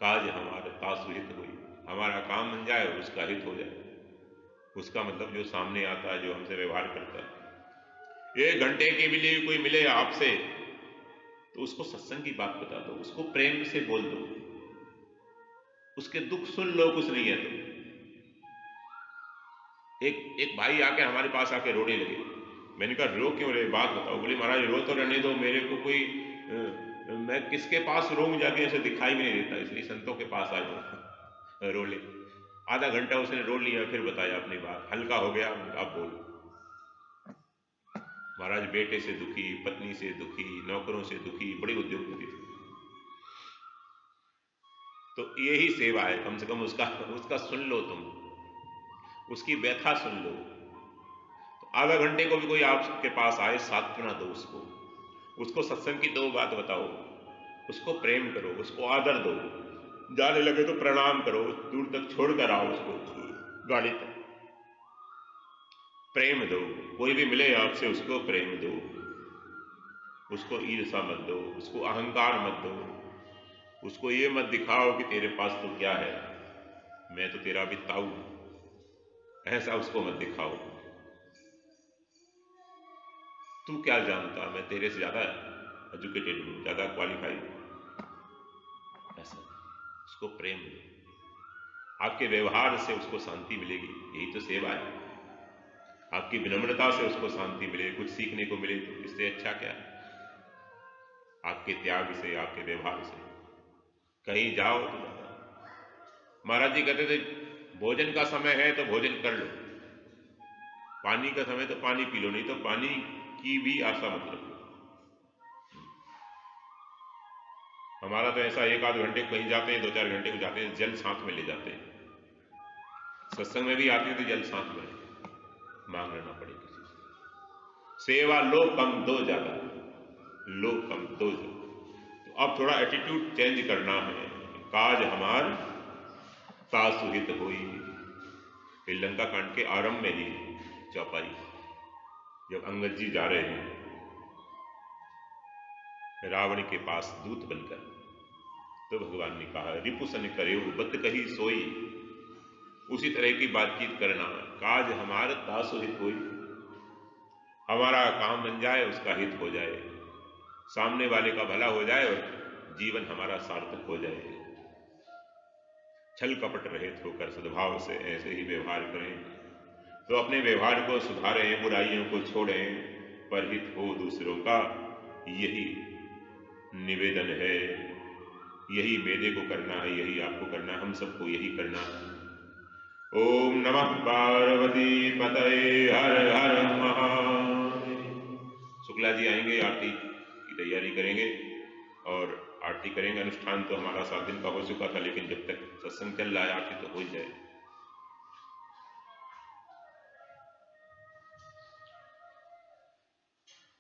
काज हमार तासु हित होई, हमारा काम बन जाए, उसका हित हो जाए। उसका मतलब जो सामने आता है, जो हमसे व्यवहार करता है। 1 घंटे के लिए कोई मिले आपसे तो उसको सत्संग की बात बता दो, उसको प्रेम से बोल दो, उसके दुख सुन लो, कुछ नहीं है तो। एक भाई आके हमारे पास आके रोने लगे। मैंने कहा रो क्यों रहे, बात बताओ। बोले महाराज रो तो रहने दो, मेरे को कोई मैं किसके पास रोऊं जाके, ऐसे दिखाई भी नहीं देता, इसलिए संतों के पास आ जाओ, रो ले। आधा घंटा उसने रो लिया, फिर बताया अपनी बात, हल्का हो गया। अब बोल। महाराज बेटे से दुखी, पत्नी से दुखी, नौकरों से दुखी, बड़ी उद्योगपति थे। तो यही सेवा है, कम से कम उसका सुन लो, तुम उसकी व्यथा सुन लो। तो आधा घंटे को भी कोई आपके पास आए, सांत्वना दो उसको सत्संग की 2 बात बताओ, उसको प्रेम करो, उसको आदर दो। जाने लगे तो प्रणाम करो, दूर तक छोड़ कर आओ उसको, गाड़ी तक। प्रेम दो, कोई भी मिले आपसे उसको प्रेम दो, उसको ईर्ष्या मत दो, उसको अहंकार मत दो, उसको ये मत दिखाओ कि तेरे पास तो क्या है, मैं तो तेरा भी ताऊ हूं, ऐसा उसको मत दिखाओ। तू क्या जानता, मैं तेरे से ज्यादा एजुकेटेड हूं, ज्यादा क्वालिफाइड हूं, ऐसा। उसको प्रेम दो, आपके व्यवहार से उसको शांति मिलेगी, यही तो सेवा है। आपकी विनम्रता से उसको शांति मिले, कुछ सीखने को मिले, तो इससे अच्छा क्या है? आपके त्याग से, आपके व्यवहार से। कहीं जाओ तो महाराज जी कहते थे भोजन का समय है तो भोजन कर लो, पानी का समय तो पानी पी लो, नहीं तो पानी की भी आशा मत रखो। हमारा तो ऐसा 1 आध घंटे कहीं जाते हैं, 2-4 घंटे को जाते हैं, जल साथ में ले जाते हैं। सत्संग में भी आते हैं तो जल साथ में मांग लेना पड़े किसी से। सेवा लो कम दो ज्यादा, लो कम दो ज्यादा। तो अब थोड़ा एटीट्यूड चेंज करना है। काज हमार तासु हित होई। श्रीलंका कांड के आरंभ में ही चौपाई, जब अंगद जी जा रहे हैं रावण के पास दूत बनकर, तो भगवान ने कहा रिपुसन करे बत कही सोई। उसी तरह की बातचीत करना, काज हमार तासु हित होई, हमारा काम बन जाए, उसका हित हो जाए, सामने वाले का भला हो जाए और जीवन हमारा सार्थक हो जाए। छल कपट रहित होकर सद्भाव से ऐसे ही व्यवहार करें तो अपने व्यवहार को सुधारें, बुराइयों को छोड़ें, परहित हो दूसरों का, यही निवेदन है। यही मेरे को करना है, यही आपको करना है, हम सबको यही करना है। ओम नमः पार्वती पतये हर हर महादेव। शुक्ला जी आएंगे, आरती की तैयारी करेंगे और आरती करेंगे। अनुष्ठान तो हमारा 7 दिन का हो चुका था, लेकिन जब तक सत्संग चल रहा है आरती तो हो जाए।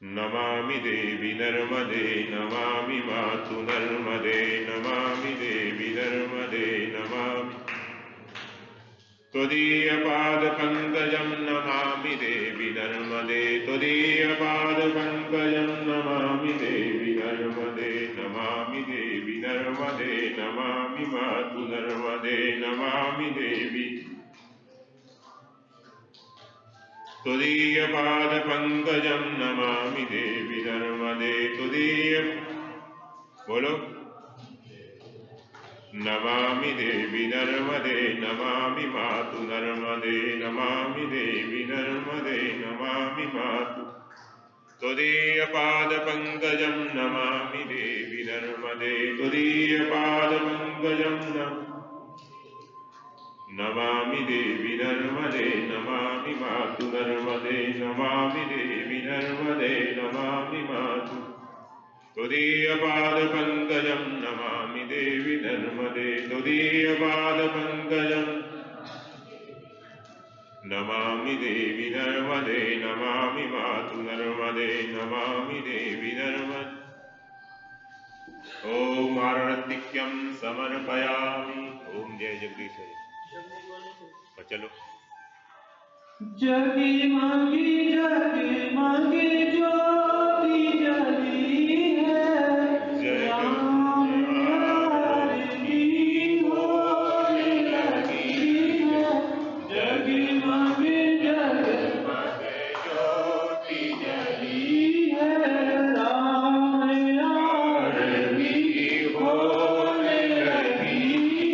नमामि देवी नर्मदे नमामि मातु नर्मदे नमामि देवी नर्मदे नमामि त्वदीयपादपङ्कजं नमामि देवी नर्मदे त्वदीयपादपङ्कजं नमामि देवी नर्मदे नमामि देवी नर्मदे नमामि मातु नर्मदे नमामि देवी त्वदीयपादपङ्कजं नमामि देवी नर्मदे त्वदीय बोलो नमामि देवी नर्मदे नमामि मातु नर्मदे नमामि देवी नर्मदे नमामि मातु त्वदीयपादपङ्कजं नमामि देवी नर्मदे त्वदीयपादपङ्कजं नमामि देवी नर्मदे नमामि मातु नर्मदे नमामि देवी नर्मदे नमामि मातु त्वदीयपादपङ्कजं नमामि देवी नर्मदे त्वदीयपादपङ्कजं नमामि देवी नर्मदे नमामि मातु नर्मदे नमामि देवी नर्मदे ॐ आरतिक्यं समर्पयामि। ओम जय जगदीश। चलो जगी मांगी ज्योति जली है राम आरती होने लगी है। जगी मांगी ज्योति जली है राम आरती होने लगी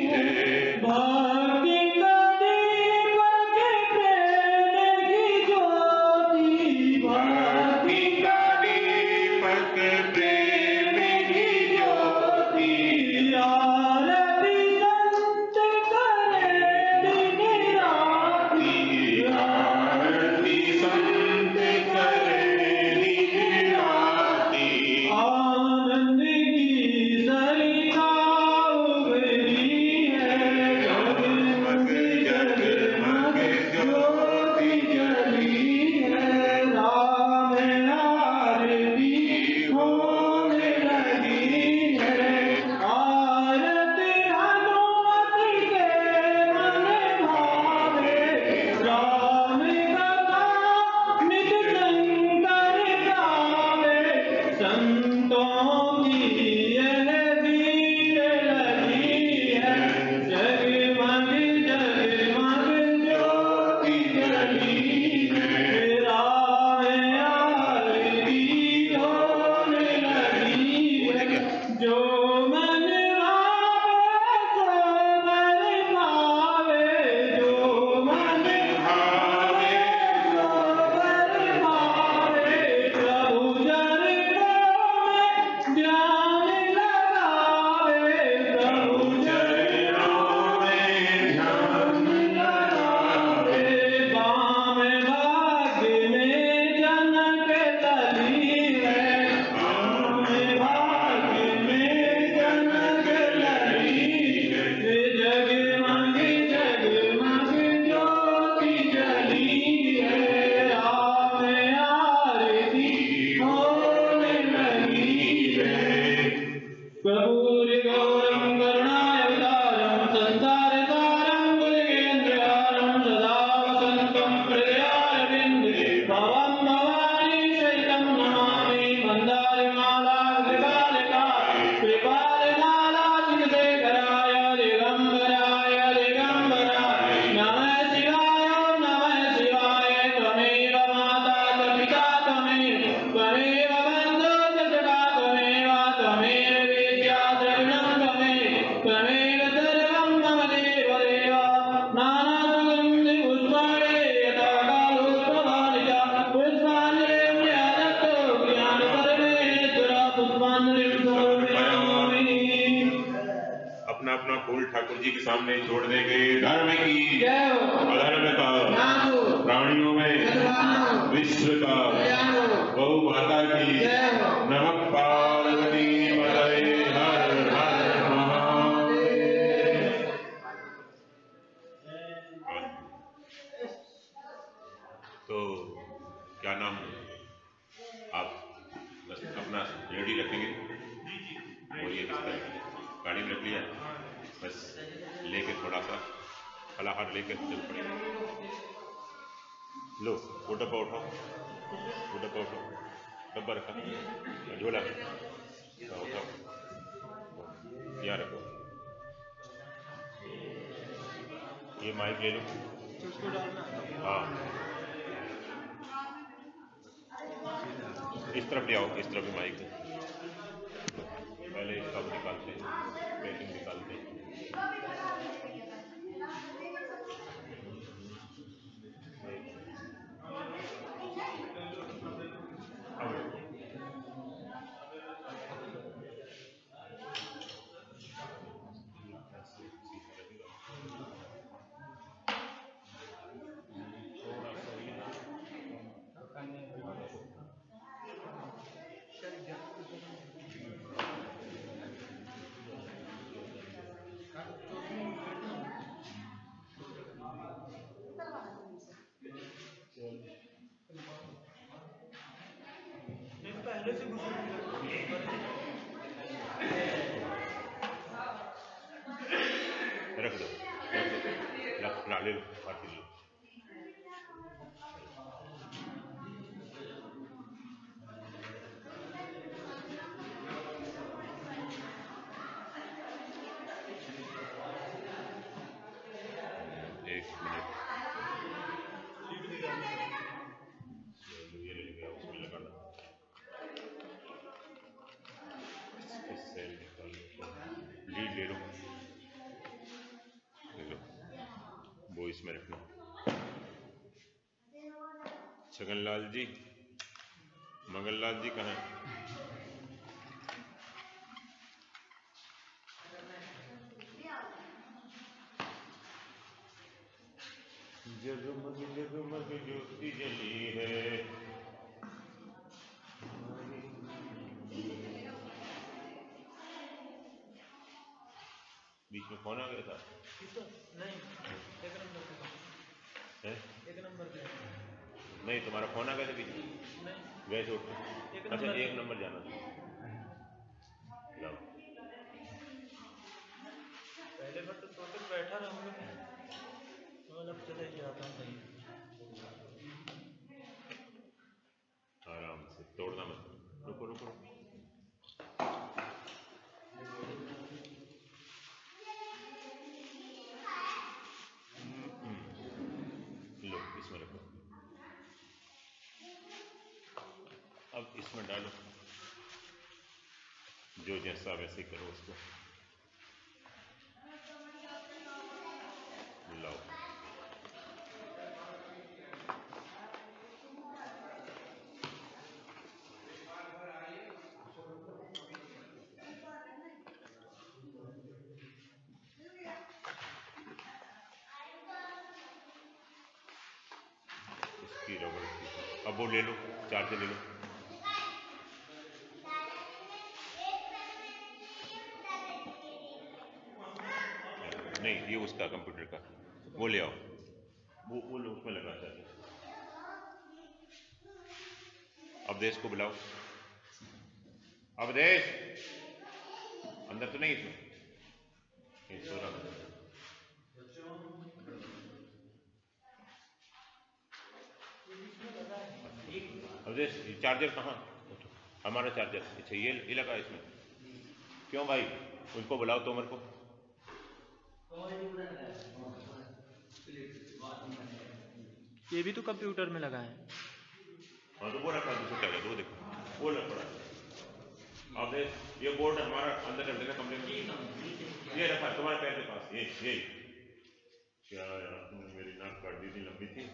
है। भक्ति का दीपक प्रेम की ज्योति भक्ति का दीपक प्रेम की ज्योति आरती संत करे दिन राति आरती संत करे दिन राति आनंद की सरिता उभरी है। जगमग जगमग ज्योति जली है राम आरती होने लगी है। आरती हनुमत के मन भावे राम कथा नित शंकर गावे। संतों की यह भीड़ लगी है। जगमग जगमग ज्योति जली है राम आरती होने लगी है। जो मन भावे सो मन भावे जो मन भावे सो मन भावे। प्रभु चरणों में ध्यान लगावे प्रभु चरणों में ध्यान लगावे। वाम भाग्य में जनक लली है वाम भाग्य में जनक लली है। जगमग जगमग ज्योति जली है राम आरती होने लगी है। प्रभुर्गौरं करुणावतारं संसारसारं भुजगेन्द्रहारं सदा वसन्तं हृदयारविन्दे भवं भवानी सहितं नमामि। मन्दारमाला कृपालमाला चितशेखराय दिगम्बराय दिगम्बराय नमः शिवाय त्वमेव माता च पिता त्वमेव बन्धो च सखा त्वमेव त्वमेव विद्या द्रविणं त्वमेव त्वमेव सर्वं मम देव देव। नानासुगन्धि पुष्पाणि यथा कालोद्भवानि च पुष्पाञ्जलिं यदत्तो ज्ञानपरमेश्वर पुष्पाञ्जलिं समर्पयामि। अपना अपना फूल ठाकुर जी के सामने छोड़ देंगे। धर्म की जय हो अधर्म का नाथो प्राणियों में सद्भावना विश्व का कल्याण हो गौ माता की जय हो। नमः पार्वती पतये हर हर महादेव। तो क्या नाम है आप? रेडी रखेंगे, वो ये गाड़ी में रख लिया, बस लेके थोड़ा सा फलाहार लेकर चल पड़े। लो वो डब्बा उठाओ, वो डब्बा उठाओ, डब्बा रखा, झोला उठाओ, यहाँ रखो, ये माइक ले लो, हाँ इस तरफ ले आओ, इस तरफ भी माइक है। पहले इसका निकालते हैं, पैकिंग निकालते हैं। रख दो, ला ले लो, पार्टी लो। एक मिनट, ये ले गया, उसमें लगाना, इससे निकाल लीड ले लो, वो इसमें रखना। छगनलाल जी, मंगललाल जी कहाँ हैं? जगमग जगमग ज्योति जली है, बीच में फोन आ गया था। नहीं, एक नंबर पे नहीं, तुम्हारा फोन आ गया था बीच में, गए थे उठ के। अच्छा, एक नंबर जाना था, पहले पर तो सोच बैठा रहूंगा, अब चले जाता हूँ। आराम से, तोड़ना मत, रुको रुको, लो इसमें रखो, अब इसमें डालो, जो जैसा वैसे करो उसको, लाओ। इसकी रबड़ की, अब वो ले लो, चार्जर ले लो, नहीं ये उसका कंप्यूटर का, वो ले आओ, वो लो, उसमें लगा चार्जर। अवधेश को बुलाओ, अवधेश अंदर तो नहीं, इसमें अवधेश चार्जर कहाँ, हमारा चार्जर, अच्छा ये लगा इसमें, क्यों भाई, उनको बुलाओ, तोमर को। ये भी तो कंप्यूटर में लगा है। हाँ तो वो रखा दूसरा चार्जर, वो देखो, वो लग पड़ा। अब ये बोर्ड हमारा अंदर रख देना कमरे में, ये रखा तुम्हारे पैर के पास, ये क्या यार, तुमने मेरी नाक काट दी थी, लंबी थी,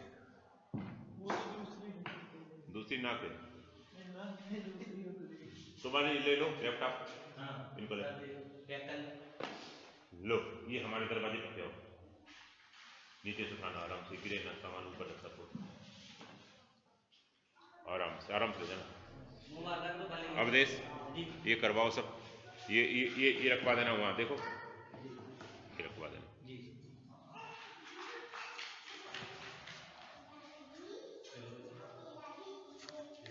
दूसरी नाक है तुम्हारी, ले लो लैपटॉप, इनको लो, ये हमारे दरवाजे पर जाओ, नीचे से उठाना, आराम से, गिरे ना, सामान ऊपर रखा, आराम से ले जाना। अवधेश ये करवाओ सब, ये रखवा देना वहाँ, देखो